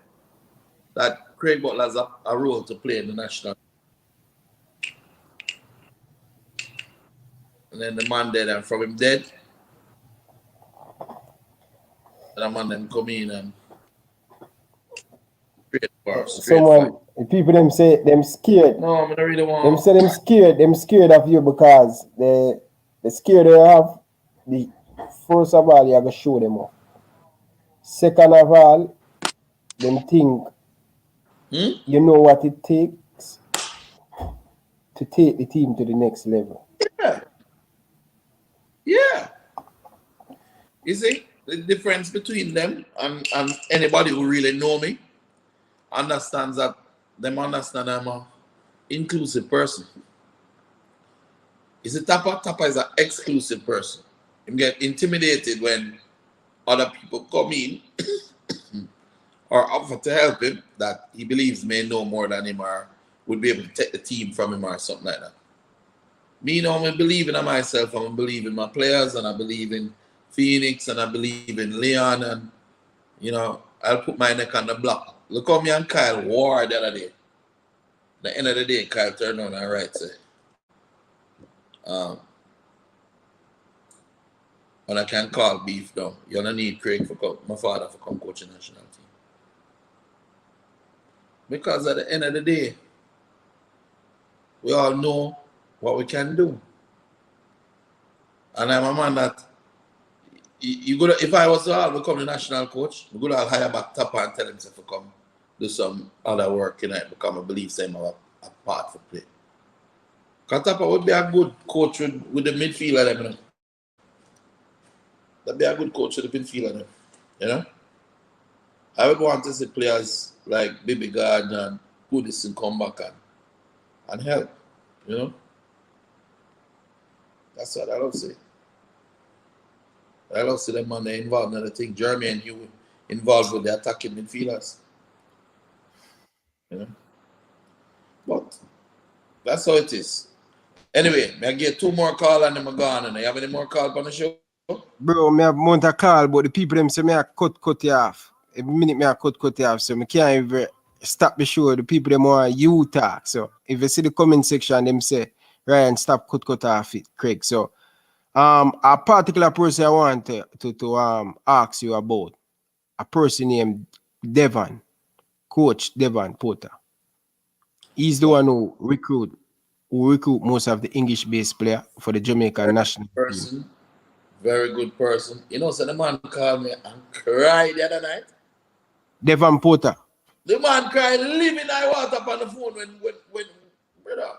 that Craig Butler has a role to play in the national. and then the man dead, and from him dead, the man then come in and straight for straight Someone, fight. the people them say them scared. No, I don't really want. Them say them scared of you because they scared they have the first of all you have to show them off. Second of all, them think you know what it takes to take the team to the next level. Yeah. You see, the difference between them and anybody who really know me understands that them understand I'm an inclusive person. You see, Tapper is an exclusive person. He get intimidated when other people come in or offer to help him that he believes may know more than him or would be able to take the team from him or something like that. Me, I'm believing in myself, I'm believing in my players, and I believe in Phoenix, and I believe in Leon, and, you know, I'll put my neck on the block. Look how me and Kyle war the other day. At the end of the day, Kyle turned on and right say, when I can call beef though, you don't need Craig for my father for come coach the national team. Because at the end of the day, we all know what we can do. And I'm a man that you go to, if I was to become the national coach, I'm going to hire back Tapper and tell him to come do some other work, you know, become a belief same of a part for play. Because Tapper would be a good coach with the midfielder, you know. That'd be a good coach with the midfielder, you know. I would want to see players like Baby Gardner and Goodison come back and help, you know. That's what I love to see. I love to see them man involved in the thing. Jeremy and you involved with the attacking midfielders. You know? But that's how it is. Anyway, may I get 2 more calls and then I'm gone. And you have any more calls on the show? Bro, me have amount of call, but the people them say me I cut you off. Every minute me I cut you off. So me can't even stop the show. The people them want you talk. So if you see the comment section, them say, Ryan, stop cut off it, Craig. So a particular person I want to ask you about, a person named Devon, Coach Devon Porter. He's the one who recruit most of the English-based player for the Jamaican national team. Very good person. You know, so the man called me and cried the other night. Devon Porter. The man cried, living I water up on the phone when brother,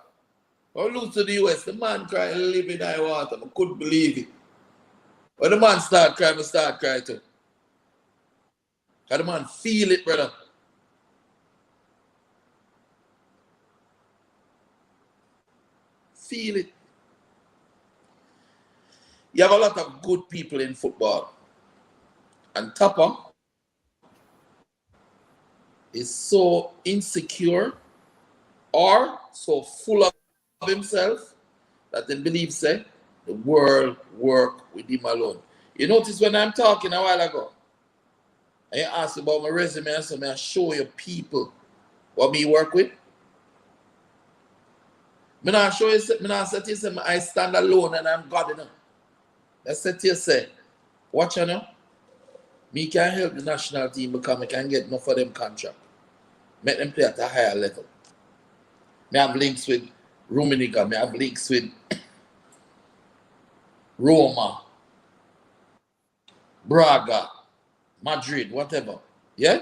I lose to the US. The man cried, living I water. I couldn't believe it. When the man start crying, I start crying too. Because the man feel it, brother. Feel it. You have a lot of good people in football. And Tapper is so insecure or so full of himself that they believe, say, the world work with him alone. You notice when I'm talking a while ago, and you ask about my resume and so I show you people what me work with. Me not show you, me not say to you, say, I stand alone and I'm God enough. Let's say to you, say, watch you know, me can help the national team because I can get enough of them contract. Make them play at a higher level. Me have links with Rummenigge, me have links with Roma, Braga, Madrid, whatever. Yeah?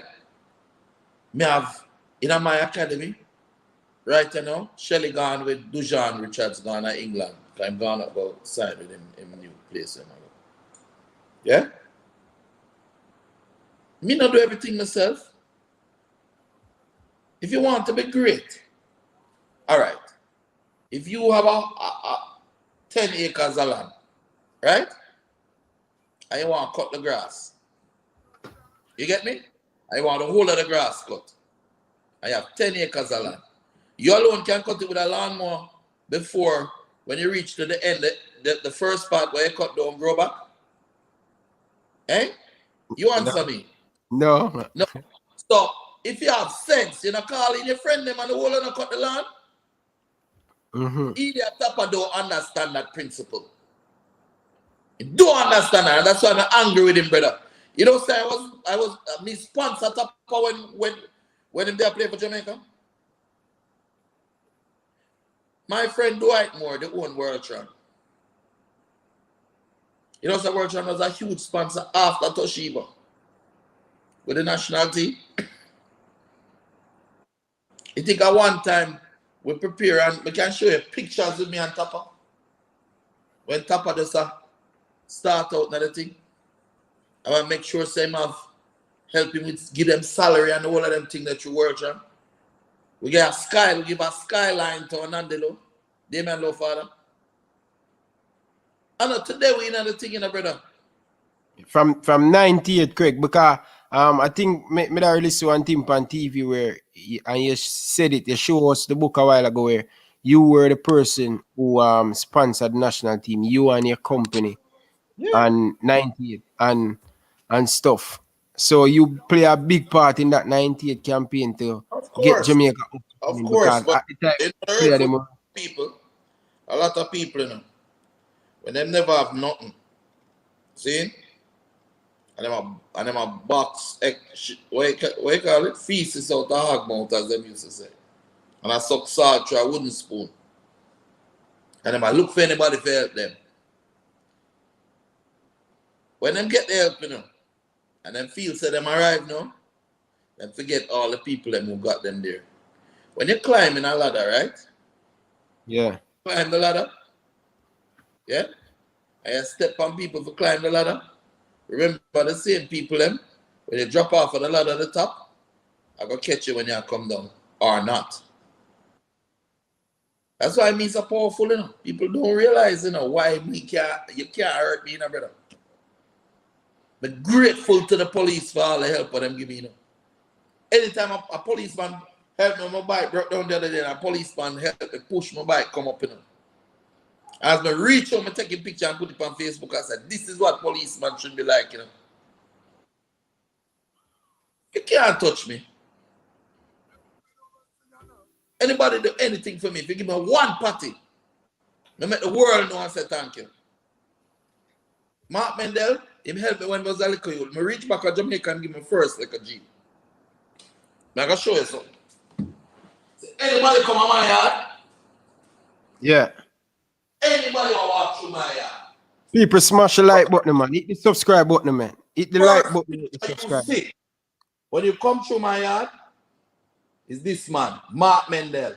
Me have in my academy, right now, Shelley gone with Dujan Richards gone to England. I'm gone to go sign with him in a new place. Yeah? Me not do everything myself. If you want to be great, all right. If you have a 10 acres of land, right? And you want to cut the grass. You get me? And you want the whole of the grass cut. And you have 10 acres of land. You alone can cut it with a lawnmower before when you reach to the end, the first part where you cut down, grow back. Eh? You answer me. No. No. So, if you have sense, you know, call in your friend them and the whole of them cut the land. Idiot Tapper don't understand that principle. You don't understand that. That's why I'm angry with him, brother. You know, say I was me sponsor top when him there play for Jamaica. My friend Dwight Moore, the own World Tron. You know, so World Tron was a huge sponsor after Toshiba with the national team. You think at one time we prepare and we can show you pictures with me and Tapper. When Tapper does start out another thing, I want to make sure same have help him with give them salary and all of them things that you work on. We get we give a skyline to Nandelo. They man love father. I know today we in the thing, brother. From 98, Craig, because I think me that really saw one thing on TV where and you said it, you showed us the book a while ago where you were the person who sponsored the national team, you and your company, and 98 and stuff. So you play a big part in that 98 campaign to get Jamaica up. Of course, but people, a lot of people, you know, when they never have nothing, see, and them a box, what you call it, feces out the hog mouth, as them used to say, and I suck salt through a wooden spoon, and them I look for anybody to help them. When them get the help, you know, and them feel say them arrive now, then forget all the people them who got them there. When you climb in a ladder, right? Yeah. Climb the ladder. Yeah? And you step on people to climb the ladder. Remember the same people them, when you drop off of the ladder at the top, I go catch you when you come down. Or not. That's why me so powerful, you know. People don't realize, you know, why you can't hurt me, you know, brother. But grateful to the police for all the help that them give me, you know. Anytime a policeman help me on my bike, broke down the other day, and a policeman help me push my bike, come up, you know. As I reach out, I take a picture and put it on Facebook, I said, this is what policeman should be like, you know. You can't touch me. Anybody do anything for me, if you give me one party, I make the world know and say thank you. Mark Mendel, him help me when I was a little youth. I reach back to Jamaica and give me first like a G. I'm going to show you something. Anybody come on my yard? Yeah. Anybody want to walk through my yard? People smash the like button, man. Hit the subscribe button, man. Hit the like button, hit the subscribe. When you come through my yard, is this man, Mark Mendel.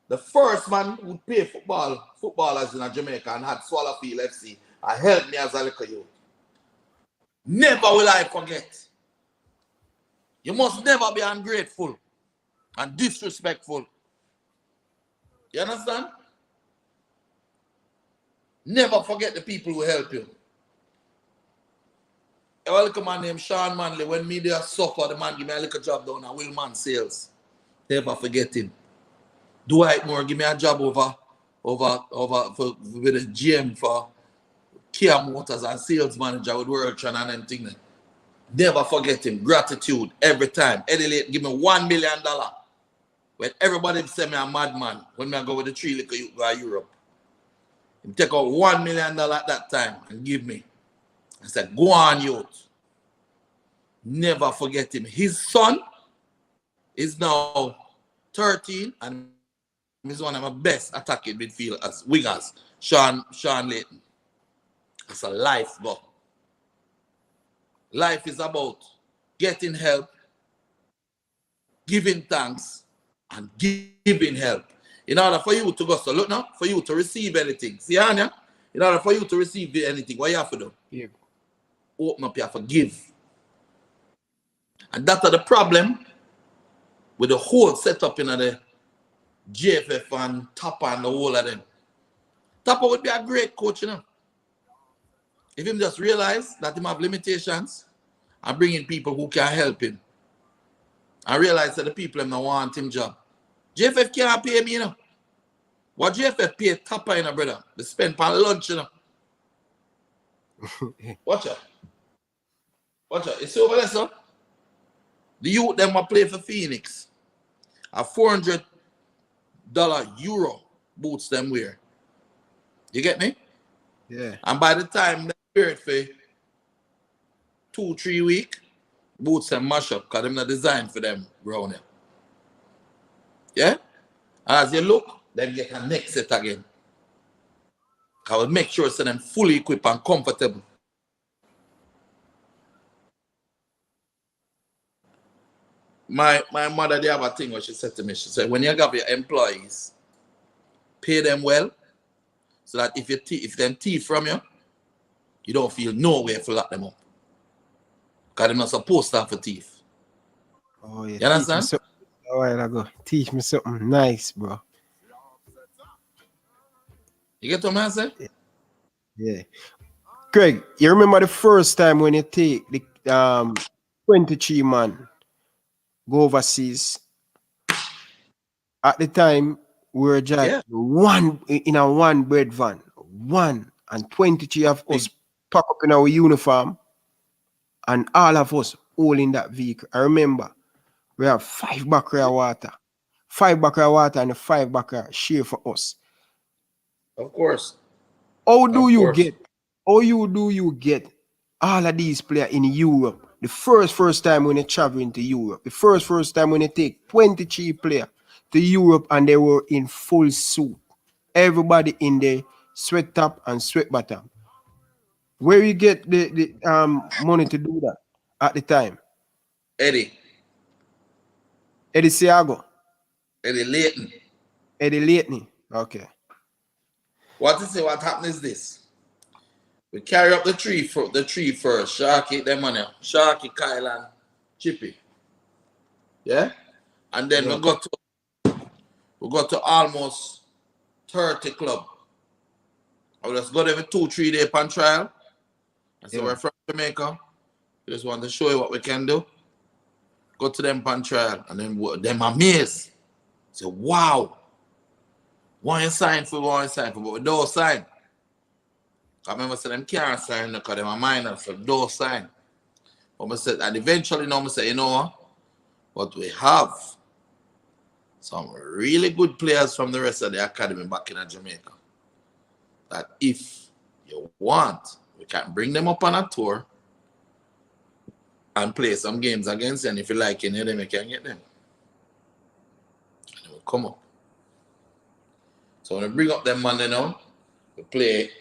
The first man who played footballers in Jamaica and had Swallowfield FC. I helped me as a little youth. Never will I forget. You must never be ungrateful and disrespectful. You understand? Never forget the people who help you. A little man named Sean Manley, when me there suffer, the man give me a little job down at Willman Sales. Never forget him. Dwight Moore give me a job with the GM for Kia Motors and sales manager with World Tron and them things. Never forget him. Gratitude every time. Eddie Late give me $1 million. When everybody say me a madman, when I go with the 3 little youth go to Europe. He take out $1 million at that time and give me. I said, go on, youth. Never forget him. His son is now 13 and he's one of my best attacking midfielders, wingers, Sean Layton. It's a life, but life is about getting help, giving thanks, and giving help. In order for you to go, so look now, for you to receive anything. See, Anya? In order for you to receive anything, what you have to do? Yeah. Open up, you have to give. And that's the problem with the whole setup in the JFF and Tapper and the whole of them. Tapper would be a great coach, you know. If him just realize that he have limitations and bring in people who can help him. And realize that the people him don't want him job. JFF can't pay me, you know. What JFF pay Tapper, you know, brother? They spend on lunch, you know. Watch out. Watch out. You see over there, sir? The youth them will play for Phoenix. A $400 Euro boots them wear. You get me? Yeah. And by the time they wear it for 2-3 weeks, boots and mash up because they're not designed for them brown. Yeah? As you look, then get a next set again. I will make sure so them fully equipped and comfortable. My mother, they have a thing where she said to me, she said, when you have your employees, pay them well, so that if them thief from you, you don't feel nowhere to lock them up. Because they're not supposed to have a thief. Oh, yeah. You understand? Teach me something a while ago. Teach me something nice, bro. You get what I'm saying? Yeah. Craig, you remember the first time when you take the 23 man go overseas? At the time, we were just one in a one bread van. One and 23 of us pack up in our uniform and all of us all in that vehicle. I remember we have 5 buckets of water. 5 buckets of water and a 5 buckets share for us. Of course. How do you get all of these players in Europe? The first time when you travel into Europe, the first time when you take 23 players to Europe and they were in full suit. Everybody in the sweat top and sweat bottom. Where you get the money to do that at the time? Eddie Siago. Leighton. Eddie Leighton. Okay. What happened is this. We carry up the tree first. Sharky, them money. Sharky, Kyle, and Chippy. Yeah? And then we got to almost 30 club. I just got every 2-3 day pan trial. I said, we're from Jamaica. We just want to show you what we can do. Go to them pan trial. And then them amazed. Say, wow. One sign for, but we don't sign. I remember saying them can't sign because them are minors, so don't sign. But I said, and eventually I said, you know what we have? Some really good players from the rest of the academy back in Jamaica. That if you want, we can bring them up on a tour and play some games against them. And if you like any of them, you can get them. And they will come up. So when we bring up them Monday now, we play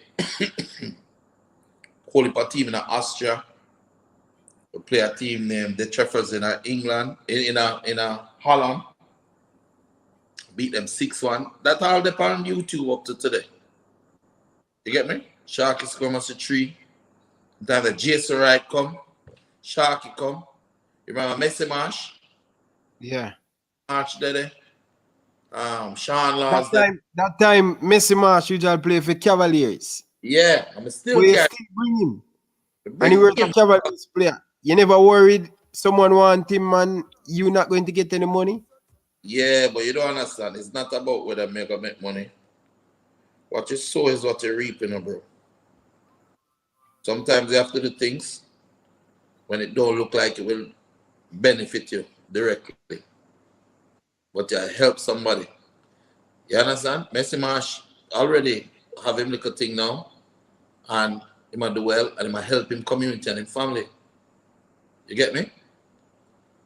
qualify team in Austria. We play a team named the Treffers in England, in Holland. Beat them 6-1. That all depends on YouTube up to today. You get me? Sharky score us a 3. Then the Jason Wright come. Sharky come. You remember Messi Marsh? Yeah. March there. Sean Laws that time Messi Marsh usually play for Cavaliers. Yeah, I'm still bring him. And he was a Cavaliers player. You never worried someone want him and you not going to get any money? Yeah, but you don't understand. It's not about whether I'm going to make money. What you sow is what you reap, bro. Sometimes you have to do things when it don't look like it will benefit you directly. But you help somebody. You understand? Messi Marsh already have him little thing now. And he might do well and he might help him community and him family. You get me?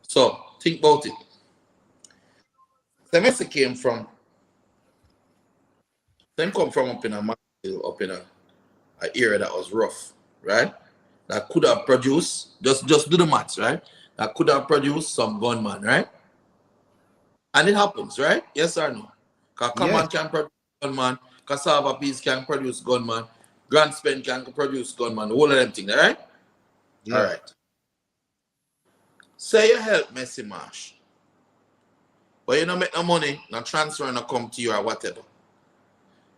So think about it. The Messi came from up in a area that was rough, right? That could have produced, just do the maths, right? That could have produced some gunman, right? And it happens, right? Yes or no? Because Command can produce gunman, Cassava Peas can produce gunman, Grand Spend can produce gunman, all of them things, right? Yeah. All right. Say you help Messi Marsh, but you don't make no money, no transfer, no come to you or whatever.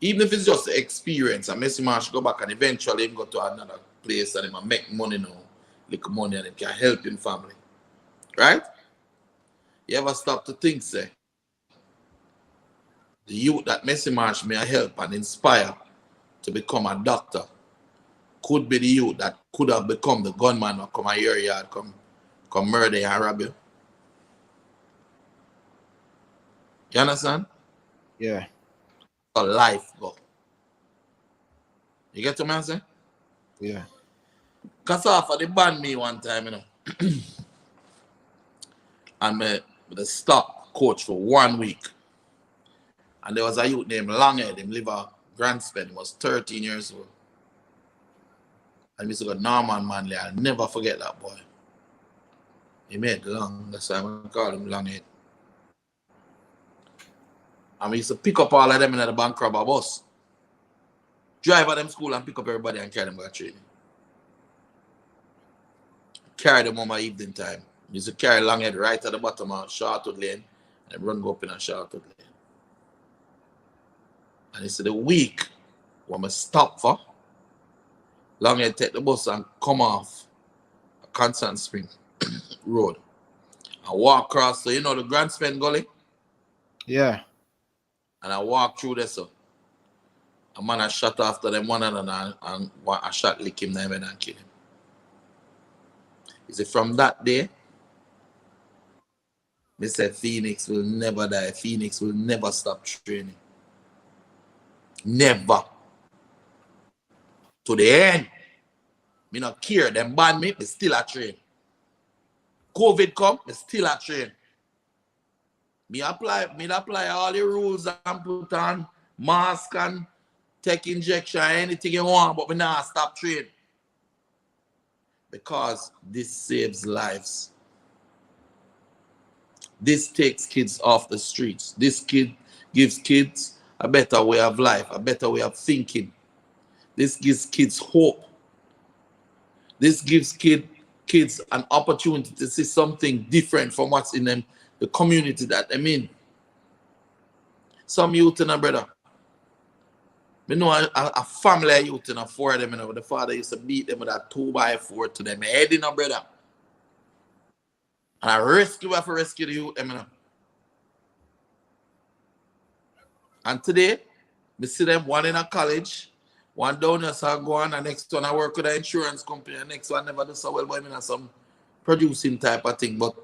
Even if it's just the experience, and Messi Marsh go back and eventually him go to another place and him make money now, little money, and it can help him family. Right? You ever stop to think, say, the youth that Messi Marsh may help and inspire to become a doctor could be the youth that could have become the gunman or come a your yard, come murder and rob you. You understand? Yeah. A life go. You get what I'm saying? Yeah. Kasafa, they banned me one time, you know. And me the stop coach for 1 week. And there was a youth named Longhead, him live a Grand Spend, he was 13 years old. And we used to go Norman Manley, I'll never forget that boy. He made long, that's why I call him Longhead. And we used to pick up all of them in the bank robber bus. Drive at them school and pick up everybody and carry them to training. Carry them on my evening time. We used to carry Longhead right at the bottom of Shortwood Lane and run go up in a Shortwood Lane. And it's the week when I stop for, Longhead take the bus and come off a Constant Spring Road. I walk across, so you know the Grand Spend Gully? Yeah. And I walk through there, so a man I shot after them one another and I shot lick him there and kill him. You see, from that day, me said Phoenix will never die. Phoenix will never stop training. Never. To the end. Me not care. Them ban me still a train. COVID come, me still a train. Me apply all the rules and put on mask and take injection, anything you want, but me not stop training. Because this saves lives. This takes kids off the streets. This gives kids a better way of life, a better way of thinking. This gives kids hope. This gives kids an opportunity to see something different from what's in them, the community that they're in. Some youth in a brother. Me know a family of youth in a 4 of them, you know, the father used to beat them with a 2x4 to them head in a brother. And I rescue the youth, you know. And today, we see them one in a college, one down here, so I go on, and next one I work with an insurance company, and next one never do so well, but I mean some producing type of thing, but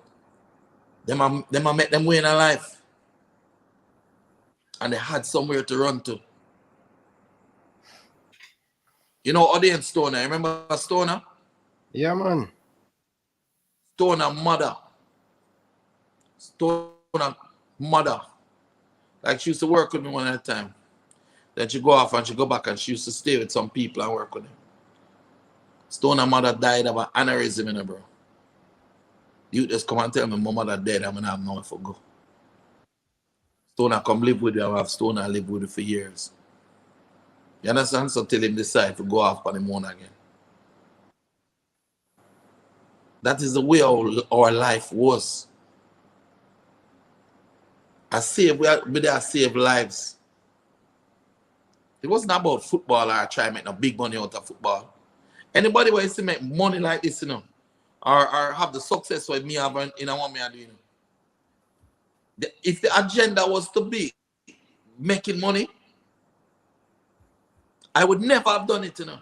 them a make them way in a life. And they had somewhere to run to. You know Audience Stoner, remember Stoner? Yeah, man. Stoner mother. Like she used to work with me one at a time. Then she go off and she go back and she used to stay with some people and work with them. Stoner mother died of an aneurysm, you know, bro. You just come and tell me my mother dead, I'm gonna have nowhere to go. Stoner come live with you, I have Stoner live with you for years. You understand? So till him decide to go off on him own again. That is the way our life was. I save lives. It wasn't about football or try to make no big money out of football. Anybody who wants to make money like this, you know, or have the success what me have in what me are doing. If the agenda was to be making money, I would never have done it, you know.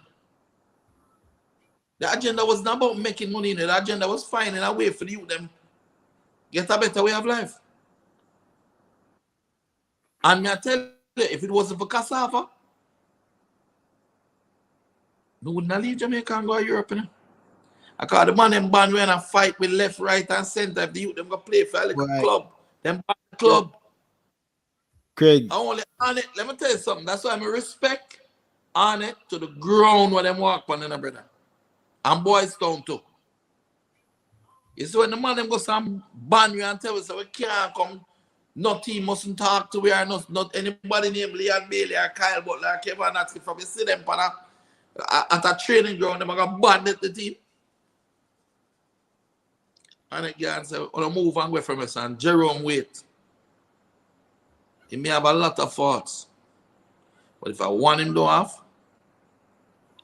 The agenda was not about making money, you know. The agenda was finding a way for you them get a better way of life. And me I tell you, if it wasn't for cassava, we would not leave Jamaica and go to Europe, you know. I call the man them band when I fight with left, right, and center. If the youth them go play for a little club, them band club. Craig. I only on it. Let me tell you something. That's why I respect on it to the ground where them walk on, in a brother. And Boys Town too. You see when the man them go some ban you and tell us so we can't come, no team mustn't talk to we are not anybody named Leon Bailey or Kyle Butler or Kevin Natsky from you see them at a training ground, them are gonna ban the team. And again say, wanna move and go from us and Jerome wait. He may have a lot of faults. But if I want him to have,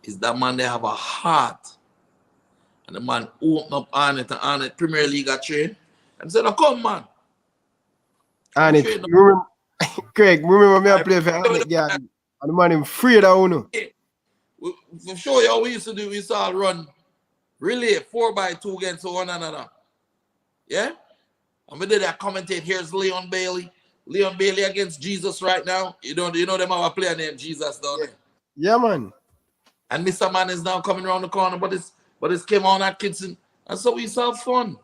is that man they have a heart. And the man open up on it Premier League a train. And said, no, come man. On it. Craig, remember me I play for Arnett, yeah. And the man him free that one. For sure you how we used to do, we used to all run relay 4x2 against one another. Yeah? And we did that commentate. Here's Leon Bailey. Leon Bailey against Jesus right now. You know them have a player named Jesus down there. Yeah, man. And Mr. Man is now coming around the corner, but it's came on Atkinson. And so we used to have fun.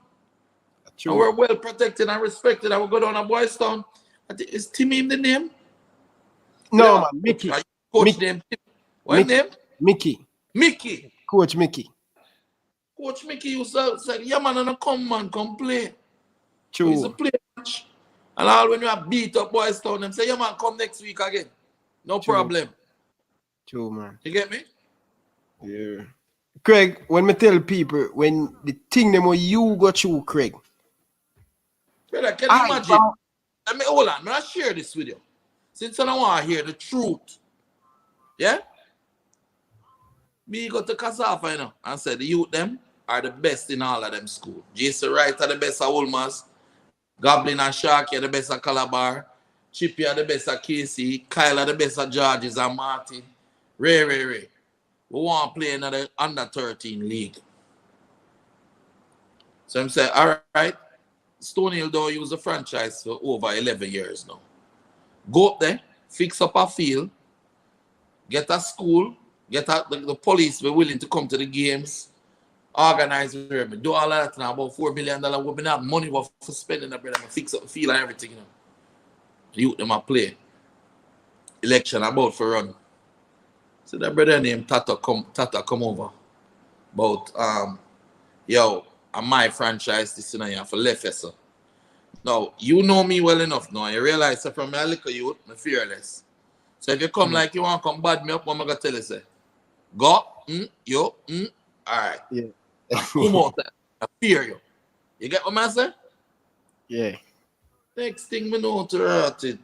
True. And we're well protected and respected. And we go down to Boys Town. Is Timmy the name? No, Yeah. man, Mickey. Coach Mickey. name. What name? Mickey. Mickey. Coach Mickey. Coach Mickey used to say, yeah, man, come play. True. We used to play match. And all when we have beat up Boys Town, them say, yeah, man, come next week again. No problem. True, man. You get me? Yeah. Craig, when me tell people, when the thing them when you go through, Craig. Brother, can you imagine? Let me hold on. I'll share this with you. Since I don't want to hear the truth. Yeah? Me go to Kasafa, you know, and say the youth them are the best in all of them school. Jason Wright are the best at Wolmer's. Goblin and Sharky are the best at Calabar. Chippy are the best at KC. Kyle are the best at Georges and Martin. Ray. We want to play in the under 13 league. So I'm saying, all right, Stony Hill though use the franchise for over 11 years now. Go up there, fix up a field, get a school, get the police be willing to come to the games, organize it, do all of that now, about $4 million. We've been having money for spending, brother, fix up the field and everything, you know. The youth them a play. Election about for run. So that brother named Tata come over. About yo, and my franchise this in here for LFS. Now, you know me well enough now. You realize that from my little youth, I'm fearless. So if you come like you want to come bad me up, what am I going to tell you? Say, go, all right. Yeah. Come on, I fear you. You get what I'm saying? Yeah. Next thing we know to hurt it.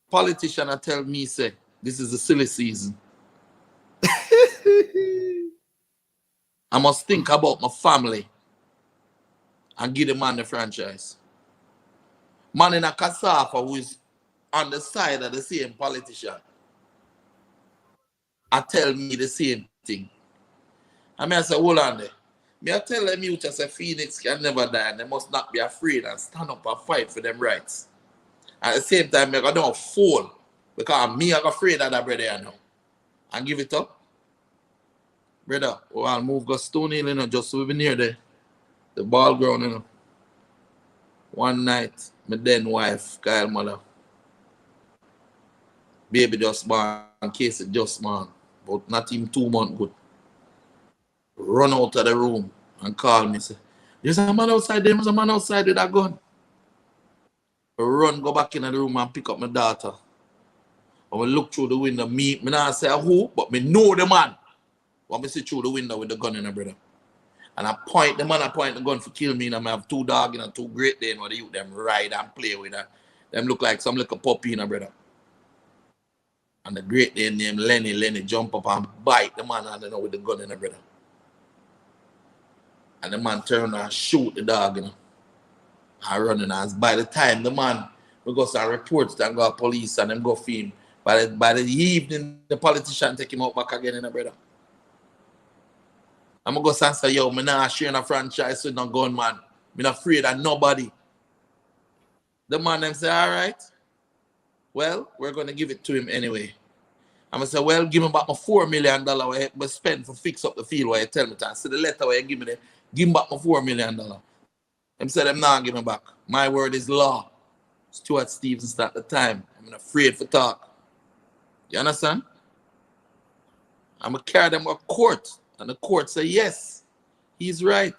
Politician tell me, say, this is a silly season. I must think about my family and give the man the franchise. Man in a Kasafa who is on the side of the same politician I tell me the same thing. I mean, I say, hold on there. Me I tell them you just say Phoenix can never die and they must not be afraid and stand up and fight for them rights. At the same time, I don't fall because me I'm afraid of that brother you know. And give it up. Brother, I'll move go Stony Hill, you know, just so we be near the ball ground, you know. One night, my then wife, Kyle mother, baby just born, Casey just born, but not even 2 months good. Run out of the room and call me, say, there's a man outside there, there's a man outside with a gun. I run, go back in the room and pick up my daughter. I will look through the window, me not say who, but me know the man. When I see through the window with the gun in the brother. And I point the gun for kill me, and I have 2 dogs and 2 Great Danes where the youth them ride and play with her. Them look like some little puppy in a brother. And the Great Dane named Lenny jump up and bite the man and with the gun in the brother. And the man turn and shoot the dog, you know. And running and by the time the man we go some reports and go to police and them go film. By the evening the politician take him out back again in the brother. I'm going to say, yo, I'm not sharing a franchise with no gunman. I'm not afraid of nobody. The man them say, all right, well, we're going to give it to him anyway. I'm going to say, well, give me back my $4 million where I spend for fix up the field where you tell me to. I see the letter where you give me there, give me back my $4 million. Them said, I'm not giving back. My word is law. Stuart Stevens at the time. I'm not afraid for talk. You understand? I'm going to carry them to court. And the court say, yes, he's right.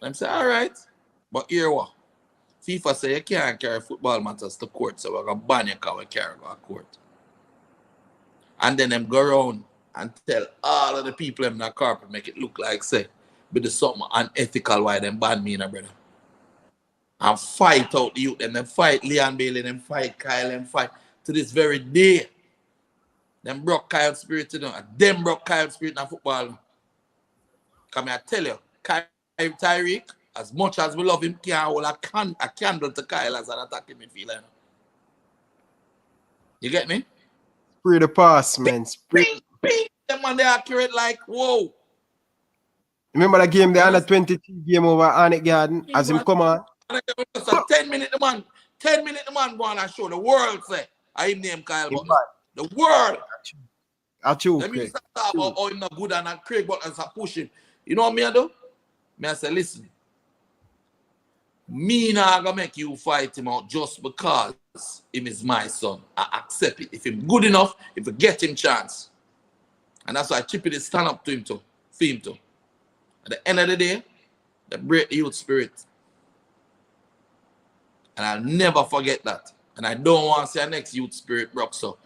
I'm saying, all right. But here what? FIFA say you can't carry football matters to court, so we're going to ban you because we carry go to court. And then them go around and tell all of the people in the carpet, make it look like, say, but there's something unethical why them ban me, you know, brother. And fight out the youth, and then fight Leon Bailey, then fight Kyle, and fight to this very day. Them broke Kyle's spirit, you know. Them broke Kyle's spirit in football. Come here, I tell you, Tyreek, as much as we love him, can't hold a candle to Kyle as an attacking midfielder. You get me? Spray the pass, man. Spray. Them man, they accurate like, whoa. Remember the game, the under 23 game over Arnett Garden, as him come on? 10 minutes the man go on and show the world, say, I him name Kyle Butler. The world. At you, Let me Craig. start talk about how him not good and not Craig Butler start push him. You know what me I do? Me I say, listen. Me not gonna make you fight him out just because him is my son. I accept it. If him good enough, if we get him chance. And that's why Chippy did stand up to him too. For him too. At the end of the day, they break the youth spirit. And I'll never forget that. And I don't want to see our next youth spirit broke up.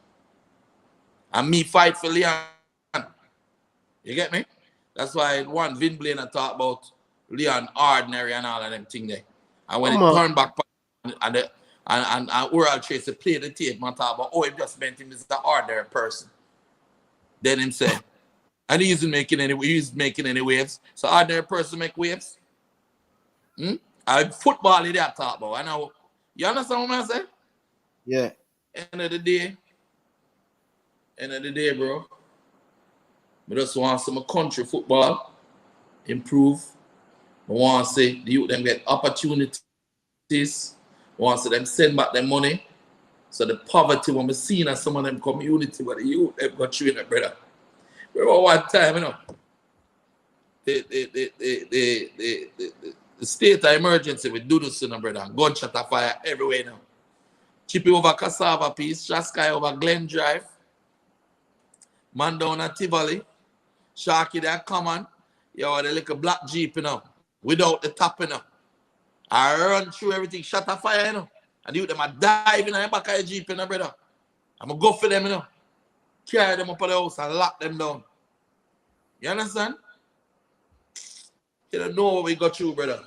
And me fight for Leon. You get me? That's why one Vin Blaine talk about Leon ordinary and all of them things there. And when it turned back and Oral Tracy played the tape, man talk about, oh, he just meant him as an ordinary person. Then him say, and he isn't making any waves. So ordinary person make waves. Football is that talk about. I know. You understand what I say? Yeah. End of the day, bro. I just want to see my country football improve. I want to see the youth them get opportunities. I want to see them send back their money. So the poverty when we see in some of them community where the youth them got through it, brother. Remember one time, you know, the state of emergency with Dudus, you know, brother, and gunshot of fire everywhere now. Chippy over Cassava Piece, Shaskai over Glen Drive, man down at Tivoli, Sharky there common, yo, the little black Jeep, you know, without the top, you know. I run through everything, shut a fire, you know. And you them a dive in the back of the Jeep, you know, brother. I'm gonna go for them, you know. Carry them up at the house and lock them down. You understand? You don't know what we got through, brother.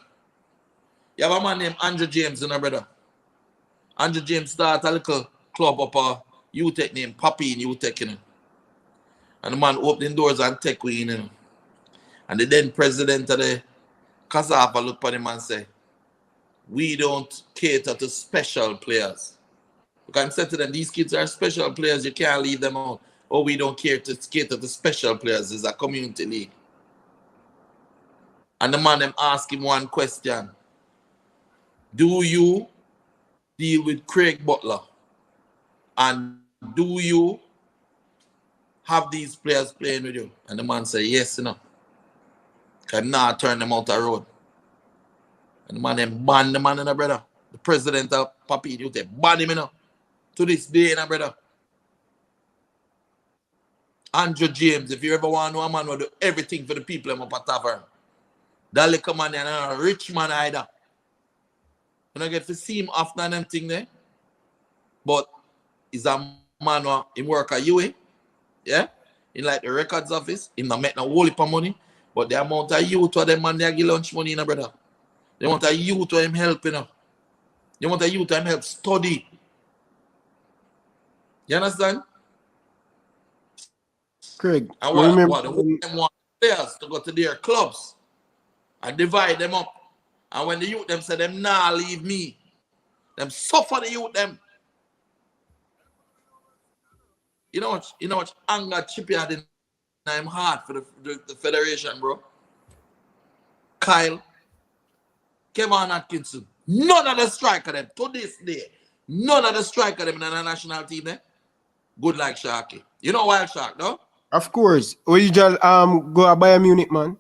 You have a man named Andrew James, you know, brother. Andrew James started a little club up a UTech named Papi in UTech, you know. And the man opening doors and tech we, you know. And the then president of the Cassava looked at him and say, we don't cater to special players. Because I said to them, these kids are special players, you can't leave them out. Oh, we don't cater to special players, it's a community league. And the man them ask him one question. Do you deal with Craig Butler? And do you have these players playing with you? And the man say, yes, you know. Can not turn them out the road. And the man them ban the man, you know, brother. The president of Papi, you say, ban him, you know. To this day, you know, brother. Andrew James, if you ever want to know a man who do everything for the people up at tavern. That little man, and a rich man either. You don't get to see him after them thing there. But he's a man who he work at UA. Yeah? In like the records office. He not make no whole heap of money. But the amount of youth to them man they give lunch money, you know, brother. They want a youth to him help, you know. They want a youth to him help study. You understand? Craig, And what them want players to go to their clubs and divide them up. And when the youth them say them nah leave me, them suffer the youth them. You know what anger Chippy had in him heart for the federation, bro. Kyle, Kevin Atkinson, none of the striker them to this day, none of the striker them in the national team there, good like Sharky. You know Wild Shark, no? Of course. Original go a Bayern Munich, man.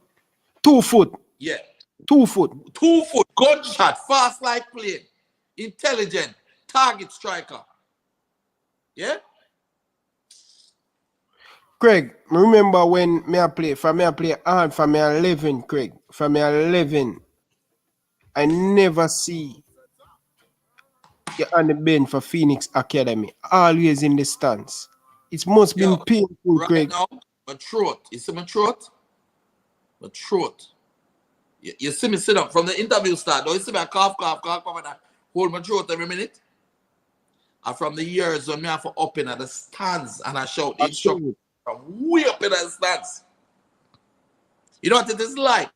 2 foot. Yeah. 2 foot. 2 foot, gunshot, fast like plane, intelligent, target striker. Yeah? Craig, remember when me play hard for me 11, Craig. For me 11, I never see you on the bench for Phoenix Academy. Always in the stands. It must been painful, right Craig. Now, my throat. You see my throat? My throat. You see me sit up from the interview start. Don't you see me cough, and I hold my throat every minute? And from the years when me have to up in at the stands and I shout the instruction from way up in the stands. You know what it is like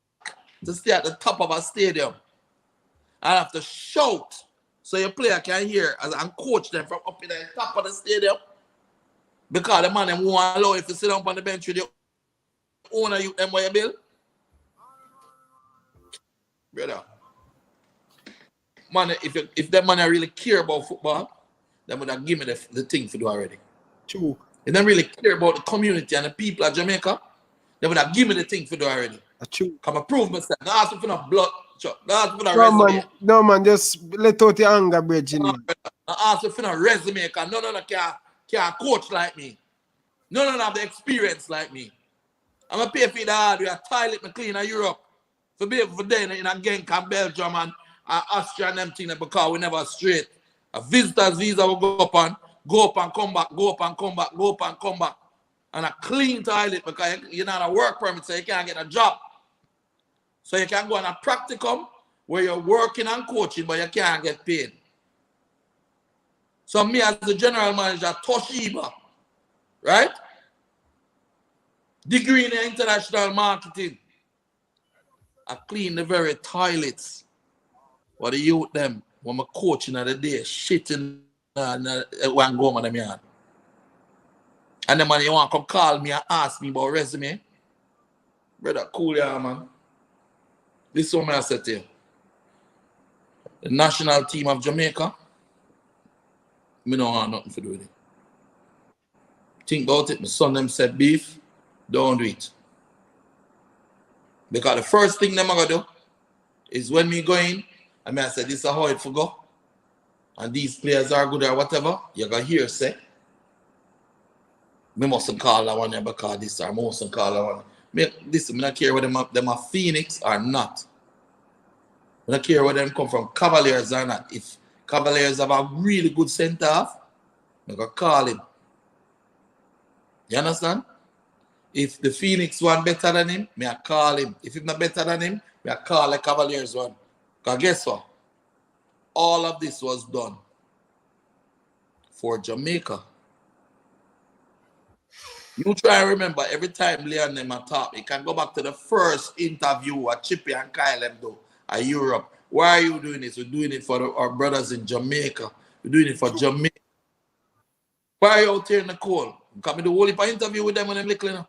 to stay at the top of a stadium and have to shout so your player can hear and coach them from up in the top of the stadium? Because the man them won't allow you to sit down on the bench with your owner you them where you build. Brother. Man, if that man really care about football, they would have given me the thing to do already. True. They don't really care about the community and the people of Jamaica. They would have given me the thing for do already. True. Come and prove myself. Now ask me for no blood. Now ask me for no No resume. man, no man, just let out your anger, bridging. Now ask me for no resume because none of them can coach like me. None of them have the experience like me. I'm going to pay for the hardware, toilet me clean in Europe. For be able to then in a gang in Belgium and Austria and them things because we never straight. A visitor's visa will go up and come back, go up and come back, go up and come back. And a clean toilet because you're not a work permit, so you can't get a job. So you can go on a practicum where you're working and coaching, but you can't get paid. So me as the general manager, Toshiba, right? Degree in international marketing. I clean the very toilets. What the youth them, when I'm coaching at the day, shitting one go on them yard. And then man, you want to come call me and ask me about resume? Brother, cool yeah, man. This is what I said to you. The national team of Jamaica, me don't want nothing to do with it. Think about it, my son them said beef, don't do it. Because the first thing them I gonna do is when me go in, I mean I said this is how it for go. And these players are good or whatever, you're gonna hear say. Me mustn't call that one because this or mustn't call that one. Listen, I don't care whether them are Phoenix or not. I don't care whether them come from Cavaliers or not. If Cavaliers have a really good centre half, I'm gonna call him. You understand? If the Phoenix one better than him, I call him. If he's not better than him, I call the Cavaliers one. Because guess what? All of this was done for Jamaica. You try to remember every time Leon them are top, you can go back to the first interview at Chippy and Kyle them do at Europe. Why are you doing this? We're doing it for our brothers in Jamaica. We're doing it for Jamaica. Why are you out here in the cold? Come do a whole heap of interview with them when them little, you know?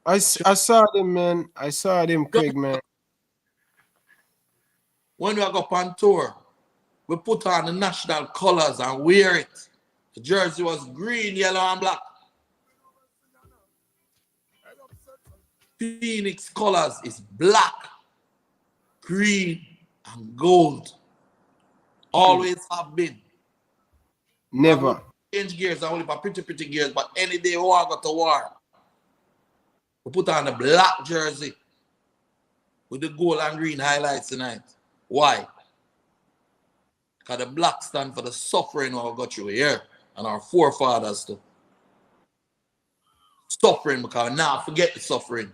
I saw them, man. I saw them, Craig, man. When we go on tour, we put on the national colors and wear it. The jersey was green, yellow, and black. Phoenix colors is black, green, and gold. Always have been. Never. Change gears, only for pretty gears, but any day we want to go to war, we put on the black jersey with the gold and green highlights tonight. Why? Because the black stand for the suffering we got through here and our forefathers too. Suffering because now forget the suffering.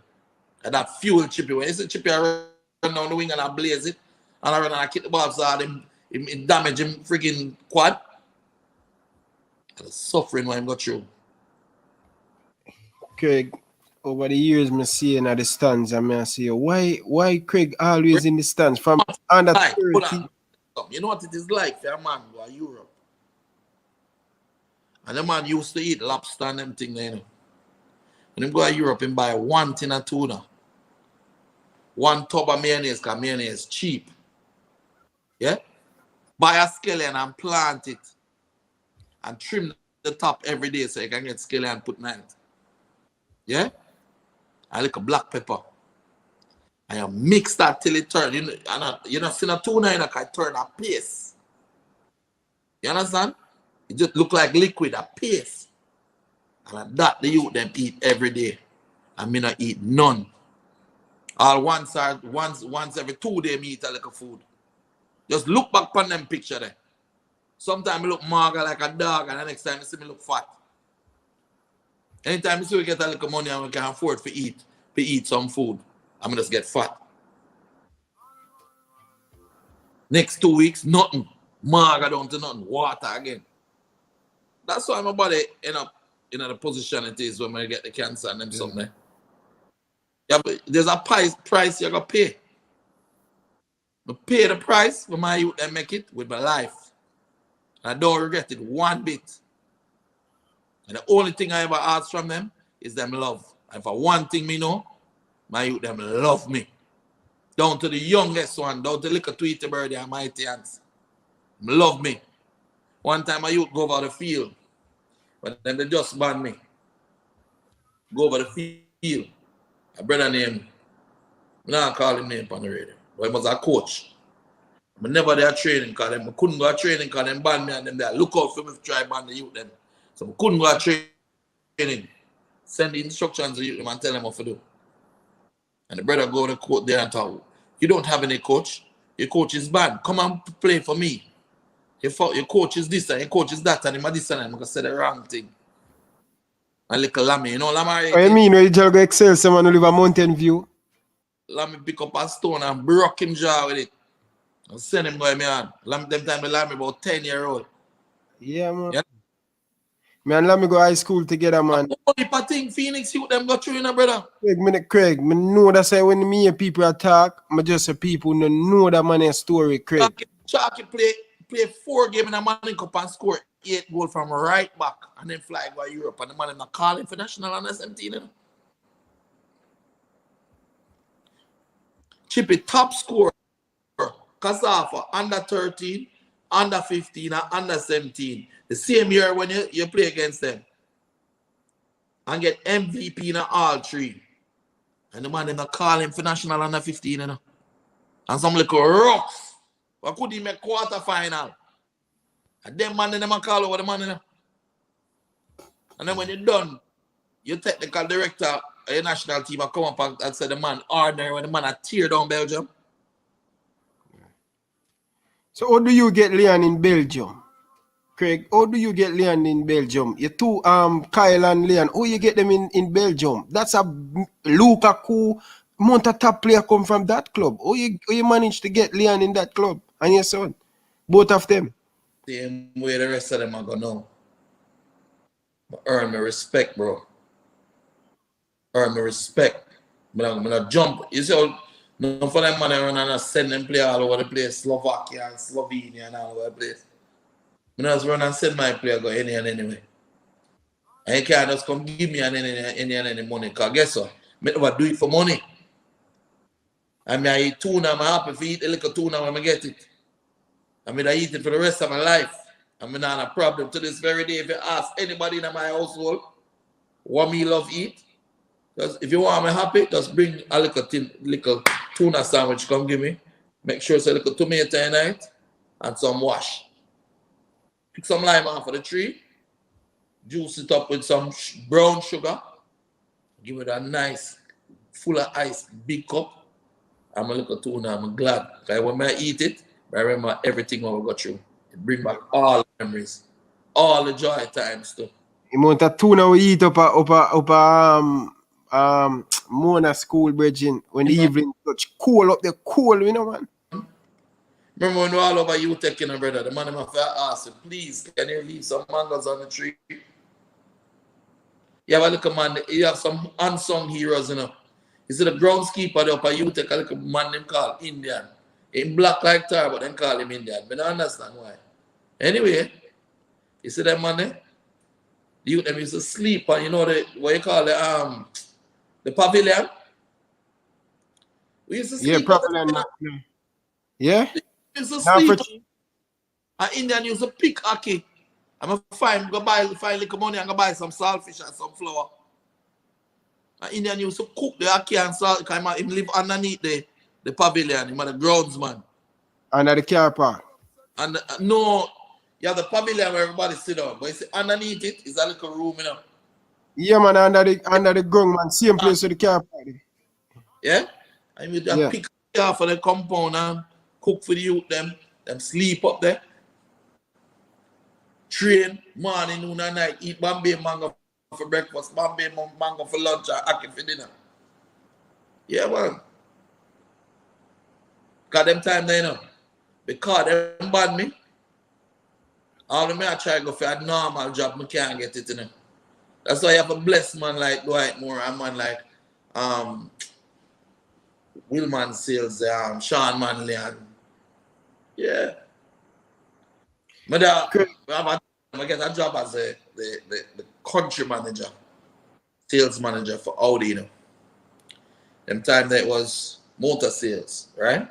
And that fuel Chippy. When you see Chippy I run down the wing and I blaze it, and I run and I kick the ball so him damage him freaking quad. And the suffering when I got through. Craig, over the years, me seeing at the stands, and I say, why Craig always in the stands from under 30? You know what it is like for a man go to Europe. And the man used to eat lobster and them things, you know. When him go to Europe and buy one tin of tuna, one tub of mayonnaise, because mayonnaise is cheap. Yeah? Buy a scallion and plant it. And trim the top every day so you can get scallion and put in it. Yeah? I like a black pepper. And you mix that till it turns. You don't see a tuna, you can turn a paste. You understand? It just look like liquid, a paste. And that the youth them eat every day. And me not eat none. All once every 2 days me eat a little food. Just look back on them picture there. Sometimes I look mager like a dog, and the next time you see me look fat. Anytime you see we get a little money and we can afford to eat some food, I'm just get fat. Next 2 weeks, nothing. Mager down to nothing. Water again. That's why my body end up in the position it is when I get the cancer and them something. Yeah, but there's a price you gotta pay. I pay the price for my youth and make it with my life. I don't regret it one bit. And the only thing I ever ask from them is them love. And for one thing me know, my youth them love me. Down to the youngest one, down to the little Tweety Birdie and Mighty Ants. Love me. One time my youth go over the field But then they just ban me. Go over the field. A brother named, I don't call him name on the radio, but he was a coach. I never there training because I couldn't go to training because them ban me and them there. Look out for me to try ban the youth them. So I couldn't go to training. Send the instructions to the youth them and tell them what to do. And the brother go to the court there and talk, you don't have any coach. Your coach is bad. Come and play for me. Your coach is this and your coach is that and him this and I'm going to say the wrong thing. And little Lammy, you know Lammy? What you mean when you just go excel someone who live a Mountain View? Lammy pick up a stone and broke him jaw with it. And send him going me on. Lammy them time Lammy about 10-year-old. Yeah, man. Yeah. Me and Lammy go high school together, man. Only a thing Phoenix youth them go through, you know, brother. Craig, me know that say when me and people attack, I just say people no know that man story, Craig. Chalky play 4 games in a Manning Cup and score 8 goals from right back and then fly go to Europe and the man not calling for national under 17. You know? Chippy top scorer, Kasafa under 13, under 15 and under 17. The same year when you play against them. And get MVP in all 3. And the man not calling for national under 15. You know? And some little rocks. But could he make quarter final? And them man them call over the man, you know. And then when you're done, your technical director of your national team come up and say the man ordinary when the man tear down Belgium. So how do you get Leon in Belgium? Craig, how do you get Leon in Belgium? You two Kyle and Leon, how you get them in Belgium? That's a Lukaku Monta top player come from that club. How you manage to get Leon in that club and your son? Both of them. Same way the rest of them are going to know. Earn my respect, bro. Earn my respect. I'm going to jump. You see, none for them man run and send them play all over the place. Slovakia and Slovenia and all over the place. I just run and send my player go any and anyway. And you can't just come give me any money. Because guess what? I never do it for money. I mean, I eat tuna, I'm happy to eat a little tuna when I get it. I mean, I eat it for the rest of my life. I mean, not a problem to this very day. If you ask anybody in my household what me love eat, because if you want me happy, just bring a little tuna sandwich, come give me. Make sure it's a little tomato in it and some wash. Pick some lime off of the tree, juice it up with some brown sugar, give it a nice, full of ice, big cup. I'm a little tuna, I'm glad. Because when I eat it, I remember everything I got through. It brings back all the memories, all the joy times too. The amount of tuna we eat up Mona school, Virgin, when the evening touch cool up the cool, you know, man. Remember when we all over you taking a brother, the man of my asked him, please, can you leave some mangoes on the tree? You have a little man, you have some unsung heroes, you know. You see the groundskeeper there up at you take a little man named called Indian. In black like tar, but then call him Indian. But I don't understand why. Anyway, you see that man there? The youth them used to sleep on, you know, what you call the pavilion? We used to sleep. Yeah, pavilion. Yeah? We used to sleep. And Indian used to pick ackee. I'm going to find little money and go buy some saltfish and some flour. And Indian used to cook the ackee and salt because he live underneath the pavilion. He's the groundsman. Under the car park? And no, you have the pavilion where everybody sit down. But you see, underneath it is a little room, you know. Yeah, man, under the ground, man. Same place with the car park. Yeah? And you just pick off of the compound and cook for the youth, them sleep up there. Train, morning, noon and night, eat Bombay mango for breakfast, Bombay mango for lunch, and ackee for dinner. Yeah, man. Because them time they know. Because them bad me. All of me I try to go for a normal job, I can't get it, you know. That's why you have a blessed man like Dwight Moore, a man like Willman Sales, Sean Manley, and yeah. But I get a job as the country manager, sales manager for Audi, you know. Them time that was motor sales, right?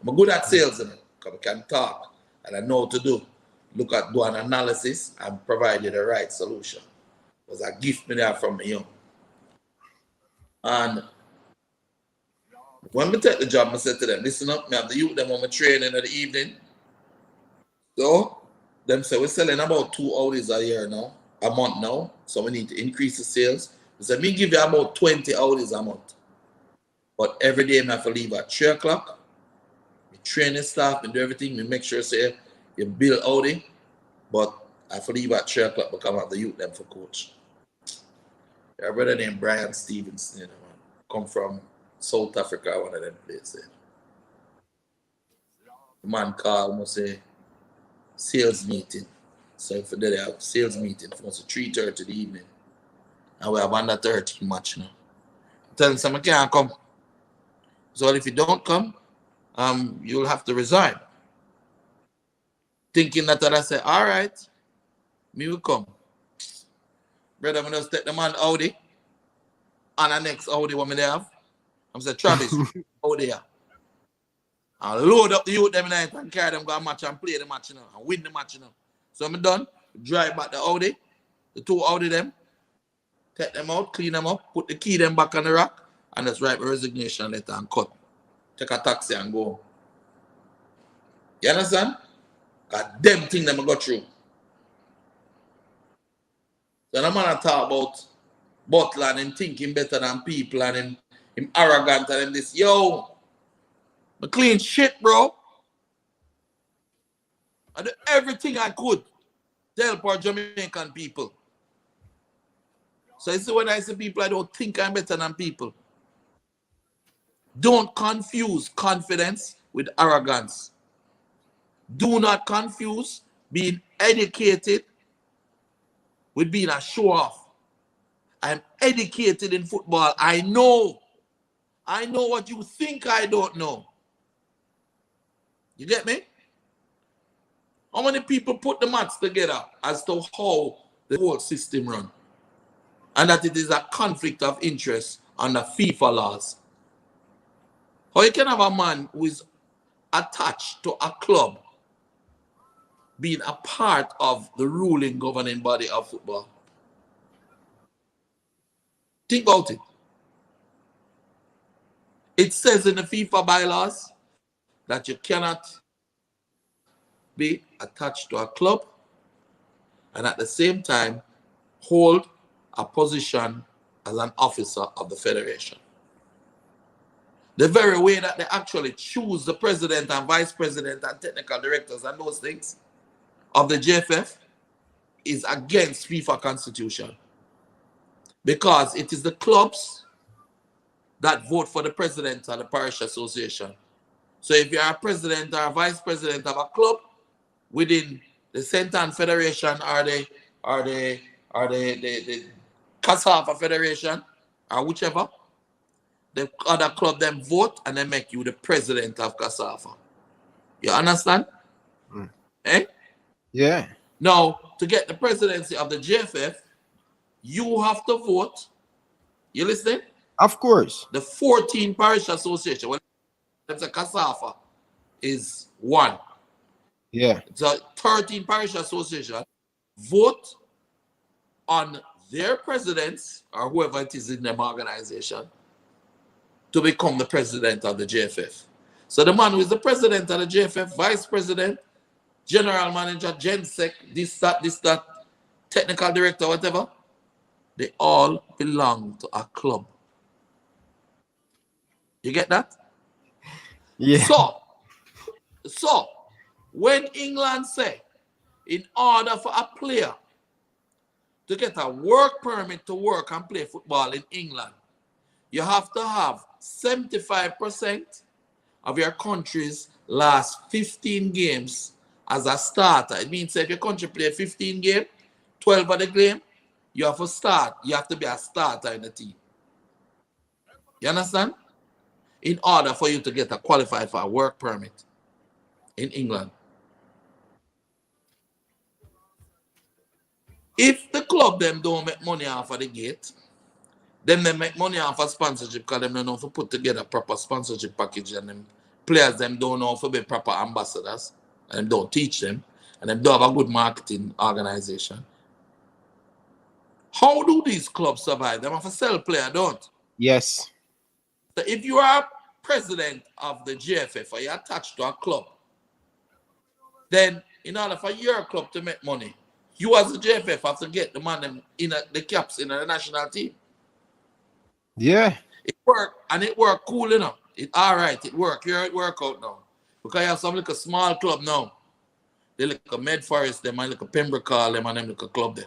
I'm good at sales, you know, because I can talk and I know what to do. do an analysis and provide you the right solution. It was a gift me there from me young. And when we take the job, I said to them, listen up, me have the youth them on my training in the evening. So them say we're selling about 2 Audis a month now. So we need to increase the sales. We said, me give you about 20 Audis a month. But every day I have to leave at 3 o'clock. We train the staff and do everything. We make sure say you build Audi. But I have to leave at 3 o'clock because I have the youth them for coach. There's a brother named Brian Stevenson, man. Come from South Africa, one of them places. The man called, must say, sales meeting. So if they have sales meeting, from 3:30 in the evening. And we have under 30 match now. Tell him I can't come. So if you don't come, you'll have to resign. Thinking that I say, all right, me will come. Brother, I'm going to take the man Audi. And the next Audi what I have. I'm saying, Travis, Audi here. I'll load up the youth them night and carry them, go a match and play the match now. And win the match now. So I'm done. Drive back the Audi. The 2 Audi them. Take them out, clean them up, put the key them back on the rack, and just write my resignation letter and cut. Take a taxi and go. You understand? Got them thing them I got through. So the man talk about Butler and him thinking better than people and him arrogant and him this. Yo, I clean shit, bro. I do everything I could to help our Jamaican people. So you see when I say people, I don't think I'm better than people. Don't confuse confidence with arrogance. Do not confuse being educated with being a show-off. I'm educated in football. I know what you think I don't know. You get me? How many people put the maths together as to how the whole system runs? And that it is a conflict of interest under FIFA laws. How you can have a man who is attached to a club being a part of the ruling governing body of football? Think about it. It says in the FIFA bylaws that you cannot be attached to a club and at the same time hold a position as an officer of the federation. The very way that they actually choose the president and vice president and technical directors and those things of the JFF is against FIFA constitution. Because it is the clubs that vote for the president of the parish association. So if you are a president or a vice president of a club within the Centre Federation or the Casafa Federation or whichever, the other club them vote and they make you the president of Casafa. You understand? Mm. Eh? Yeah. Now, to get the presidency of the JFF, you have to vote. You listening? Of course. The 14 parish association, well, that's a Casafa, is 1. Yeah. The 13 parish association vote on their presidents or whoever it is in them organization to become the president of the JFF. So the man who is the president of the JFF, vice president, general manager, GenSec, this, that, technical director, whatever, they all belong to a club. You get that? Yeah. So when England say, in order for a player to get a work permit to work and play football in England, you have to have 75% of your country's last 15 games as a starter. It means if your country play 15 games, 12 of the game, you have to start. You have to be a starter in the team. You understand? In order for you to get a qualified for a work permit in England. If the club them don't make money off of the gate, then they make money off of sponsorship because they don't know how to put together proper sponsorship package and them players them don't know how to be proper ambassadors and don't teach them. and them do have a good marketing organization. How do these clubs survive? They have to sell player, don't? Yes. So if you are president of the JFF or you're attached to a club, then in order for your club to make money, you as the JFF have to get the man in the caps in the national team. Yeah. It worked, and it worked cool, you know. It all right, it worked. You're at workout now. Because you have some like a small club now. They like a Medforest, them and like a Pembroke Hall, them and them like a club there.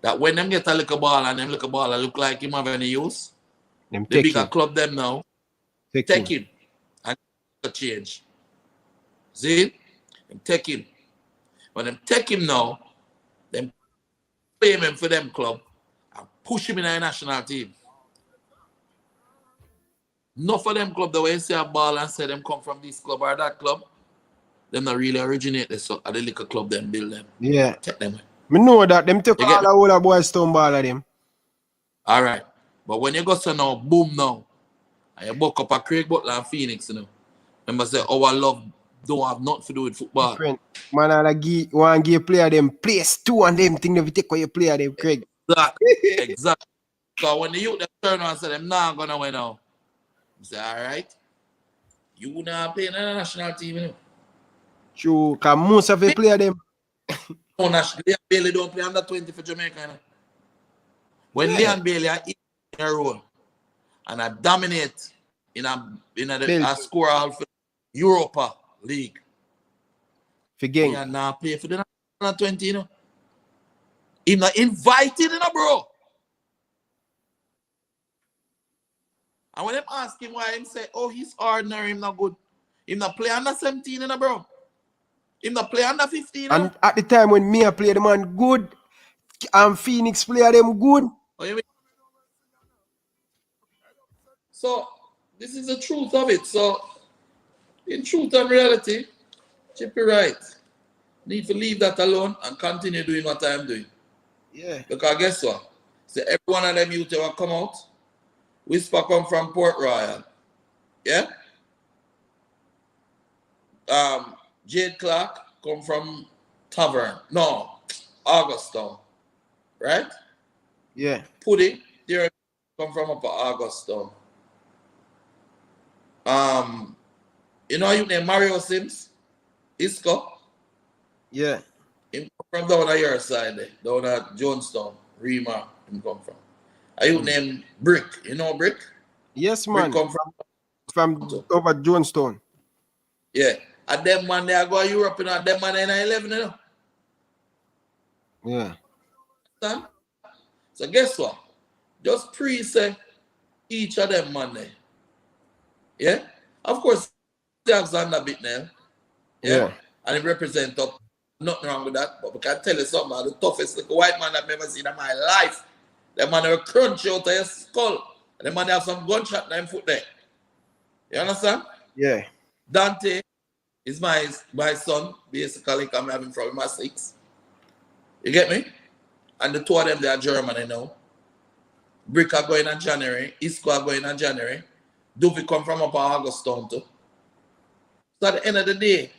That when them get a little ball and them little ball look like him have any use, Them the take bigger him. club them now, Take him and change. See? Them take him. When them take him now, them claim him for them club and push him in a national team. Not for them club, the way you see a ball and say them come from this club or that club, them not really originate this, so at the little club them build them. Yeah. Take them. Me know that them take You all get the older boys stone ball of them. All right. But when you go to now, boom now, and you buck up a Craig Butler and Phoenix, you know, remember say our love don't have nothing to do with football. Friend, man, I give one give player them place two and them thing they take away your player them, Craig. Exactly. So when the youth them turn around and say them not gonna win now, you say, all right, you not playing in the national team, you know. True, cause most of the player them. No, national Bailey don't play under 20 for Jamaica, you know. When Leon Bailey are in a role and I dominate in a score all for Europa League, For gang. he are not play for the national 20, you know. He's not invited, you know, bro. And when them ask him why, him say, oh, he's ordinary, him not good. Him not play under 17, you know, bro. Him not play under 15, you know. And at the time when me play the man good, and Phoenix player them good. Oh, you mean? So, this is the truth of it. So, in truth and reality, Chippy right. Need to leave that alone and continue doing what I'm doing. Yeah. Because guess what? So every one of them youth will come out. Whisper come from Port Royal. Yeah? Jade Clark come from Tavern. No, Augustown. Right? Yeah. Putty, they come from up at Augustown. You know you name Mario Sims? Isco? Yeah. Him come from down at your side there, down at Jonestown, Rima, him come from. You name Brick, you know Brick? Yes, Brick man. come From over Jonestown. Yeah. And them man they are go to Europe, you know, them man in 11, you know. Yeah. Understand? So guess what? Just pre-say each of them man there. Yeah? Of course, Alexander bit now. Yeah? And he represent up. Nothing wrong with that. But we can tell you something about the toughest little white man I've ever seen in my life. That man will crunch you out of your skull. And the man have some gunshot in them foot there. You understand? Yeah. Dante is my son, basically, I'm having from my 6. You get me? And the two of them, they are German, you know. Brick are going in January. Isco are going in January. Duffy come from up Augustown too. So at the end of the day,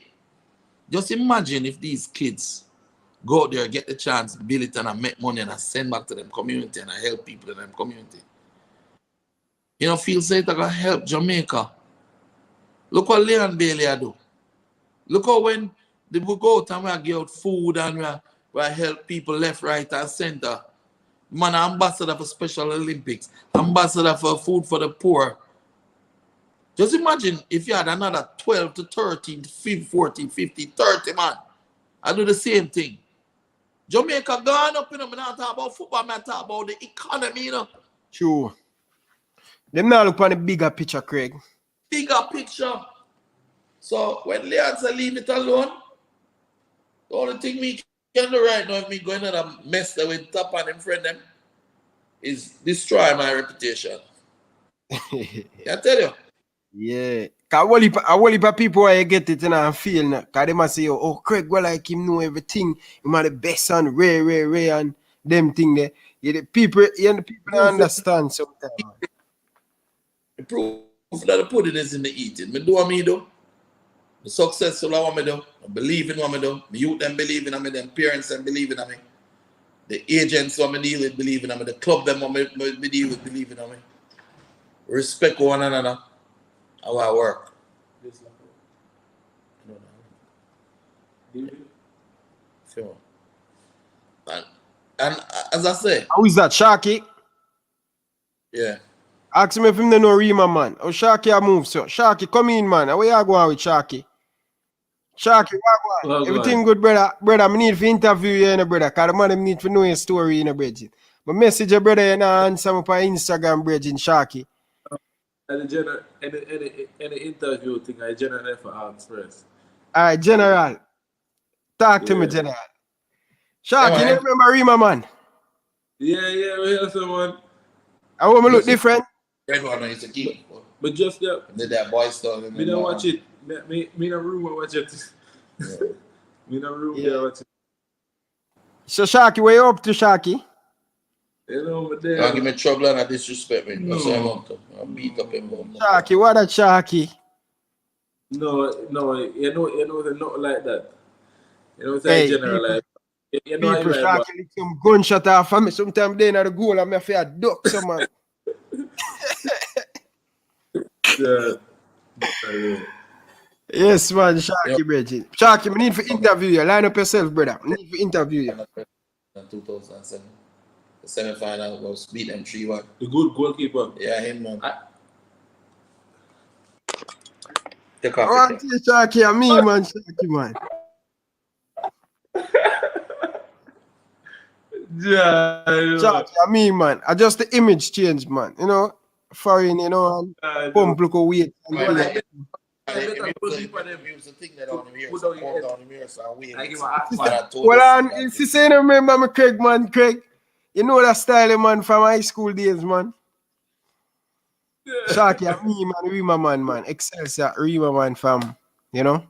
just imagine if these kids go out there, get the chance, build it, and make money and send back to them community and help people in them community. You know, feel say they're going to help Jamaica. Look what Leon Bailey do. Look how when they go out and we give out food and we help people left, right, and center. Man, ambassador for Special Olympics, ambassador for food for the poor. Just imagine if you had another 12 to 13, 15, 14, 50, 30 man. I do the same thing. Jamaica gone up, you know, I'm not talking about football, I'm talking about the economy, you know. True. Them now look on the bigger picture, Craig. Bigger picture. So when Leon said leave it alone, the only thing we can do right now if me going on a mess that with top and them friend them is destroy my reputation. I tell you. Yeah. Cause a whole heap of people where you get it and feel now. Cause they must say, oh, Craig, well, like him know everything. Him are the best and rare and them thing there. Yeah, the people don't understand sometimes. The proof that the pudding is in the eating. Me do what me do. successful at what I do. I believe in what I do. The youth them believe in me. Them parents them believe in me. The agents what I deal with believe in me. The club them what I deal with believe in me. Respect one another. How I work. Sure. And as I say, Who is that, Sharky? yeah. Ask him if him don't know Rima, man. Oh, Sharky a move, so. Sharky, come in, man. Where you going with Sharky? Sharky, what going? Everything good, brother. Brother, I need to interview you, you know, brother. Because the man them need to know your story, you know, Bridget. But message your brother, you know, answer me on Instagram, Bridget, Sharky. And any interview thing, I generally for ask first. All right, General. Talk to me, General. Sharky, you remember Rima, man? Yeah, we have someone. I want me look different. Red one used to keep. But just yeah. Did that boy stuff. Me don't watch it. Me in a room I watch it. Me in a room I watch it. So Sharky, where you up to, Sharky? You know, but there. Don't give me trouble and I disrespect me. No. That's what I want to. I'll beat up him. Sharky, what a Sharky? No, you know, they're not like that. You know, say general like. You know, people Sharky lick some gunshot off of me. Sometimes they in the goal and me feel duck some man. Yes, man, Sharky, Bridget. Sharky, we need to interview you. Line up yourself, brother. We need to interview you. In 2007. The semi-final was beat them 3-1. The good goalkeeper. Yeah, him, man. Take off. I want to see Sharky and me, man. Sharky, man. Yeah, Sharky and me, man. I just the image change, man. You know, foreign, you know, and pump look weight. Well, and if you say you remember me, Craig, man, Craig, you know that style, man, from high school days, man. Sharky and me, man, Rima man, Excelsior, Rima man, fam, you know.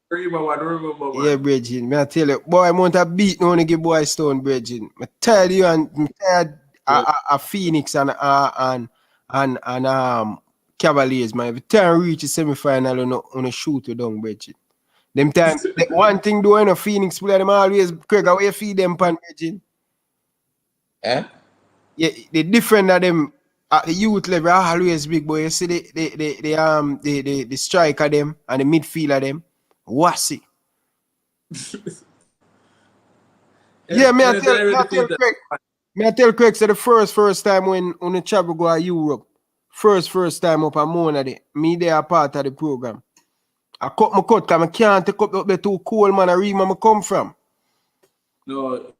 Rima man. Yeah, Bridget, me I tell you, boy, I want to beat no give boy stone, Bridget. I tell you, and me tired a Phoenix and Cavaliers, man. Every time reach the semi-final on a shoot down, Bridget. Them time, the one thing doing a Phoenix player, them always Craig away feed them pan, Bridget. Eh? Yeah, the different of them at the youth level are always big, boy. You see the striker them and the midfielder them. What's it? Yeah, me I tell Craig, so the first time when on the travel go to Europe, first time up a Mona day, me they are part of the program. I cut my cut because I can't take up the too cold, man. I read where I come from. No,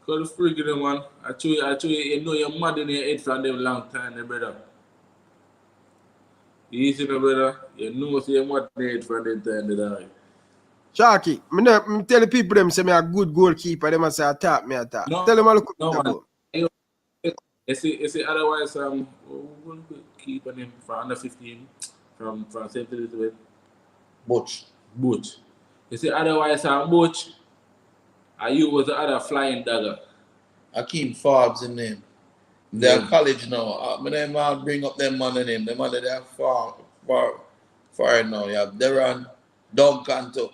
because the freaking one, I tell you know you're mad in your head from them long time, brother. You see, brother, you know you're mad in your head from them time, brother. Sharky, me tell the people them say me a good goalkeeper, them say attack me attack. No, tell them I look no, man. You see, otherwise, one keeper name for under 15 from St. Elizabeth. Butch. You see, otherwise, Butch, and you was the other flying dagger. Akeem Forbes in name. They're college now. My name I'll bring up them man in name. The man that they're far now. You have Deron, Duncan too.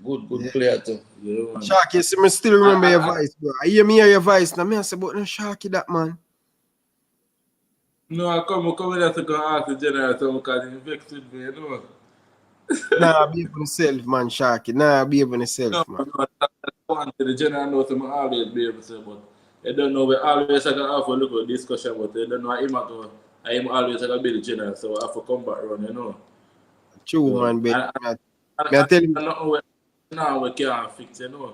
Good player too. Yeah, Sharky, you see me still remember your voice, bro. I hear your voice now. Me I say, but no Sharky that man. No, I come in to go ask the general because he vexed with me, you know. Nah, be able to self, man, Sharky. Nah, be able to self, man. No, the general knows I'm always be able to say, but I don't know. We always have a look at discussion, but I don't know how I am always going to be the general, so I have to come back around, you know. True, so, man, baby. I tell him. Now we can't fix it, you know.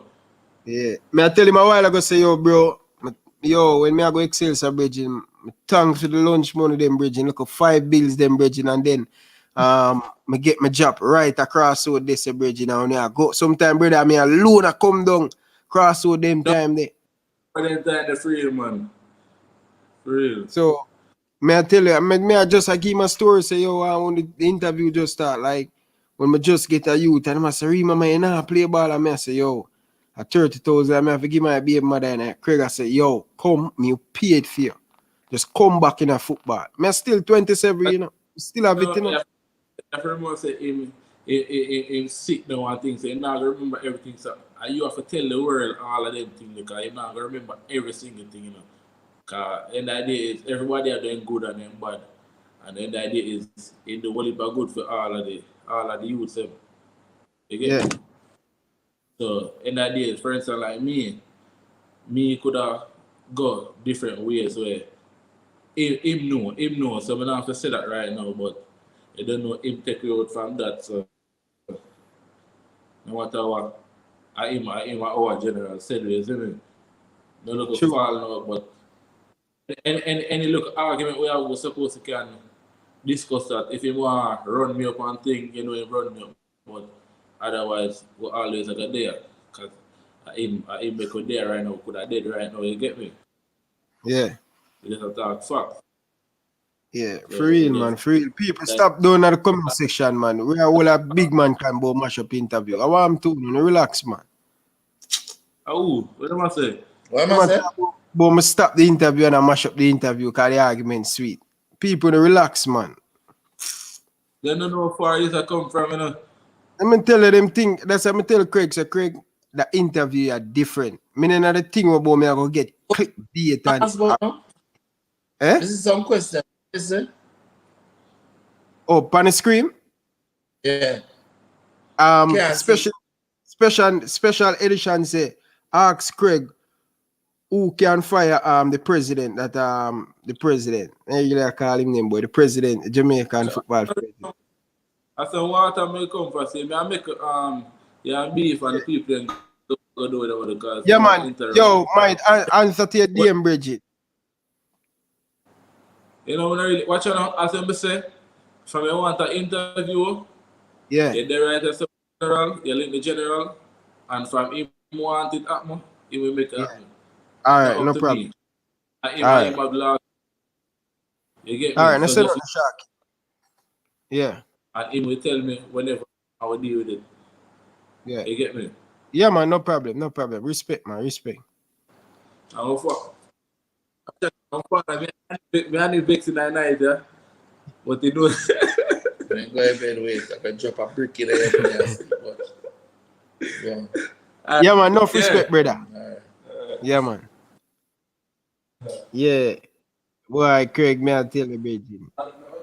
Yeah. I tell him a while ago, say, yo, bro, when I go Excelsior, bridging, thanks for the lunch money, them bridging, look at 5 bills, them bridging, and then I get my job right across with this bridging now. I go sometime, brother, I alone I come down, cross with them time there. For them time, the free, man. For real. So, I tell you, I just give my story, say, yo, when the interview just start, like, when I just get a youth, and I say, Rima, man, you know, play ball, and I say, yo, at 30,000, I have to give my baby mother, and Craig, I say, yo, come, me paid for you. Just come back in a football. I'm still 27, you know. Still have it, you know. I remember say him sick now and things, so you not gonna remember everything. So and you have to tell the world all of them things because you not gonna remember every single thing, you know. Cause and the idea is everybody are doing good and them bad. And then the idea is in the world are good for all of the youths. Them. You get Yeah. me? So and the idea is for instance like me could have go different ways where him know. So I don't have to say that right now, but I don't know him take you out from that. So no matter what, I am our general said, you see me? No look True. fall now, but any look argument we are supposed to can discuss that. If you want to run me up on thing, you know him run me up. But otherwise we always like there. Cause I him make there right now, could have dead right now, you get me? Yeah. You just have to talk facts. Yeah, So for real, just man. For real. People like stop doing that comment section, man. We are all a big man can go mash up interview. I want him to relax, man. oh, what am I say? What am I'm I not saying? but me stop the interview and I mash up the interview because the argument sweet. People relax, man. They don't know how far it come from, you know. Let me tell you them thing. That's what I tell Craig. So Craig, the interview are different. Meaning that the thing about me I go get clickbait and Ask about now. eh? This is some question. Listen. Oh, pan the screen. Yeah. Can't see. Special edition say ask Craig who can fire the president that the president. I usually call him name boy, the president, Jamaican football president. I said, water may come for say, I make yeah, beef and the people then go do whatever because Yeah you want to man. interact. Yo, might answer to your DM Bridget. You know when I really watch out as I say, from you want an interview, Yeah. you the right as a general, you link the general, and from him want it happen, he will make it happen. Alright, Not no up to problem. me. And him Alright. have last. You get me? Alright, let's So say just the shark. Yeah. and him will tell me whenever I will deal with it. Yeah. You get me? Yeah man, no problem, no problem. Respect, man, respect. I'm for me and vex in the night, yeah. But you know Go ahead, wait. I can drop a brick in there. Yeah. Yeah man, no yeah. respect, brother. Alright. Yeah man. Yeah. Boy, Craig, may I tell you, Bridget.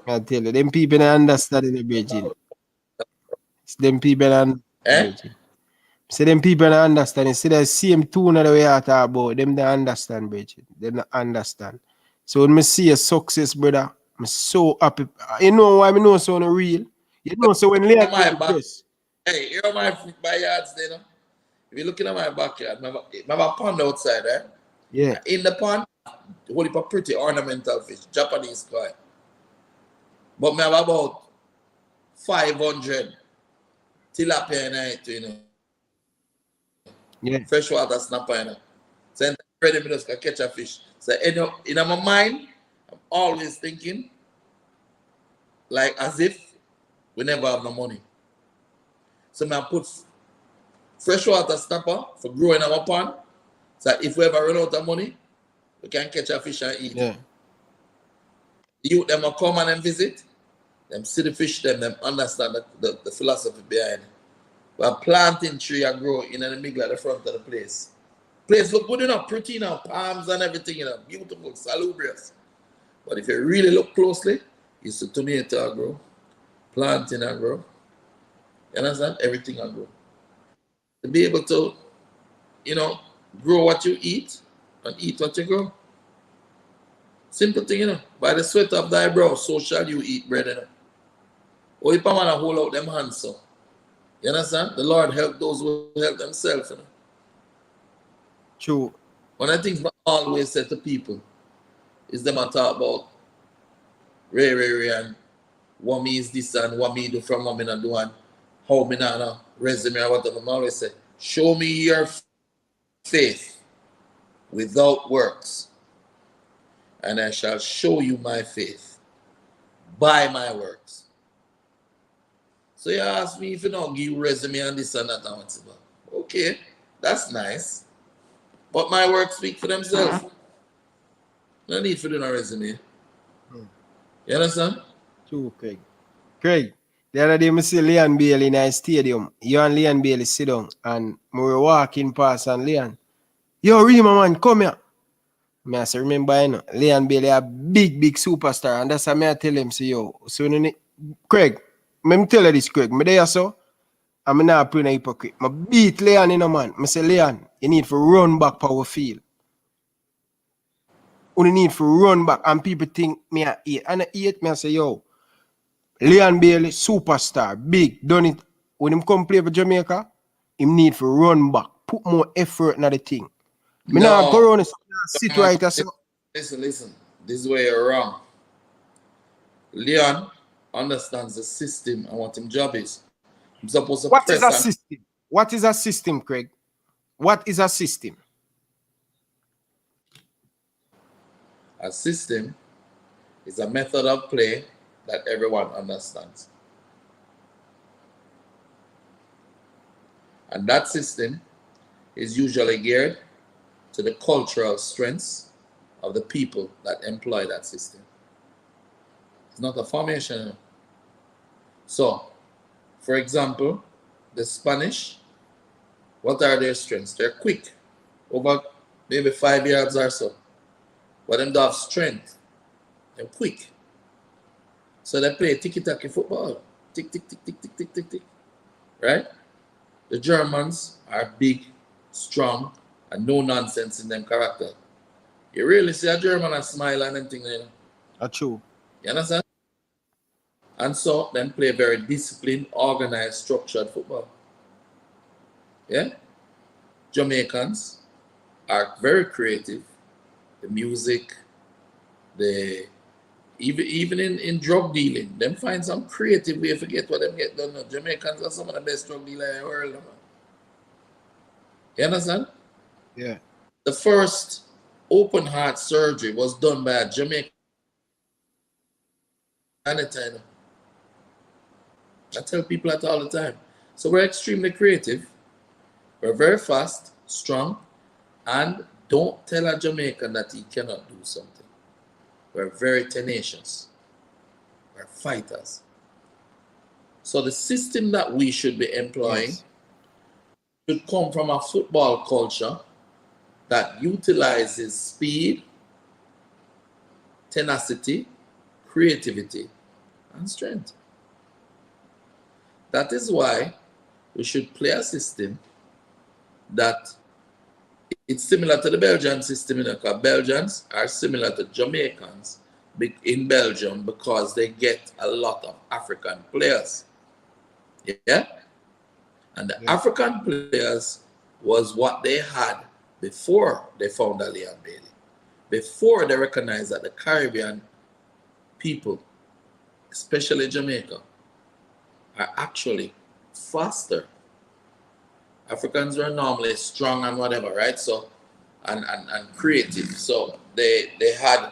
May I tell you, them people don't understand the Bridget. It's them people don't understand Eh? Bridget. So them people don't understand. See the same tune that we are talking about. Them don't understand, Bridget. They don't understand. So when I see a success, brother, I'm so happy. You know why I know so real? You know, so when Leah My get back. press. Hey, you're my yards there, no? If you're looking at my backyard, I have a pond outside, eh? Yeah. In the pond, whole heap of pretty ornamental fish, Japanese koi. But I have about 500 tilapia in it, you know. Yeah. Freshwater snapper, you know. So I'm ready to just catch a fish. So in my mind, I'm always thinking like as if we never have no money. So I put freshwater snapper for growing our pond. So if we ever run out of money, we can catch a fish and eat. Yeah. You them will come and visit, them see the fish, them understand the philosophy behind it. We're planting tree and grow in the middle at the front of the place. Place look good enough, pretty enough, palms and everything, you know, beautiful, salubrious. But if you really look closely, you see tomato grow, planting and grow. You understand? Everything and grow. To be able to, you know, grow what you eat and eat what you grow. Simple thing, you know. By the sweat of thy brow, so shall you eat bread, you know. Or if I want to hold out them hands, so. You understand? The Lord help those who help themselves, you know. True. One of the things I always say to people is them I talk about Ray and what me is this and what me do from what me not do and how me not resume or whatever. I always say, show me your faith without works, and I shall show you my faith by my works. So you ask me if you don't give you resume and this and that. And what's about. Okay, that's nice. But my works speak for themselves. No need for doing a resume. You understand? True, Craig. Craig, The other day, I see Leon Bailey in a stadium. You and Leon Bailey sit down, and we were walking past, and Leon, yo, Rima, man, come here. I say, remember, you know, Leon Bailey a big superstar, and that's how I tell him, say, yo, so Craig, let me tell you this, Craig, me there, so, I'm not playing a hypocrite. I beat Leon, you know, man. I say, Leon, you need to run back power field. You need to run back, and people think me a 8. And I 8, I say, yo, Leon Bailey, superstar, big, done it. When him come play for Jamaica, him need to run back, put more effort in the thing. Me now go around and sit right as Listen. This is where you're wrong. Leon understands the system and what his job is. He's supposed to What is a system? What is a system, Craig? What is a system? A system is a method of play that everyone understands. And that system is usually geared to the cultural strengths of the people that employ that system. It's not a formation. So, for example, the Spanish, what are their strengths? They're quick, over maybe 5 yards or so. But them do have strength. They're quick. So they play tiki-taka football. Tick, tick, tick, tick, tick, tick, tick, tick. Right? The Germans are big, strong, and no nonsense in them character. You really see a German and smile and anything, you know? That's true. You understand? And so them play very disciplined, organized, structured football. Yeah? Jamaicans are very creative. The music, even in drug dealing, them find some creative way to forget what them get done. Jamaicans are some of the best drug dealers in the world. Man. You understand? Yeah. The first open heart surgery was done by a Jamaican. I tell people that all the time. So we're extremely creative. We're very fast, strong, and don't tell a Jamaican that he cannot do something. We're very tenacious. We're fighters. So the system that we should be employing should come from a football culture that utilizes speed, tenacity, creativity, and strength. That is why we should play a system that it's similar to the Belgian system, because Belgians are similar to Jamaicans in Belgium because they get a lot of African players. Yeah? And the African players was what they had before they found Leon Bailey. Before they recognized that the Caribbean people, especially Jamaica, are actually faster. Africans are normally strong and whatever, right? So, and creative. So they had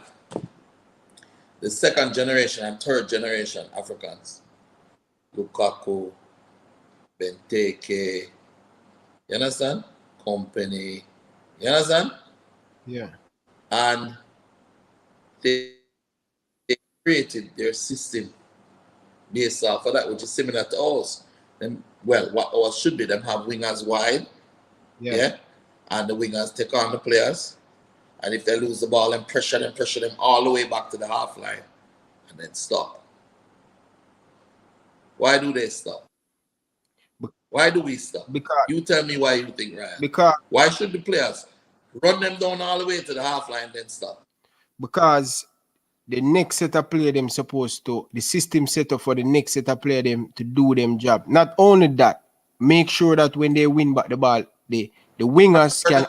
the second generation and third generation Africans. Lukaku, Benteke, you understand? Company, you understand? Yeah. And they created their system based off of that, which is similar to ours. Them, well, what ours should be, them have wingers wide, yeah, and the wingers take on the players, and if they lose the ball, then pressure them all the way back to the half line, and then stop. Why do they stop? Why do we stop? Because you tell me why you think, Ryan. Because why should the players run them down all the way to the half line, then stop? Because the next set of player them supposed to, the system set up for the next set of player them to do them job. Not only that, make sure that when they win back the ball, the wingers can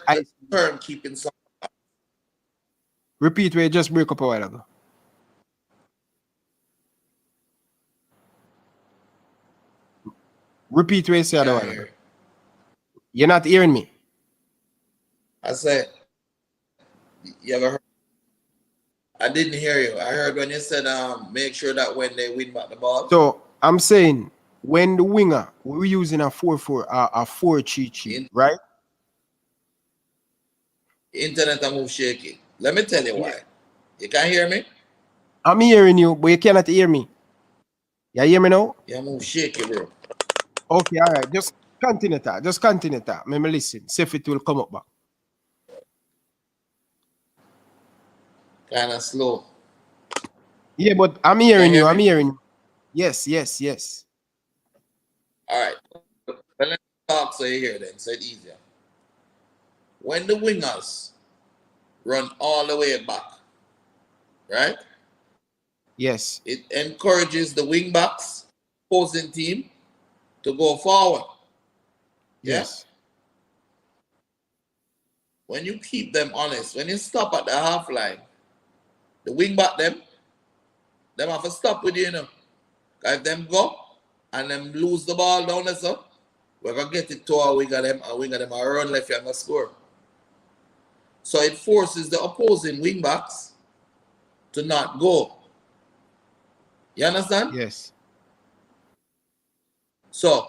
turn keeping some. Repeat where you just break up a while ago. Repeat where you said a while ago. You're not hearing me. I said, you ever heard? I didn't hear you. I heard when you said make sure that when they win back the ball. So I'm saying when the winger, we're using a 4-4, a 4-3-3, right? Internet I move shaky. Let me tell you why. You can't hear me? I'm hearing you, but you cannot hear me. You hear me now? Yeah, move shaky, bro. Okay, all right. Just continue that. Just continue that. Let me listen. See if it will come up back. Kind of slow. Yeah, but I'm hearing hear you. I'm me? hearing you. Yes, yes, yes. All right. But let's talk so you hear then, so it's easier. When the wingers run all the way back, right? Yes. It encourages the wing backs, opposing team, to go forward. Yeah? Yes. When you keep them honest, when you stop at the half line, the wing back them have to stop with you, you know. If them go and them lose the ball down there, so we're gonna get it to our winger them, and winger them are run left and score. So it forces the opposing wing backs to not go. You understand? Yes. So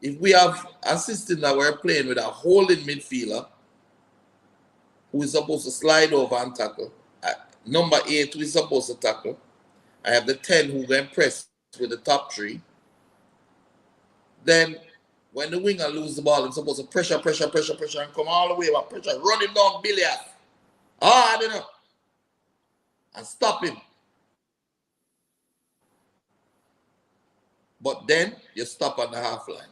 if we have a system that we're playing with a holding midfielder who is supposed to slide over and tackle, number 8 who is supposed to tackle, I have the 10 who can press with the top 3, then when the winger lose the ball, I'm supposed to pressure, and come all the way back, pressure, run him down billiard. I don't know. And stop him. But then you stop on the half line.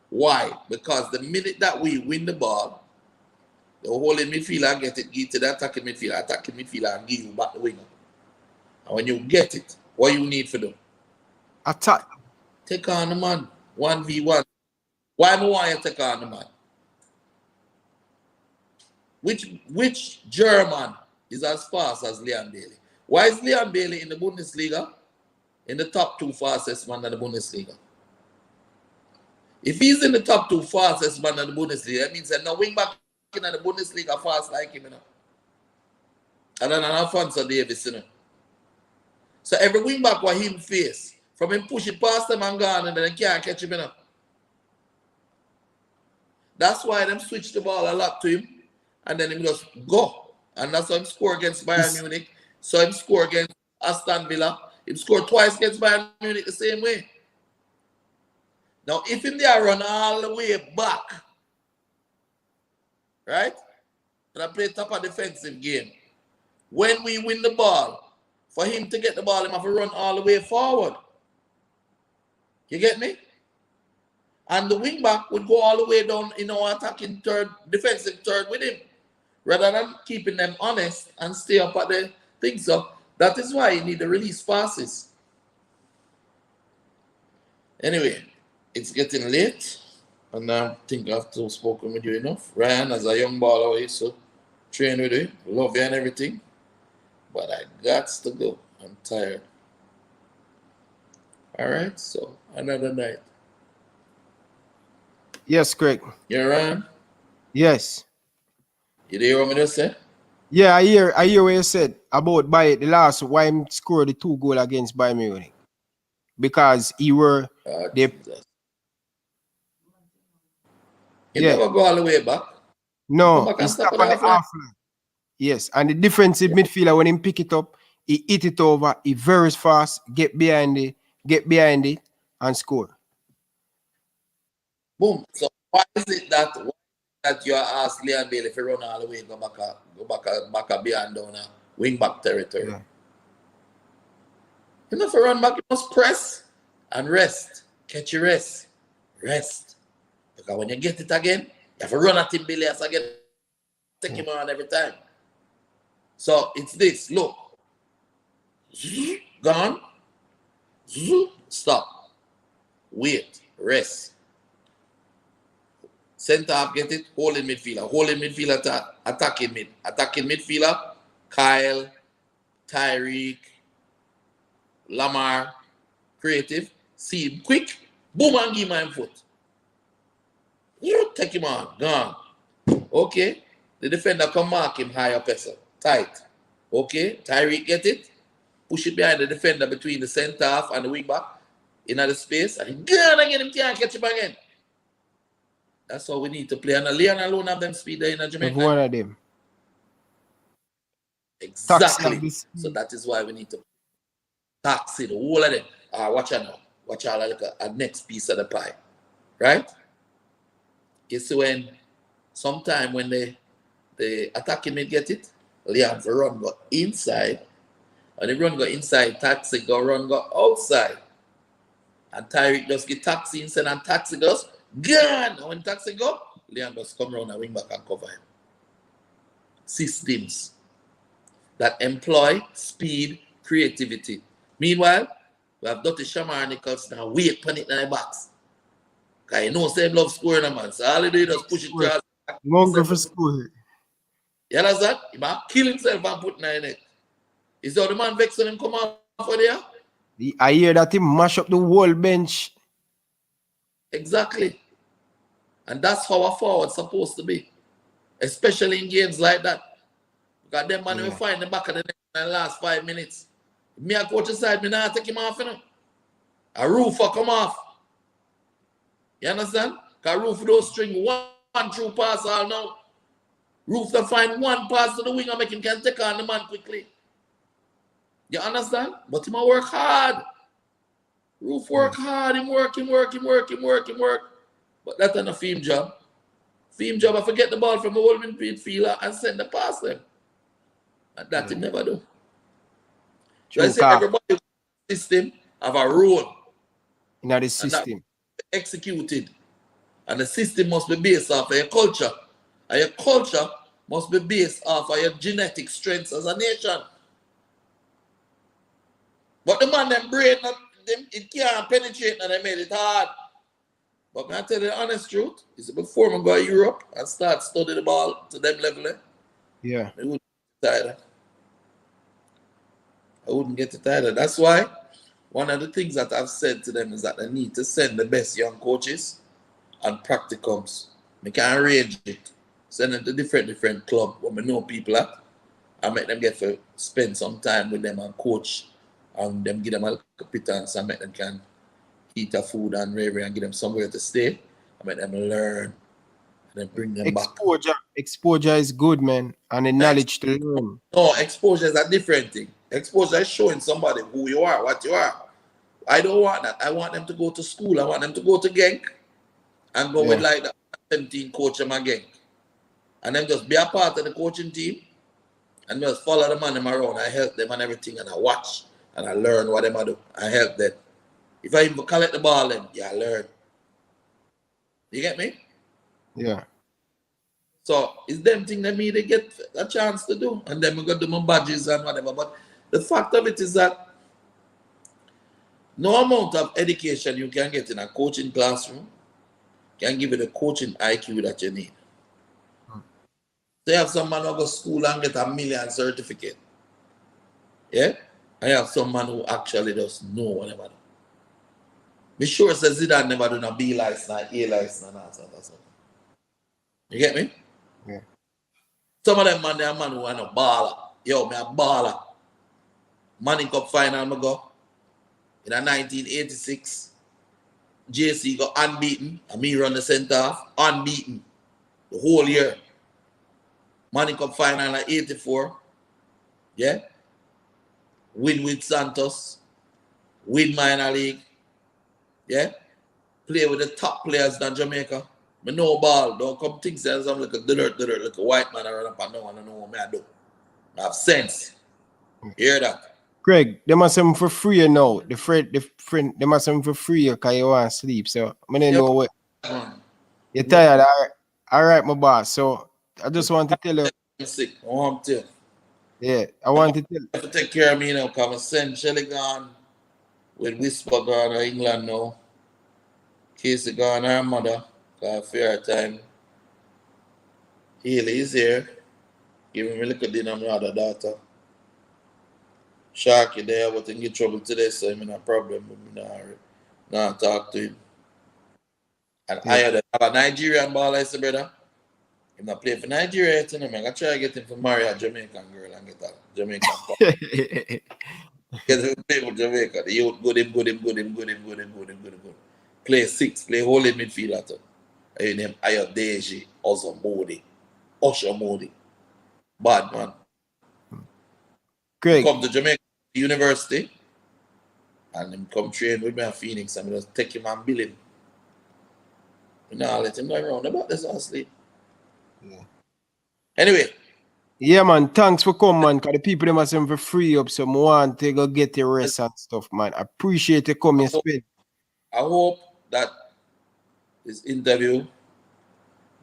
Why? Because the minute that we win the ball, the holding midfielder get it, give to the attacking midfielder and give you back the winger. And when you get it, what you need for them? Attack. Take on the man. 1v1. Why do I want you to take on the man? Which German is as fast as Leon Bailey? Why is Leon Bailey in the Bundesliga in the top 2 fastest man in the Bundesliga? If he's in the top 2 fastest man in the Bundesliga, that means that no wing back in the Bundesliga fast like him, you know. And then Alfonso Davis, you know. So every wing back what him face, from him push it past them and gone, and then they can't catch him, you know. That's why them switch the ball a lot to him, and then him just go. And that's how him score against Bayern Munich. So him score against Aston Villa. Him score twice against Bayern Munich the same way. Now, if him there run all the way back, right? And I play top of defensive game. When we win the ball, for him to get the ball, him have to run all the way forward. You get me? And the wing back would go all the way down, you know, attacking third, defensive third with him, rather than keeping them honest and stay up at the thing. So that is why you need to release passes. Anyway, it's getting late, and I think I've spoken with you enough. Ryan, as a young baller, I used to train with you, love you and everything, but I got to go. I'm tired. All right, so another night. Yes, Craig. You Ryan? Yes. You hear what me just say? Yeah, I hear what you said about the last why him scored the 2 goals against Bayern Munich. Because he were He never go all the way back. No, he stopped on the half line. Yes, and the defensive midfielder, when he pick it up, he hit it over, he very fast, get behind it, and score. Boom. So why is it that you are asked Leon Bailey if you run all the way, go back behind down wing back territory? Yeah. You know, if you run back, you must press and rest. Catch your rest. Rest. Because when you get it again, you have to run at him Billias again. Take him on every time. So it's this. Look. Gone. Stop. Wait. Rest. Center half get it. Holding midfielder. Holding midfielder to attacking mid. Attacking midfielder. Kyle. Tyreek. Lamar. Creative. See him quick. Boom and give him foot. You take him on. Gone. Okay. The defender come mark him high up. Tight. Okay. Tyreek get it. Push it behind the defender between the center half and the wing back. In the space. And he gone again. Him can't catch him again. That's how we need to play. And Leon alone have them speed there in Jamaica. Every one of them. Exactly. So that is why we need to taxi the whole of them. watch out now. Watch out like a next piece of the pie. Right? You see when sometime when the attacking mid get it, Leon for run go inside. And the run go inside, Taxi go run go outside. And Tyreek just get Taxi inside and Taxi goes gone. And when Taxi go, Leon just come around and wing back and cover him. Systems that employ speed, creativity. Meanwhile, we have Dottie Shamar Nichols now wait pon it in the box. Because you know same love scoring a man. So all he do is just push it across. Won't go for school. You understand? He might kill himself and put it in it. Is that the man vex when him come out for there? I hear that he mash up the whole bench. Exactly. And that's how a forward's supposed to be. Especially in games like that. Because them man will find the back of the net in the last 5 minutes. Me a coach aside, me not take him off, you know. A roof will come off. You understand? Because roof don't string one true pass all now. Roof to find one pass to the wing and make him can take on the man quickly. You understand? But him a work hard. Roof work hard. Him work. But that's not a film job. Film job, I forget the ball from the whole midfielder and send the pass them. And that he never do. So I say everybody in the system have a role. In the system. Executed. And the system must be based off of your culture. And your culture must be based off of your genetic strengths as a nation. But the man, them brain, it can't penetrate and they made it hard. But can I tell you the honest truth? Is before I go to Europe and start studying the ball to them level, yeah. I wouldn't get tired. I wouldn't get it either. That's why one of the things that I've said to them is that they need to send the best young coaches and practicums. They can arrange it. Send them to different clubs where we know people at and make them get to spend some time with them and coach and them give them a little pittance and make them can eat a food and rave and give them somewhere to stay and make them learn and then bring them back. Exposure is good, man, and the knowledge to learn. No, exposure is a different thing. Exposure is showing somebody who you are, what you are. I don't want that. I want them to go to school. I want them to go to Genk and go with like the 17 coach of my Genk. And then just be a part of the coaching team and just follow the man them around. I help them and everything and I watch and I learn what them I do. I help them. If I even collect the ball, then I learn. You get me? Yeah. So it's them thing that me they get a chance to do. And then we got do my badges and whatever. But the fact of it is that no amount of education you can get in a coaching classroom can give you the coaching IQ that you need. So you have some man who go to school and get a million certificate. Yeah? I have some man who actually does know whatever. Me sure says Zidane never do a B license, A license, and all that stuff. You get me? Yeah. Some of them man, they are man who are no baller. Yo, me a baller. Manning Cup final, me go. In a 1986, JC got unbeaten, and me run the centre half, unbeaten the whole year. Manning Cup final in 84, yeah. Win with Santos, win minor league, yeah. Play with the top players in Jamaica. Me know ball, don't come think that I'm like a dirt, like a white man I run up and down and I know what I do. I have sense. Hear that? Greg, they must have him for free now. The friend, they must have him for free because you want to sleep. So I don't know what. You're tired, all right, my boss. So I just want to tell you. I'm sick. I want to. Yeah, I want to tell you. You have to take care of me now because I'm send Shelly gone with Whisper gone to England now. Casey gone, her mother, because fair time. Haley is here. Give him a little dinner, my other daughter. Sharky there, but in get trouble today, so I'm in a problem. I'm not talk to him. And I have a Nigerian ball, I say, brother. He's not playing for Nigeria yet, you know, I'm going to try to get him to marry a Jamaican girl and get a Jamaican pop. Get him to play with Jamaica. The youth good. Play 6, play holding midfielder too. I name Ayodeji, Osho Modi. Bad man. Greg. Come to Jamaica University. And him come train with me at Phoenix and I just take him and bill him. You know, let him go around about this and sleep. Yeah. Anyway. Yeah, man. Thanks for coming, man. Because the people them must have free up, so I want to go get the rest and stuff, man. I appreciate you coming. I hope that this interview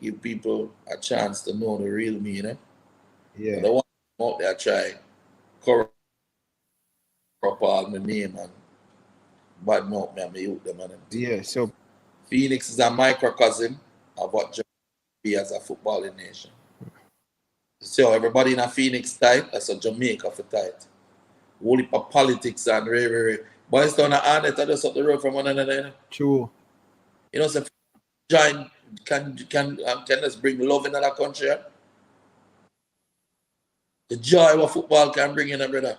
give people a chance to know the real me, you know? Yeah. But I want them out there try corrupt all my name and bad mouth me and me youth them and them. Yeah, so Phoenix is a microcosm of what Jamaica be as a footballing nation. So everybody in a Phoenix tight, that's a Jamaica for tight. Whole heap of politics and boys down at Arnett, I just up the road from one another. You know? True. You know, so join can just bring love in another country. Yeah? The joy what football can bring in, brother.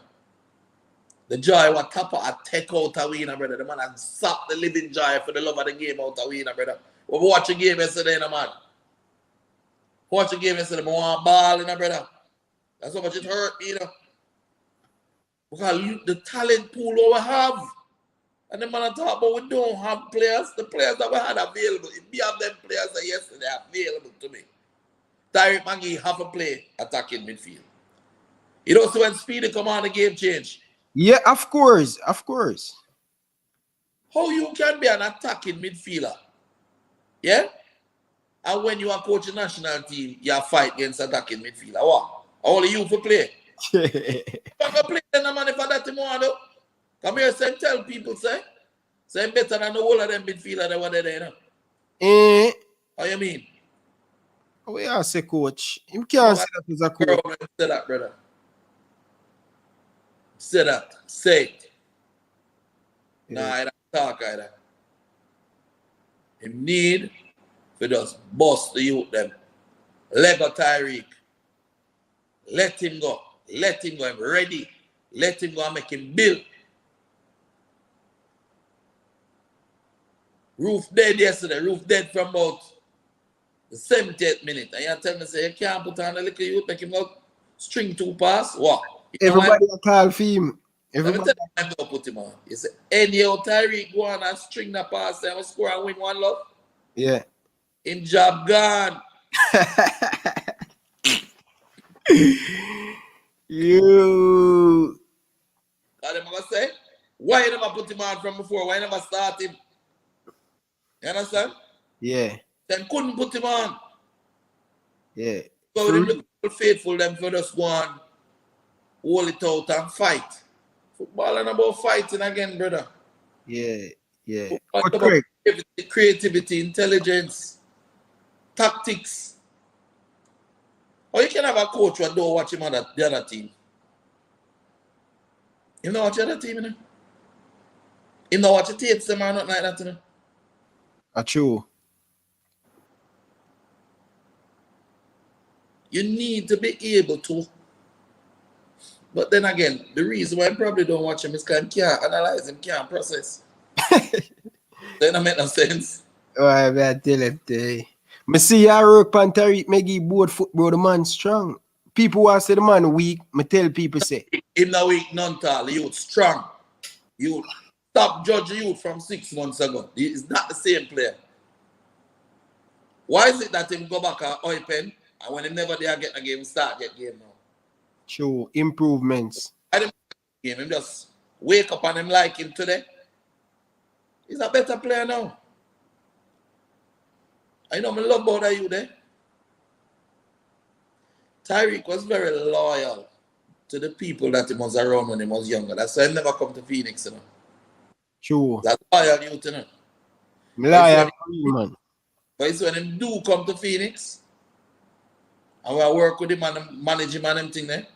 The joy what Tapper a take out a winner, brother. The man had sucked the living joy for the love of the game out a winner, brother. We watch a game yesterday, man. Watch a game yesterday, I want ball, brother. That's how much it hurt me, Because the talent pool we have. And the man talk about we don't have players. The players that we had available, if we have them players that yesterday available to me. Tyreek Magee have a play attacking midfield. You know, so when Speedy come on, the game change. Yeah, of course. Of course. How you can be an attacking midfielder? Yeah? And when you are coaching national team, you fight against attacking midfielder. What? All you for play. You can play then, man, if that tomorrow, though. Come here and tell people, say better than the whole of them midfielder that were there, you know? How you mean? Oh, yeah, say coach. You can't say that as a coach. Say that, brother. Say that. Say it. Yeah. Nah, I don't talk either. Him need for just bust the youth them. Let go Tyreek. Let him go. Let him go. I'm ready. Let him go and make him build. Roof dead yesterday. Roof dead from about the 70th minute. And you tell me, say, you can't put on a little youth, make him go string 2 pass. What? Everybody a call for him. Everybody. Let me tell you, I'm put him on. You say, any old Tyreek go on and string the pass and score and win 1 love. Yeah. Him job gone. You. What am I going to say? Why you never put him on from before? Why you never start him? You understand? Yeah. Then couldn't put him on. Yeah. So them look faithful, them for just go on, hold it out and fight. Football and about fighting again, brother. Yeah, yeah. Football about creativity, intelligence, tactics. Or you can have a coach who don't watch him on the other team. You know watch the other team, you know? You know watch the tapes, them or not like that, you know? True. You need to be able to. But then again, the reason why I probably don't watch him is because I can't analyze him, can't process. Then that make no sense. Oh, I tell him, I see you work on Tyreek Magee board foot, bro. The man strong. People who say the man weak, I tell people say. Him not weak, none tall. The youth strong. You stop judging youth from 6 months ago. He's not the same player. Why is it that him go back at Oipen and when him never there get a game, start get game now? True. Improvements. I didn't game. Him just wake up and him like him today. He's a better player now. I know I love about you there. Tyreek was very loyal to the people that he was around when he was younger. That's why he never come to Phoenix, you know. True. That's loyal youth, you know. Loyal man. But it's when him do come to Phoenix, and we work with him and manage him and them thing there,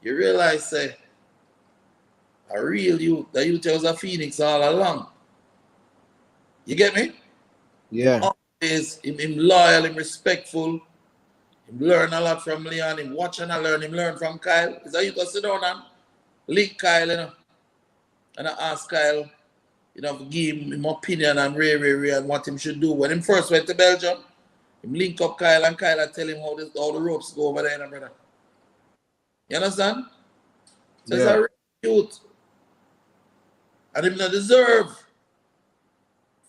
you realize, say, a real youth, the youth was a Phoenix all along. You get me? Yeah. Always, him loyal, him respectful, him learn a lot from Leon, him watch and learn, him learn from Kyle. Is that you go sit down and link Kyle, you know, and I ask Kyle, you know, give him opinion on Ray and what him should do. When him first went to Belgium, him link up Kyle and Kyle and tell him how the ropes go over there, you know, brother. You understand? So it's a youth. And him not deserve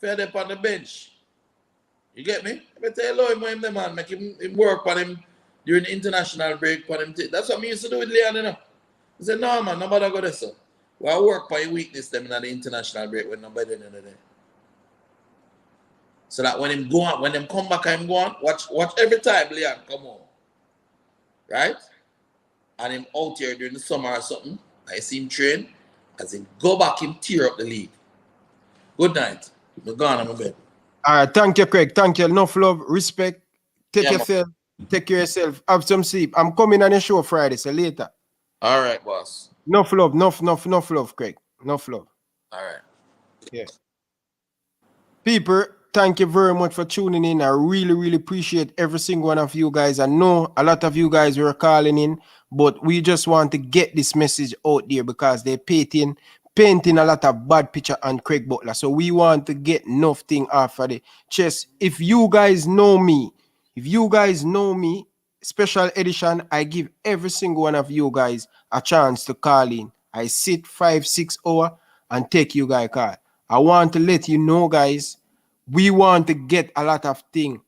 fair up on the bench. You get me? I tell you, him the man, make him work on him during the international break. On him. That's what I used to do with Leon, you know. He said, no, man, nobody go there, so. Well, I work by weakness them in the international break when nobody in there. So that when him go on, when them come back, him go on, watch every time Leon come on. Right? And him out here during the summer or something, I see him train, as him go back, him tear up the league. Good night. I'm gone on my bed. All right, thank you, Craig. Thank you. Enough love, respect. Take Yeah, yourself, take care of yourself. Have some sleep. I'm coming on the show Friday, so later. All right, boss. Enough love, enough love, Craig. Enough love. All right. Yeah. People, thank you very much for tuning in. I really appreciate every single one of you guys. I know a lot of you guys were calling in, but we just want to get this message out there because they're painting a lot of bad picture on Craig Butler. So we want to get nothing off of the chest. If you guys know me, special edition, I give every single one of you guys a chance to call in. I sit 5-6 hours and take you guys call. I want to let you know, guys, we want to get a lot of things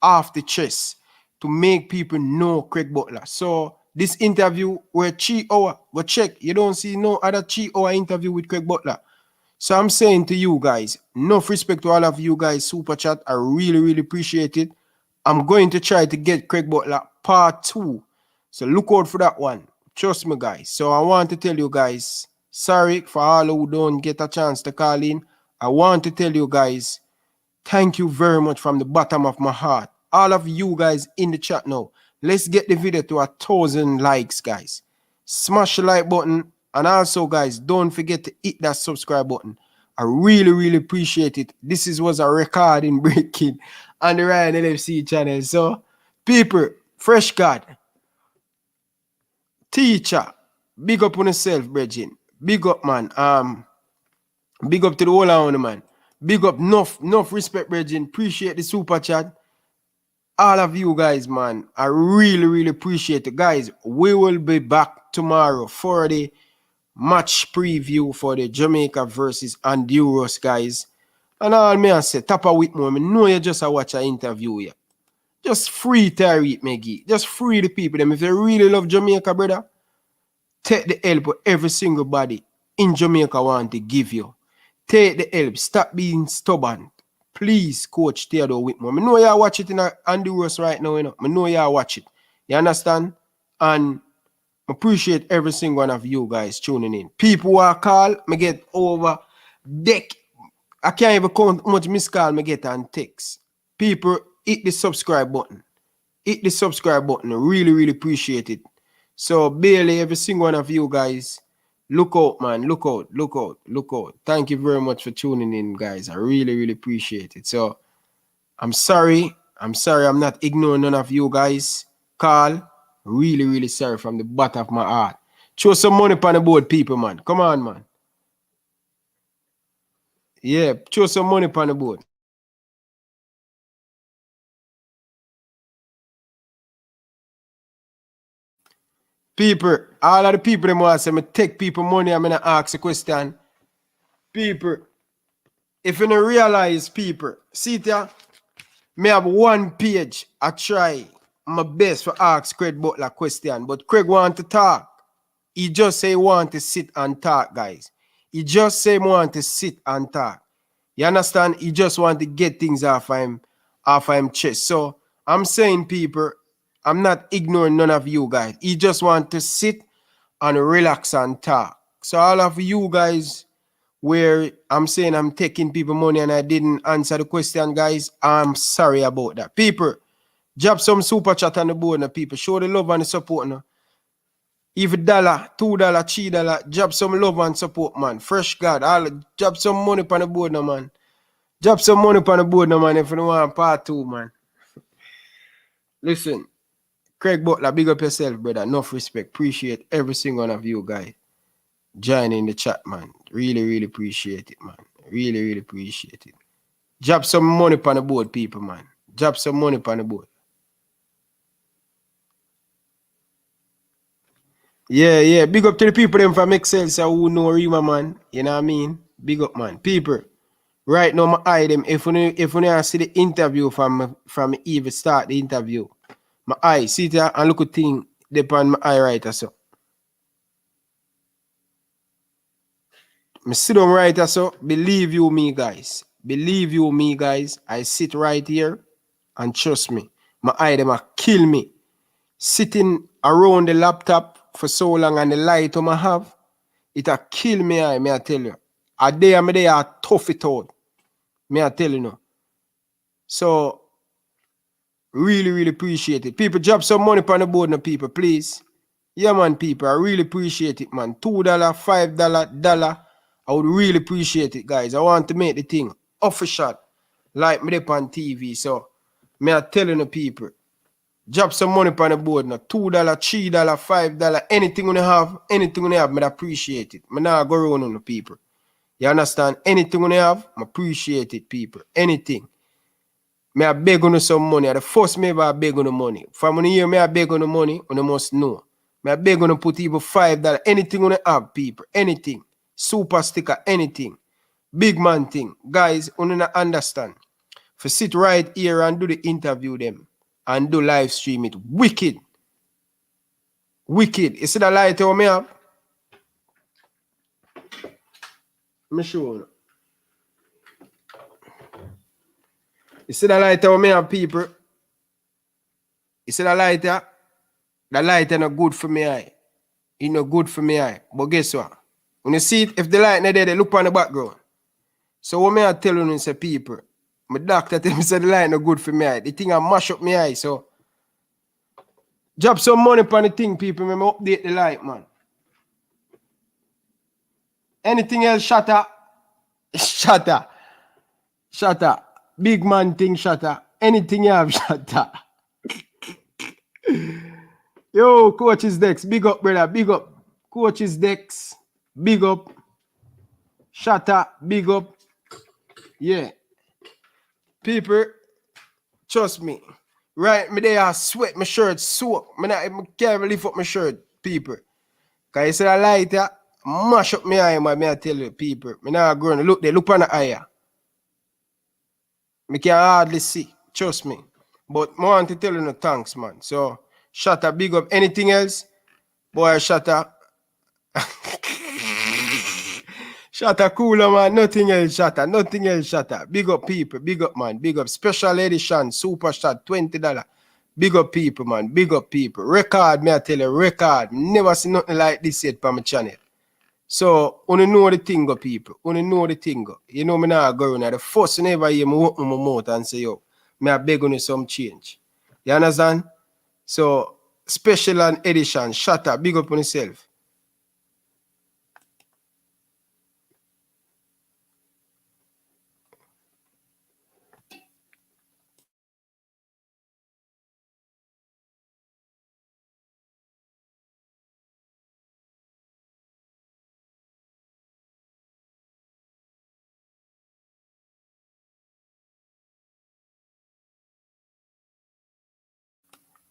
off the chest to make people know Craig Butler. So this interview were 3 hours. But check, you don't see no other 3 hour interview with Craig Butler. So I'm saying to you guys, enough respect to all of you guys, super chat. I really appreciate it. I'm going to try to get Craig Butler part 2. So look out for that one. Trust me, guys. So I want to tell you guys, sorry for all who don't get a chance to call in. I want to tell you guys, thank you very much from the bottom of my heart. All of you guys in the chat now, let's get the video to 1,000 likes, guys. Smash the like button. And also, guys, don't forget to hit that subscribe button. I really appreciate it. This was a recording breaking on the Ryan LFC channel. So, people, fresh God, teacher, big up on yourself, brethren. Big up, man. Big up to the whole of man. Big up, enough respect, brethren. Appreciate the super chat. All of you guys, man, I really appreciate it. Guys, we will be back tomorrow for the match preview for the Jamaica versus Honduras, guys. And all me I say, tap a with more. I know you just watch an interview here. Just free Tariq Meggy. Just free the people. Them. If you really love Jamaica, brother, take the help of every single body in Jamaica want to give you. Take the help. Stop being stubborn. Please, Coach Theodore Whitmore. I know you watch it in Honduras right now, you know. I know you watch it. You understand? And I appreciate every single one of you guys tuning in. People who are call, me get over deck. I can't even count how much missed call me get on text. People, hit the subscribe button. Hit the subscribe button. I really appreciate it. So, barely every single one of you guys, look out, man. Look out. Thank you very much for tuning in, guys. I really appreciate it. So, I'm sorry. I'm not ignoring none of you guys. Call. Really sorry from the bottom of my heart. Throw some money on the board, people, man. Come on, man. Yeah, throw some money on the board. People, all of the people them want to say me take people money, I'm gonna ask a question. People, if you don't realize, people, see there, me have one page. I try my best for ask Craig Butler question, but Craig want to talk. He just say he want to sit and talk, guys. He just say he want to sit and talk. You understand? He just want to get things off him chest. So I'm saying, people, I'm not ignoring none of you guys. He just want to sit and relax and talk. So all of you guys where I'm saying I'm taking people money and I didn't answer the question, guys, I'm sorry about that. People, drop some super chat on the board now, people. Show the love and the support now. If $1, $2, $3, drop some love and support, man. Fresh God, all drop some money on the board now, man. Drop some money on the board now, man, if you don't want part 2, man. Listen, Craig Butler, big up yourself, brother. Enough respect. Appreciate every single one of you guys joining the chat, man. Really appreciate it, man. Really appreciate it. Drop some money on the board, people, man. Drop some money on the board. Yeah. Big up to the people them from Excelsior who know Rima, man. You know what I mean? Big up, man. People. Right now, my eye them. If you see the interview from Eve start the interview, my eye sit there and look at thing upon my eye right so. Me sit down right so. Believe you me, guys. Believe you me, guys. I sit right here and trust me. My eye them a kill me. Sitting around the laptop for so long and the light I have, it a kill me eye, me I tell you. A day I'm there I tough it out. Me I tell you no. So really appreciate it. People drop some money on the board now, people, please. Yeah, man, people. I really appreciate it, man. $2, $5, dollar. I would really appreciate it, guys. I want to make the thing official. Like me up on TV. So me I telling the people. Drop some money on the board now. $2, $3, $5. Anything you have, me appreciate it. Me not go around on the people. You understand? Anything you have, I appreciate it, people. Anything. Me I beg on some money. The first me ever beg on the money. From when you hear me I beg on the money, you must know. Me I beg on put even $5. Anything you have, people. Anything. Super sticker, anything. Big man thing. Guys, you not understand. For sit right here and do the interview them and do live stream it. Wicked. You see the light over me have? Me show you. You see the light over me have, people? You see the lighter? The light is not good for me eye. It's not good for me eye. But guess what? When you see it, if the light not there, they look on the background. So what me I tell you, say people, my doctor tell me say the light not good for me eye. The thing I mash up my eye. So drop some money on the thing, people. Me update the light, man. Anything else shatter? Shatter. Big man thing shatter. Anything you have shatter. Yo, coaches Dex, big up, brother, big up. Coaches Dex, big up. Shatter, big up. Yeah. People, trust me. Right, me there I sweat, my shirt soak. Me can't lift up my shirt, people. Cause you see that lighter, mash up my eye, man, I tell you, people. Me now go and look on the eye. Me can hardly see, trust me. But I want to tell you no thanks, man. So, Shatter, big up. Anything else? Boy, Shatter. Shatter cooler, man. Nothing else, Shatter. Big up people, big up, man. Big up. Special edition, super shot, $20. Big up people, man. Big up people. Record, me I tell you, record. Never see nothing like this yet on my channel. So, you know the thing, people. You know the thing. You know me now go around. The first you never hear me open my mouth and say, yo, me I beg on you some change. You understand? So, special and edition, Shatter, big up on yourself.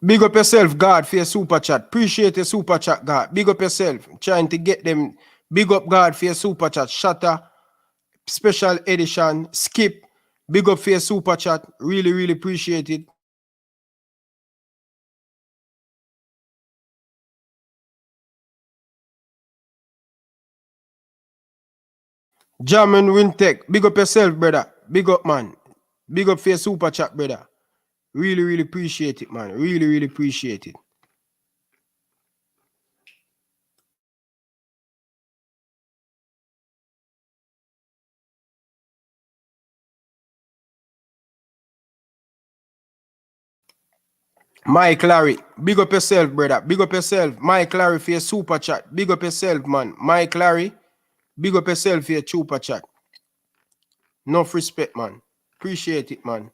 Big up yourself, God, for your super chat. Appreciate your super chat, God. Big up yourself. Trying to get them. Big up, God, for your super chat. Shatter, special edition, skip. Big up for your super chat. Really appreciate it. German Wintech. Big up yourself, brother. Big up, man. Big up for your super chat, brother. Really appreciate it, man. Really appreciate it. Mike Larry, big up yourself, brother. Big up yourself. Mike Larry for your super chat. Big up yourself, man. Mike Larry, big up yourself for your super chat. Enough respect, man. Appreciate it, man.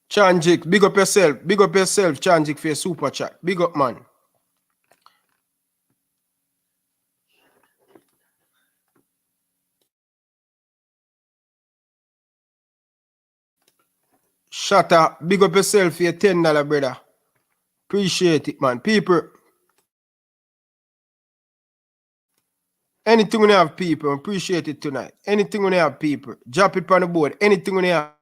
Chanjik, big up yourself. Big up yourself, Chanjik, for your super chat. Big up, man. Shut up. Big up yourself for your $10, brother. Appreciate it, man. People. Anything when you have people, appreciate it tonight. Anything when you have people, drop it on the board. Anything when you have.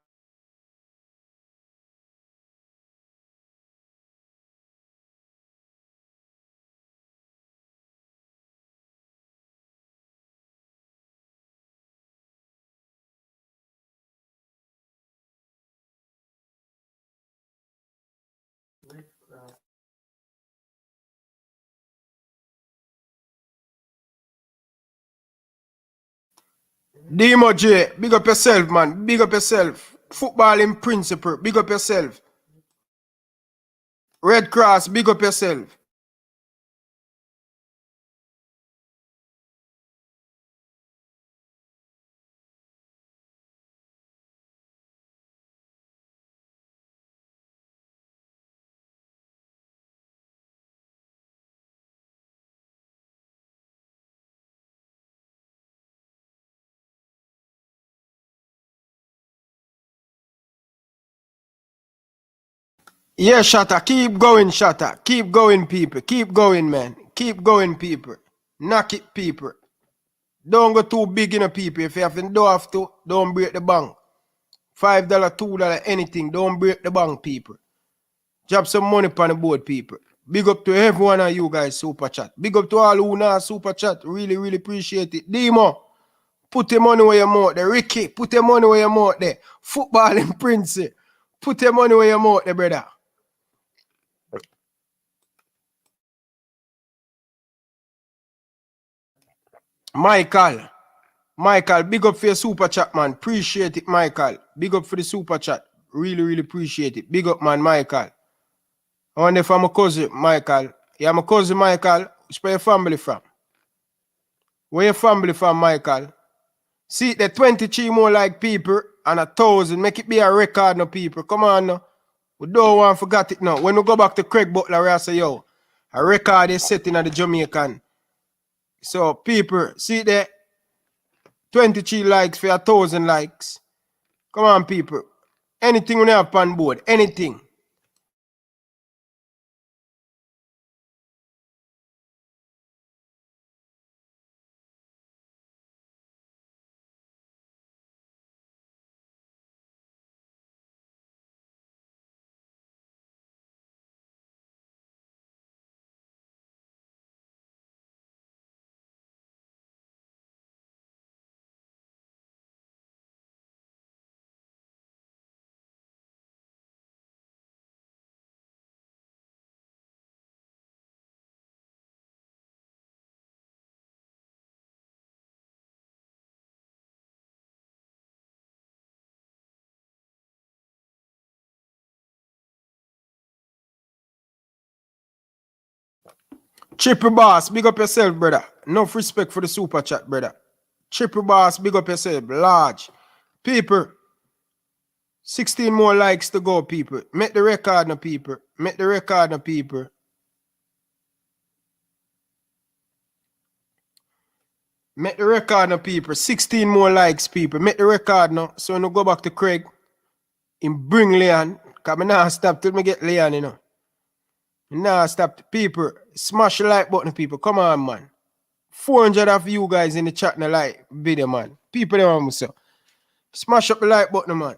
Demo J, big up yourself, man. Big up yourself. Football in principle, big up yourself. Red Cross, big up yourself. Yeah, Shatta, keep going, Shatta. Keep going, people. Keep going, man. Keep going, people. Knock it, people. Don't go too big in a people. If you don't have to, don't break the bank. $5, $2, anything. Don't break the bank, people. Drop some money on the board, people. Big up to every one of you guys, super chat. Big up to all who know super chat. Really, really appreciate it. Demo, put your money where your mouth there. Ricky, put your money where your mouth there. Football in Prince, put your money where your mouth there, brother. Michael, big up for your super chat, man. Appreciate it, Michael. Big up for the super chat. Really, really appreciate it. Big up, man, Michael. I wonder if I'm a cousin, Michael. Yeah, I'm a cousin, Michael. Where your family from? Where your family from, Michael? See, the 23 more like people and 1,000. Make it be a record, no people. Come on, no. We don't want to forget it now. When we go back to Craig Butler, we say, yo, a record is setting at the Jamaican. So, people, see there, 23 likes for 1,000 likes. Come on, people. Anything we have on board, anything. Triple Boss, big up yourself, brother. Enough respect for the super chat, brother. Triple Boss, big up yourself. Large. People, 16 more likes to go, people. Make the record now, people. Make the record now, people. Make the record now, people. 16 more likes, people. Make the record now. So when we go back to Craig, and bring Leon. Because I now stop till me get Leon, you know. Now stop. People, smash the like button, people. Come on, man. 400 of you guys in the chat now like video, man. People, they want me so. Smash up the like button, man.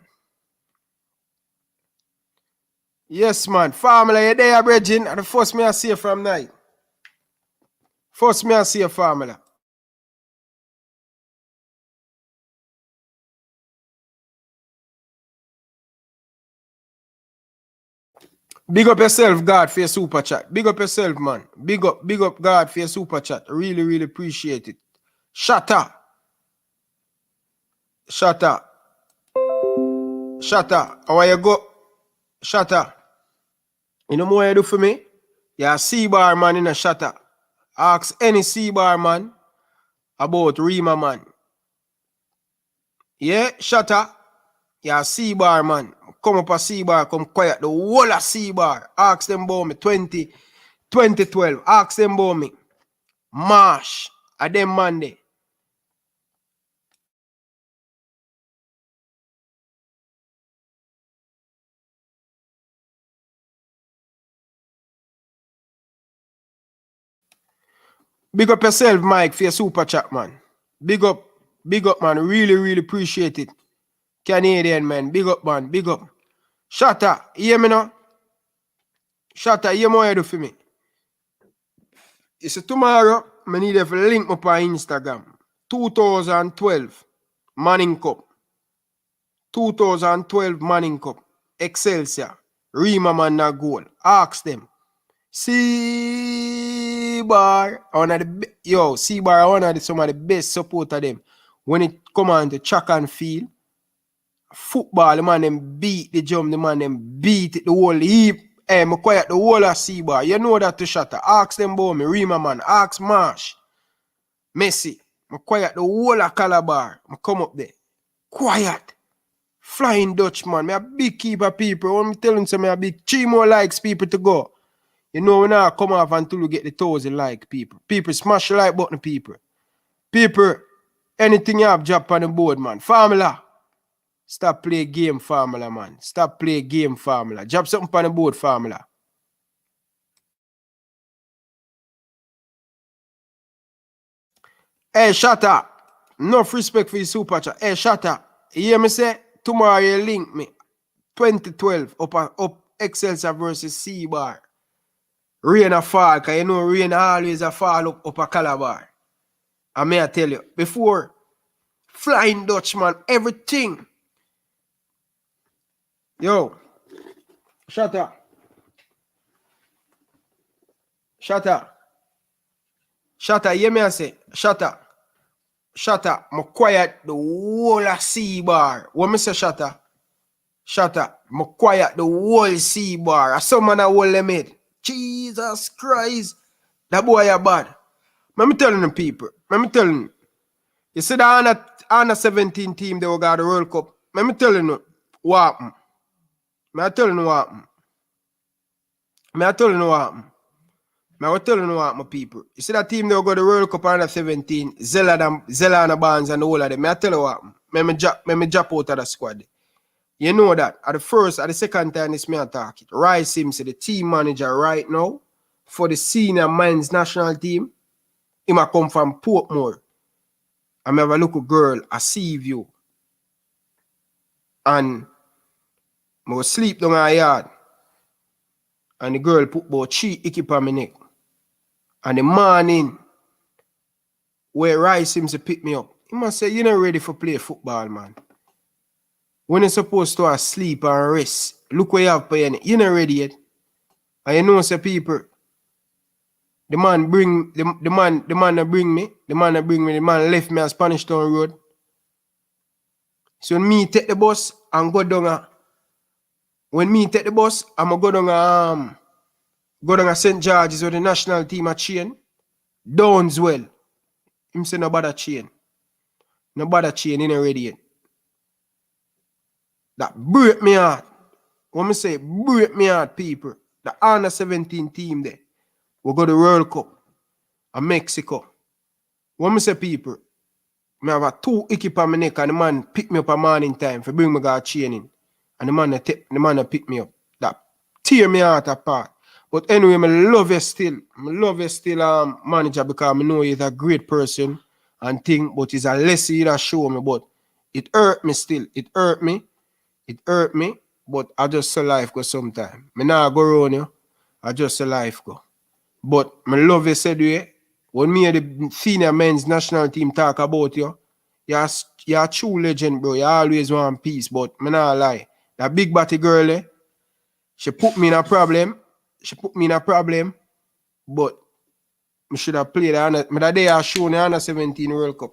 Yes, man. Family, you there, Bridging? And the first me I see you from night. First me I see you, family. Big up yourself, God, for your super chat. Big up yourself, man. Big up, God, for your super chat. Really, really appreciate it. Shatta. Shatta. Shatta. How you go? Shatta. You know what you do for me? You're a C-bar man in a Shatta. Ask any C-bar man about Rima, man. Yeah, Shatta. You're a C-bar man. Come up a C-bar, come quiet. The whole of C-bar. Ask them about me. 2012. Ask them about me. Marsh. A them Monday. Big up yourself, Mike, for your super chat, man. Big up, man. Really, really appreciate it. Canadian, man. Big up, man. Big up. Shatta, hear me now? Shatta, hear more you do for me. You see, tomorrow, I need to link up on Instagram. 2012 Manning Cup. 2012 Manning Cup. Excelsior. Rima man na goal. Ask them. C-Bar, one of the C-Bar, one of some of the best supporter them. When it come on to track and field, football, the man them beat the jump, the man them beat it, the whole heap. Hey, me quiet the whole of C-Bar. You know that to shatter. Ask them about me, Rima man, ask Marsh, Messi. Me quiet the whole of Calabar. Me come up there. Quiet. Flying Dutchman. Me a big keeper people. When me telling some me a big 3 more likes people to go. You know, we now come off until we get the 1,000 like people. People smash the like button, people. People, anything you have, drop on the board, man. Formula. Stop play game, formula, man. Stop play game, formula. Drop something on the board, formula. Hey, Shatta. Enough respect for your super chat. Hey, Shatta. You hear me say? Tomorrow you link me. 2012 up Excelsior versus C-Bar. Rain a fall, because you know rain always a fall up a Calabar. And may I tell you, before Flying Dutchman, everything. Yo, Shatta. Shatta. Shatta, hear me I say, Shatta. Shatta, I'm quiet the whole of C-Bar. What me say, Shatta? Shatta, I'm quiet the whole C-Bar. A some man a whole limit. Jesus Christ. That boy are bad. Let me telling them people. Let me telling you. You see the under 17 team they will got the World Cup. Let me telling you what happened. I telling you what happened. I telling you what happened. I telling you what happened, people. You see that team they will go the World Cup under 17, Zella and Barnes and all of them. I tell you what happened. Let me drop out of the squad. You know that at the second time it's me attack it. Rice Simpson, the team manager right now for the senior men's national team. He might come from Portmore. I have a little girl, I see you. And I was sleep down her yard. And the girl put about 3 icky on my neck. And the morning where Rice Simpson pick me up, he must say, you're not ready for play football, man. When you're supposed to sleep and rest, look where you have playing. You're not ready yet. And you know, say people, the man that bring me, the man left me on Spanish Town Road. So when me take the bus and go down I'm gonna go down St. George's with the national team at chain. Downswell. Him say no bother chain. No bother chain, he not ready yet. That break me heart. When me say break me heart, people. The under 17 team there will go to the World Cup and Mexico. When me say people, I have a 2 icky on my neck and the man pick me up a morning time for bring me go training. And the man pick me up. That tear me heart apart. But anyway, I love you still. Manager, because I know he's a great person and thing, but it's a lesson that show me. But it hurt me still. It hurt me, but I just say life go sometime. I not go around you. I just say life go. But I love you said you. When me and the senior men's national team talk about you, you're a true legend, bro. You always want peace, but I not lie. That big body girl, she put me in a problem. But I should have played that day I shown the under 17 World Cup.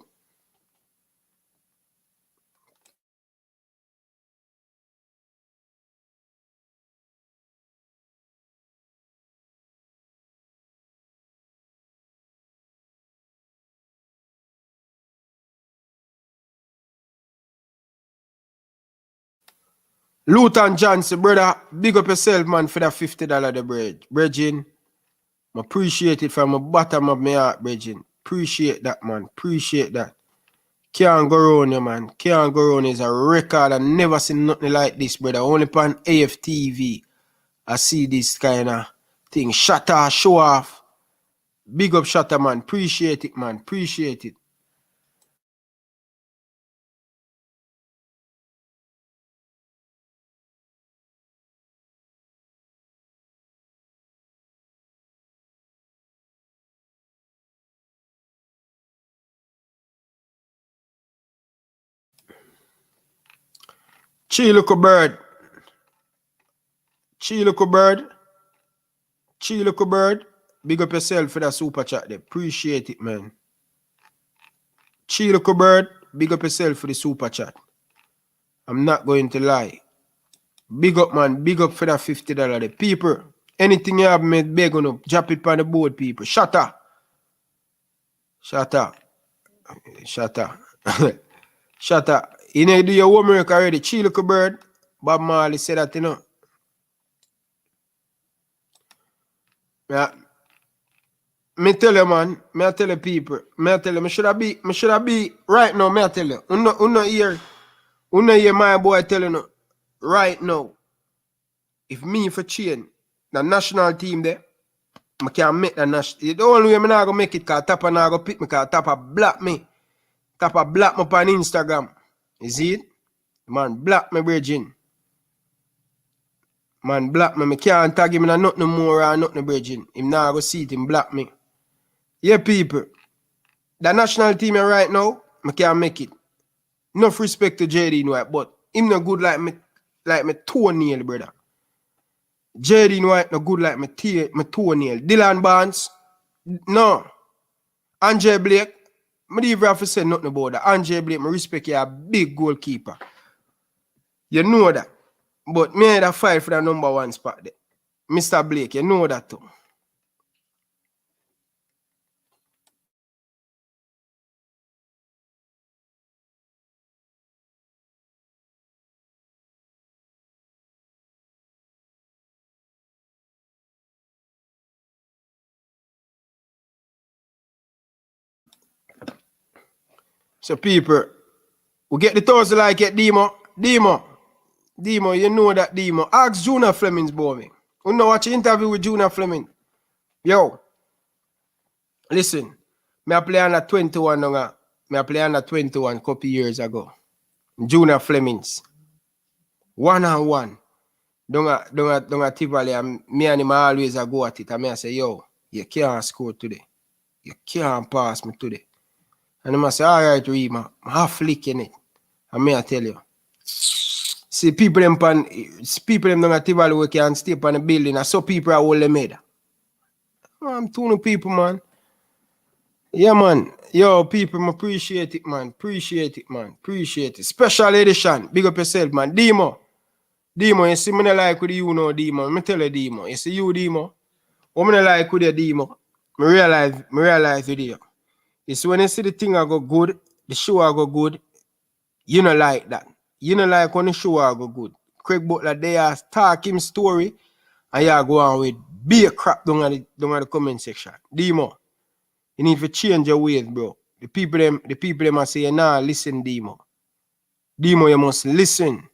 Luton Johnson, brother, big up yourself, man, for that $50 the bread. Bridging, I appreciate it from the bottom of my heart, Bridging. Appreciate that, man. Appreciate that. Can't go around you, man. Can't go around is a record. I never seen nothing like this, brother. Only on AFTV, I see this kind of thing. Shatter, show off. Big up Shatter, man. Appreciate it, man. Appreciate it. Chiluko bird. Chiluko bird. Chiluko bird. Big up yourself for that super chat there. Appreciate it, man. Chiluko bird. Big up yourself for the super chat. I'm not going to lie. Big up, man. Big up for that $50 there. People, anything you have made beg on up. Drop it on the board, people. Shatter. Shatter. Shatter. Shatter. You know, do your homework already. Chiluko bird. Bob Marley said that, you know. Yeah. Me tell you, man. Me tell you, people. Me tell you, me should have be right now. Me tell you. Uno hear my boy telling you right now. If me for change the national team there, I can't make the national. The only way I'm not gonna make it, because Tapper not gonna pick me, because Tapper block me. Tapper block me on Instagram. You see it? Man, block me, Virgin. Man, block me. I can't tag him in nothing more or nothing, Virgin. Him not gonna see it, him block me. Yeah, people. The national team right now, I can't make it. Enough respect to JD White, but him not good like me toenail, brother. JD White not good like my toenail. Dylan Barnes, no. Andre Blake, I don't even have to say nothing about that. Andre Blake, I respect you, a big goalkeeper. You know that. But me had a fight for the #1 spot there. Mr. Blake, you know that too. So people, we get the thousand like it, Demo, you know that Demo. Ask Junior Fleming's boy me. You know watch the interview with Junior Fleming. Yo, listen, me play under 21 now. Me play under 21 couple years ago. Junior Flemings. 1-on-1. Don't Tivoli, me and him always go at it. And I say, yo, you can't score today. You can't pass me today. And I say, all right, Rima, I'm half flicking it. And me I tell you. See, people them don't Tivoli we can stay on the building. And so people are all the made. I'm tuning people, man. Yeah, man. Yo, people, I appreciate it, man. Appreciate it, man. Appreciate it. Special edition. Big up yourself, man. Demo, you see me like with you know, Demo. Let me tell you, Demo. You see you, Demo. What I like with you, Demo. I realize with you. You see, when you see the thing I go good, the show I go good, you don't like that. You don't like when the show I go good. Craig Butler, they are talk him story, and you go on with be a crap down at the comment section. Demo. You need to change your ways, bro. The people them are saying, nah, listen, Demo. Demo, you must listen.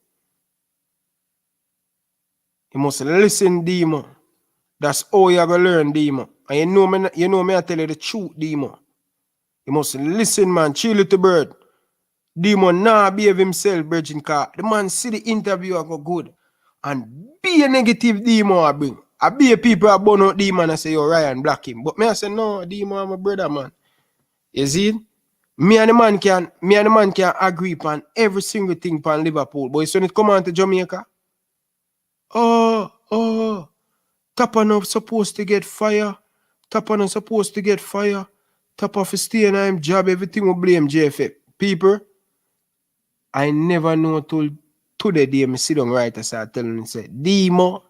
You must listen, Demo. That's all you gonna learn, Demo. And you know me I tell you the truth, Demo. You must listen, man. Chill little bird. Demo nah behave himself, Virgin car. The man see the interview I go good. And be a negative Demo I bring. I be a people I burn out Demo and I say, yo, Ryan, block him. But me I say, no, Demo, I'm a brother, man. You see? Me and the man can agree upon every single thing upon Liverpool. But when it come on to Jamaica, Tapper not supposed to get fire. Tapper not supposed to get fire. Tapper for stay in him job, everything will blame JFF. People, I never know till today day me sit down right as I tell him, say, Demo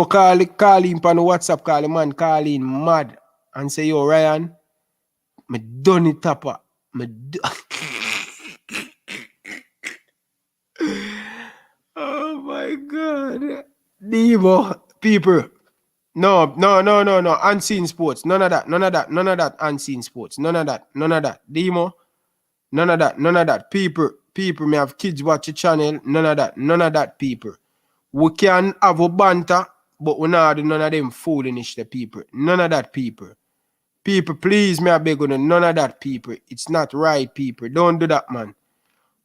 call him on the WhatsApp, call him man, call him mad. And say, yo, Ryan, me done it, Tapper. Oh my God. Demo, people. No. Unseen sports. None of that. Unseen sports. None of that. Demo. None of that. People may have kids watch the channel. None of that, people. We can have a banter, but we not do none of them foolishness, the people. None of that, people. People, please, me I beg you, none of that, people. It's not right, people. Don't do that, man.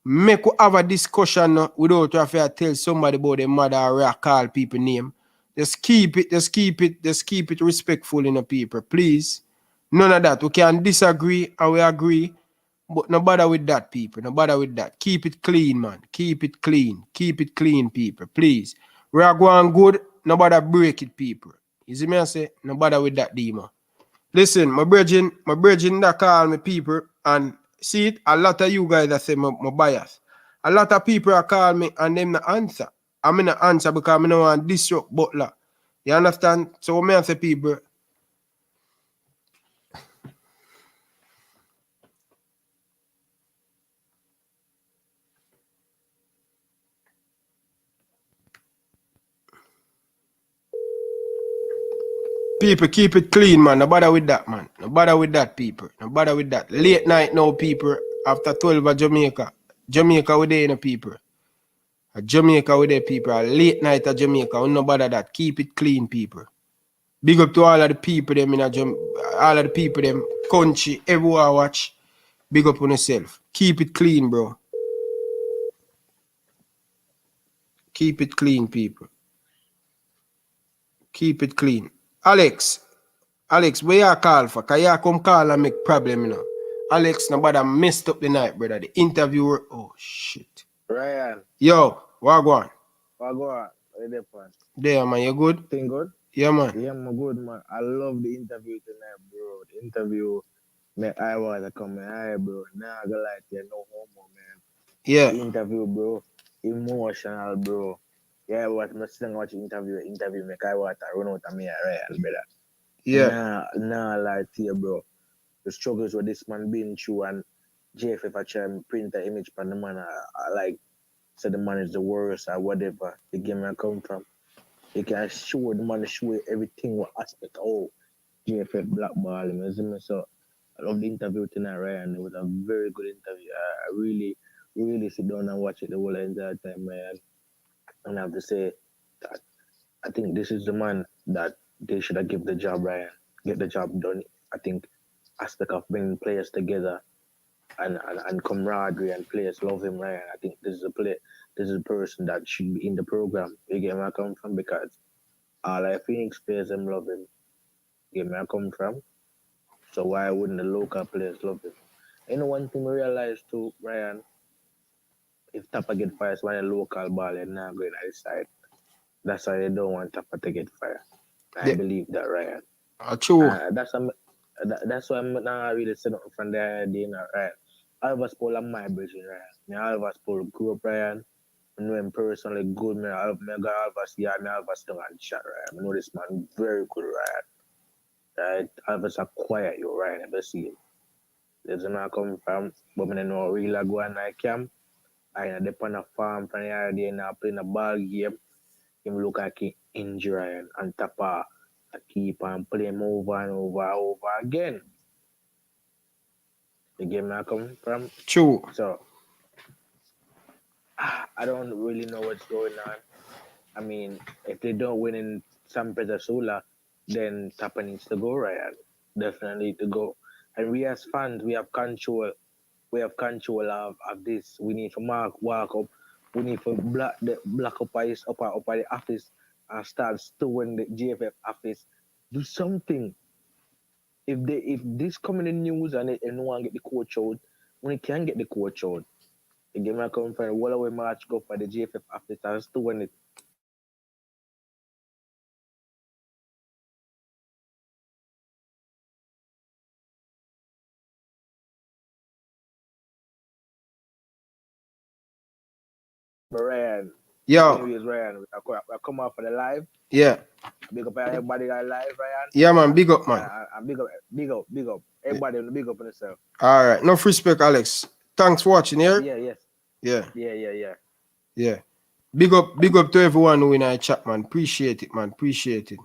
Make we have a discussion without you have to tell somebody about their mother or call people name. Just keep it respectful in the people, please. None of that. We can disagree or we agree, but no bother with that, people. No bother with that. Keep it clean, man. Keep it clean. Keep it clean, people, please. We are going good, no bother break it, people. You see me I say? No bother with that, demon. Listen, my brethren that call me people, and see it, a lot of you guys that say my bias. A lot of people are call me and them not answer. I'm not answer because I don't want to disrupt Butler. You understand? So what I say, people, people keep it clean, man. No bother with that, man. No bother with that, people. No bother with that. Late night now, people, after 12 of Jamaica. Jamaica with the people. Jamaica with the people. Late night of Jamaica. No bother that. Keep it clean, people. Big up to all of the people them in all of the people them country, everywhere watch. Big up on yourself. Keep it clean, bro. Keep it clean, people. Keep it clean. Alex, where you call for? Cause you come call and make problem, you know. Alex, nobody messed up the night, brother. The interviewer, oh shit. Ryan, Yo, what go on? Where the fun? There, man, you good? Thing good? Yeah, man. Yeah, I'm good, man. I love the interview tonight, bro. The interview, man, I want to come in, bro. Now I go like, no homo, man. Yeah. The interview, bro, emotional, bro. Yeah, what I'm still watch interview, make I want to run out of me, Ryan, brother. Yeah. Nah, like here, bro. The struggles with this man been through, and JFF I try and print the image from the man. I like, say the man is the worst or whatever. The game I come from. You can show the man, show everything what aspect. Oh, JFF blackball him, you see me? So I love the interview tonight, Ryan. It was a very good interview. I really sit down and watch it the whole entire time, man. And I have to say that I think this is the man that they should have given the job, Ryan. Get the job done. I think aspect of bringing players together and camaraderie and players love him, Ryan. I think this is a person that should be in the program. You get where I come from? Because all our Phoenix players them love him. You get where I come from? So why wouldn't the local players love him? You know one thing we realized too, Ryan, if Tappa get fired, when a local ball is not going outside. That's why they don't want Tappa to get fired. I believe that, Ryan. True. That's why I'm not really saying nothing from the idea, Ryan. All of us pull on my bridge, Ryan. All of us pull grew up, Ryan. I know him personally good, man. I got all of us, yeah, all of us don't want to chat, Ryan. I know this man very good, Ryan. Right? All of us are quiet, you, Ryan. Never see him. There's not come from, but I know really go on I camp. I know they on a farm from the idea now playing a ball game. Him look like he injury and Tappa keep on playing over and over again. The game I come from. True. So I don't really know what's going on. I mean, if they don't win in San Pedro Sula, then Tappa needs to go, Ryan. Definitely to go. And we as fans, we have control. We have control of this. We need to walk up. We need to block up the office and start storing the JFF office. Do something. If this come in the news and no one get the coach out, when it can get the coach out, the game I come from all the way march go for the JFF office and storing it. Ryan. Yo. Anyways, Ryan, I come out for the live. Yeah. Big up everybody that live, Ryan. Yeah, man. Big up, man. Big up. Everybody big up on yourself. All right. No respect, Alex. Thanks for watching here. Yeah. Yeah. Big up to everyone who in our chat, man. Appreciate it, man. Appreciate it.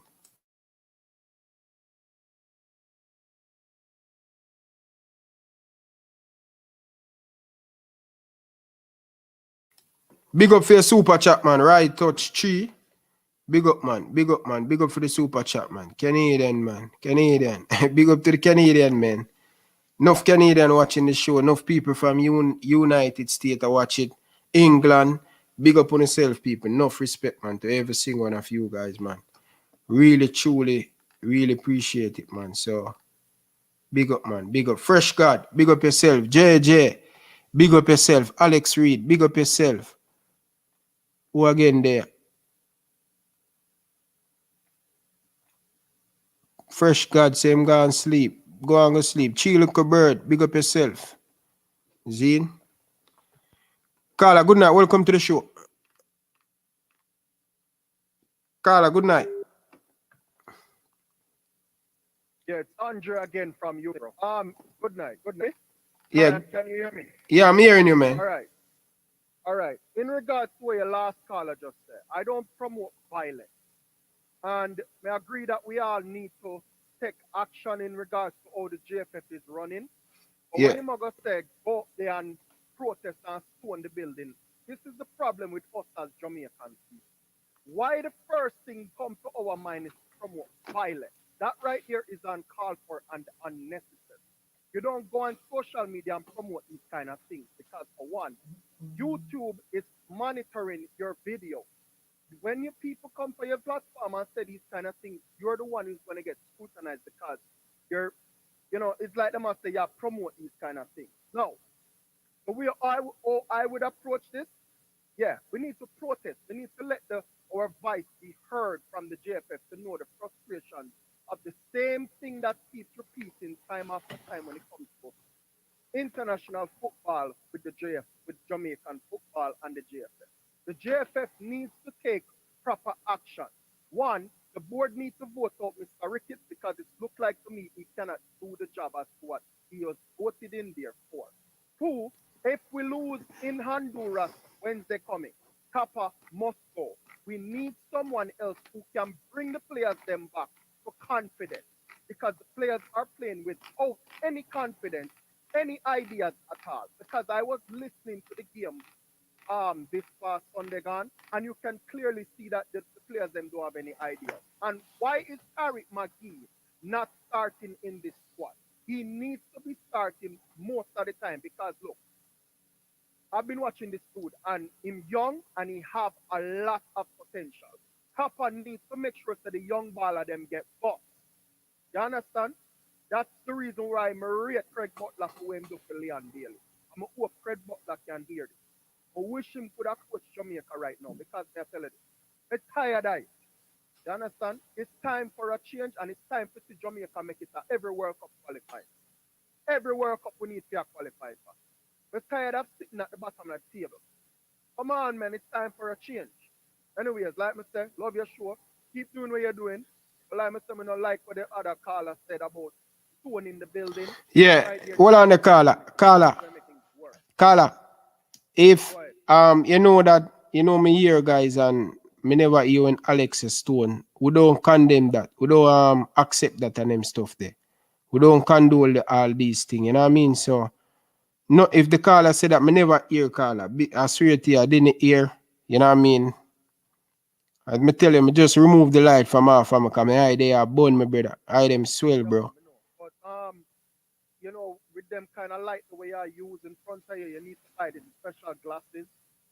Big up for your super chat, man. Right touch 3. Big up, man. Big up, man. Big up for the super chat, man. Canadian, man. Canadian. Big up to the Canadian, man. Enough Canadian watching the show. Enough people from United States are watching. England. Big up on yourself, people. Enough respect, man, to every single one of you guys, man. Really, truly, really appreciate it, man. So, big up, man. Big up. Fresh God. Big up yourself. JJ. Big up yourself. Alex Reed. Big up yourself. Who again there? Fresh God, same go and sleep. Go and go sleep. Chill like a bird. Big up yourself. Zine. Carla, good night. Welcome to the show. Carla, good night. Yeah, it's Andre again from Europe. Good night. Good night. Yeah. Can you hear me? Yeah, I'm hearing you, man. All right. All right. In regards to what your last caller just said, I don't promote violence. And I agree that we all need to take action in regards to how the JFF is running. But Yeah. when you go say, go there and protest and stone the building, this is the problem with us as Jamaicans. Why the first thing come to our mind is to promote violence? That right here is uncalled for and unnecessary. You don't go on social media and promote these kind of things because, for one, YouTube is monitoring your video. When your people come for your platform and say these kind of things, you're the one who's going to get scrutinized because you're, it's like them must say, yeah, promote these kind of things. No. So I would approach this. Yeah, we need to protest. We need to let our voice be heard from the JFF to know the frustration of the same thing that keeps repeating time after time when it comes to international football with the JF, with Jamaican football and the JFF. The JFF needs to take proper action. One, the board needs to vote out Mr. Ricketts because it looks like to me he cannot do the job as to what he was voted in there for. Two, if we lose in Honduras Wednesday coming, Kappa must go. We need someone else who can bring the players them back to confidence because the players are playing without any confidence, any ideas at all. Because I was listening to the game this past Sunday gone, and you can clearly see that the players them don't have any idea. And why is Tariq McGee not starting in this squad? He needs to be starting most of the time because look, I've been watching this dude and he's young and he have a lot of potential. Kappa needs to make sure that the young baller them get boxed. You understand? That's the reason why I rate Craig Butler for him do for Leon Bailey. I'm hope Craig Butler can hear this. I wish him could have coached Jamaica right now because they're telling it. It's tired eye. You understand? It's time for a change and it's time to see Jamaica make it a every World Cup qualified. Every World Cup we need to qualify for. We're tired of sitting at the bottom of the table. Come on, man, it's time for a change. Anyways, like I said, love your show. Keep doing what you're doing. But like I said, I don't like what the other caller said about stone in the building. Yeah, right there, hold on the caller. If you know that me here guys and me never hear when Alex is stone, we don't condemn that. We don't accept that and them stuff there. We don't condole all these things, you know what I mean? So no, if the caller said that me never hear caller, I swear to you, I didn't hear, you know what I mean? As me tell you, me just remove the light from off from me because my eye they are burn, my brother. Eye them swell, bro. But with them kind of light the way I use in front of you, you need to buy these special glasses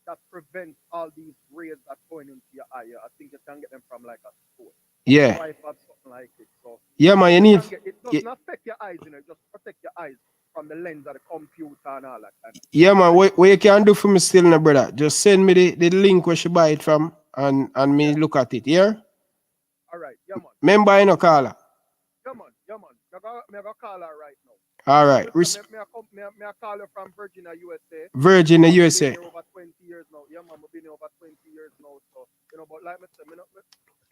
that prevent all these rays that going into your eye. I think you can get them from like a store. Yeah. Or something like it. So yeah, man, you need. It doesn't affect your eyes, it just protect your eyes from the lens of the computer and all that kind of. Yeah, man, what you can do for me still, no, brother? Just send me the link where she buy it from and me look at it, yeah? All right, yeah, man. Remember, you know, caller. Yeah, man. I'm going to call her right now. All right. May I call you from Virginia, USA? Virginia, USA. I've been here over 20 years now. Yeah, man, I've been here over 20 years now. So, but like I said, I'm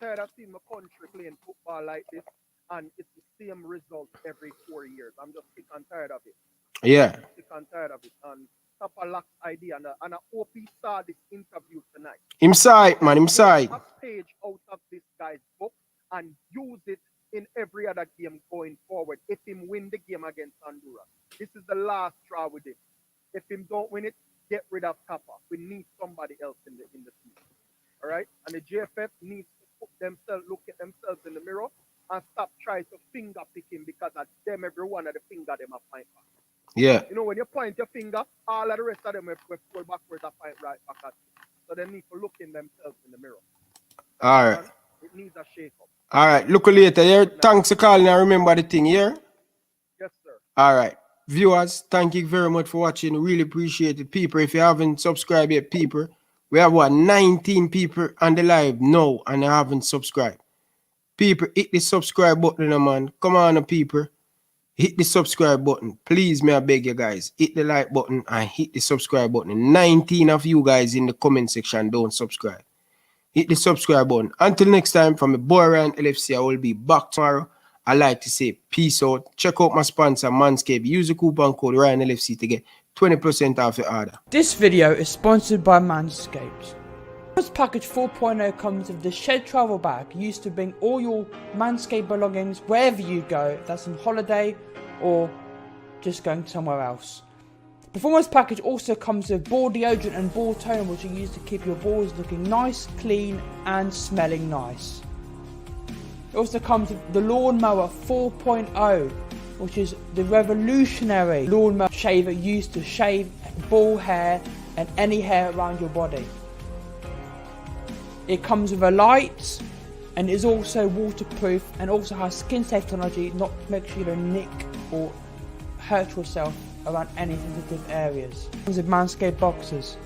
tired of seeing my country playing football like this, and it's the same result every 4 years. I'm just sick and tired of it. Yeah. I'm sick and tired of it. And Papa lacks idea, and I hope he saw this interview tonight. Him saw it, man. Him saw it. A page out of this guy's book and use it in every other game going forward. If him win the game against Honduras, this is the last straw with him. If him don't win it, get rid of Kappa. We need somebody else in the team. All right, and the JFF needs to themselves, look at themselves in the mirror and stop trying to finger picking because of them, every one of the finger them a point back. Yeah. You know, when you point your finger, all of the rest of them will pull backwards and point right back at you. So they need to look in themselves in the mirror. All right. It needs a shake up. All right. Look later here. Thanks for calling and remember the thing here. Yes, sir. All right. Viewers, thank you very much for watching. Really appreciate it. People, if you haven't subscribed yet, people, we have 19 people on the live now and they haven't subscribed. People, hit the subscribe button, man. Come on, people. Hit the subscribe button. Please, may I beg you guys. Hit the like button and hit the subscribe button. 19 of you guys in the comment section don't subscribe. Hit the subscribe button. Until next time, from the boy Ryan LFC, I will be back tomorrow. I like to say peace out. Check out my sponsor, Manscaped. Use the coupon code Ryan LFC to get 20% off your order. This video is sponsored by Manscaped. This package 4.0 comes with the Shed Travel Bag, used to bring all your Manscaped belongings wherever you go, that's on holiday or just going somewhere else. Performance package also comes with ball deodorant and ball toner, which are used to keep your balls looking nice, clean and smelling nice. It also comes with the Lawnmower 4.0, which is the revolutionary lawnmower shaver used to shave ball hair and any hair around your body. It comes with a light and is also waterproof and also has skin safe technology, not to make sure you don't nick or hurt yourself around any sensitive areas. It comes with Manscaped boxers.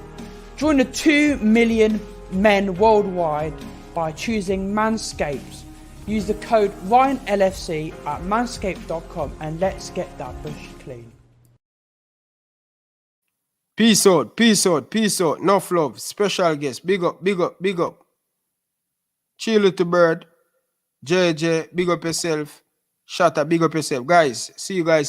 Join the 2 million men worldwide by choosing Manscaped. Use the code Ryan LFC at manscaped.com and let's get that bush clean. Peace out, peace out, peace out. Enough love. Special guest. Big up, big up, big up. Chill with the bird. JJ, big up yourself. Shatta, big up yourself. Guys, see you guys.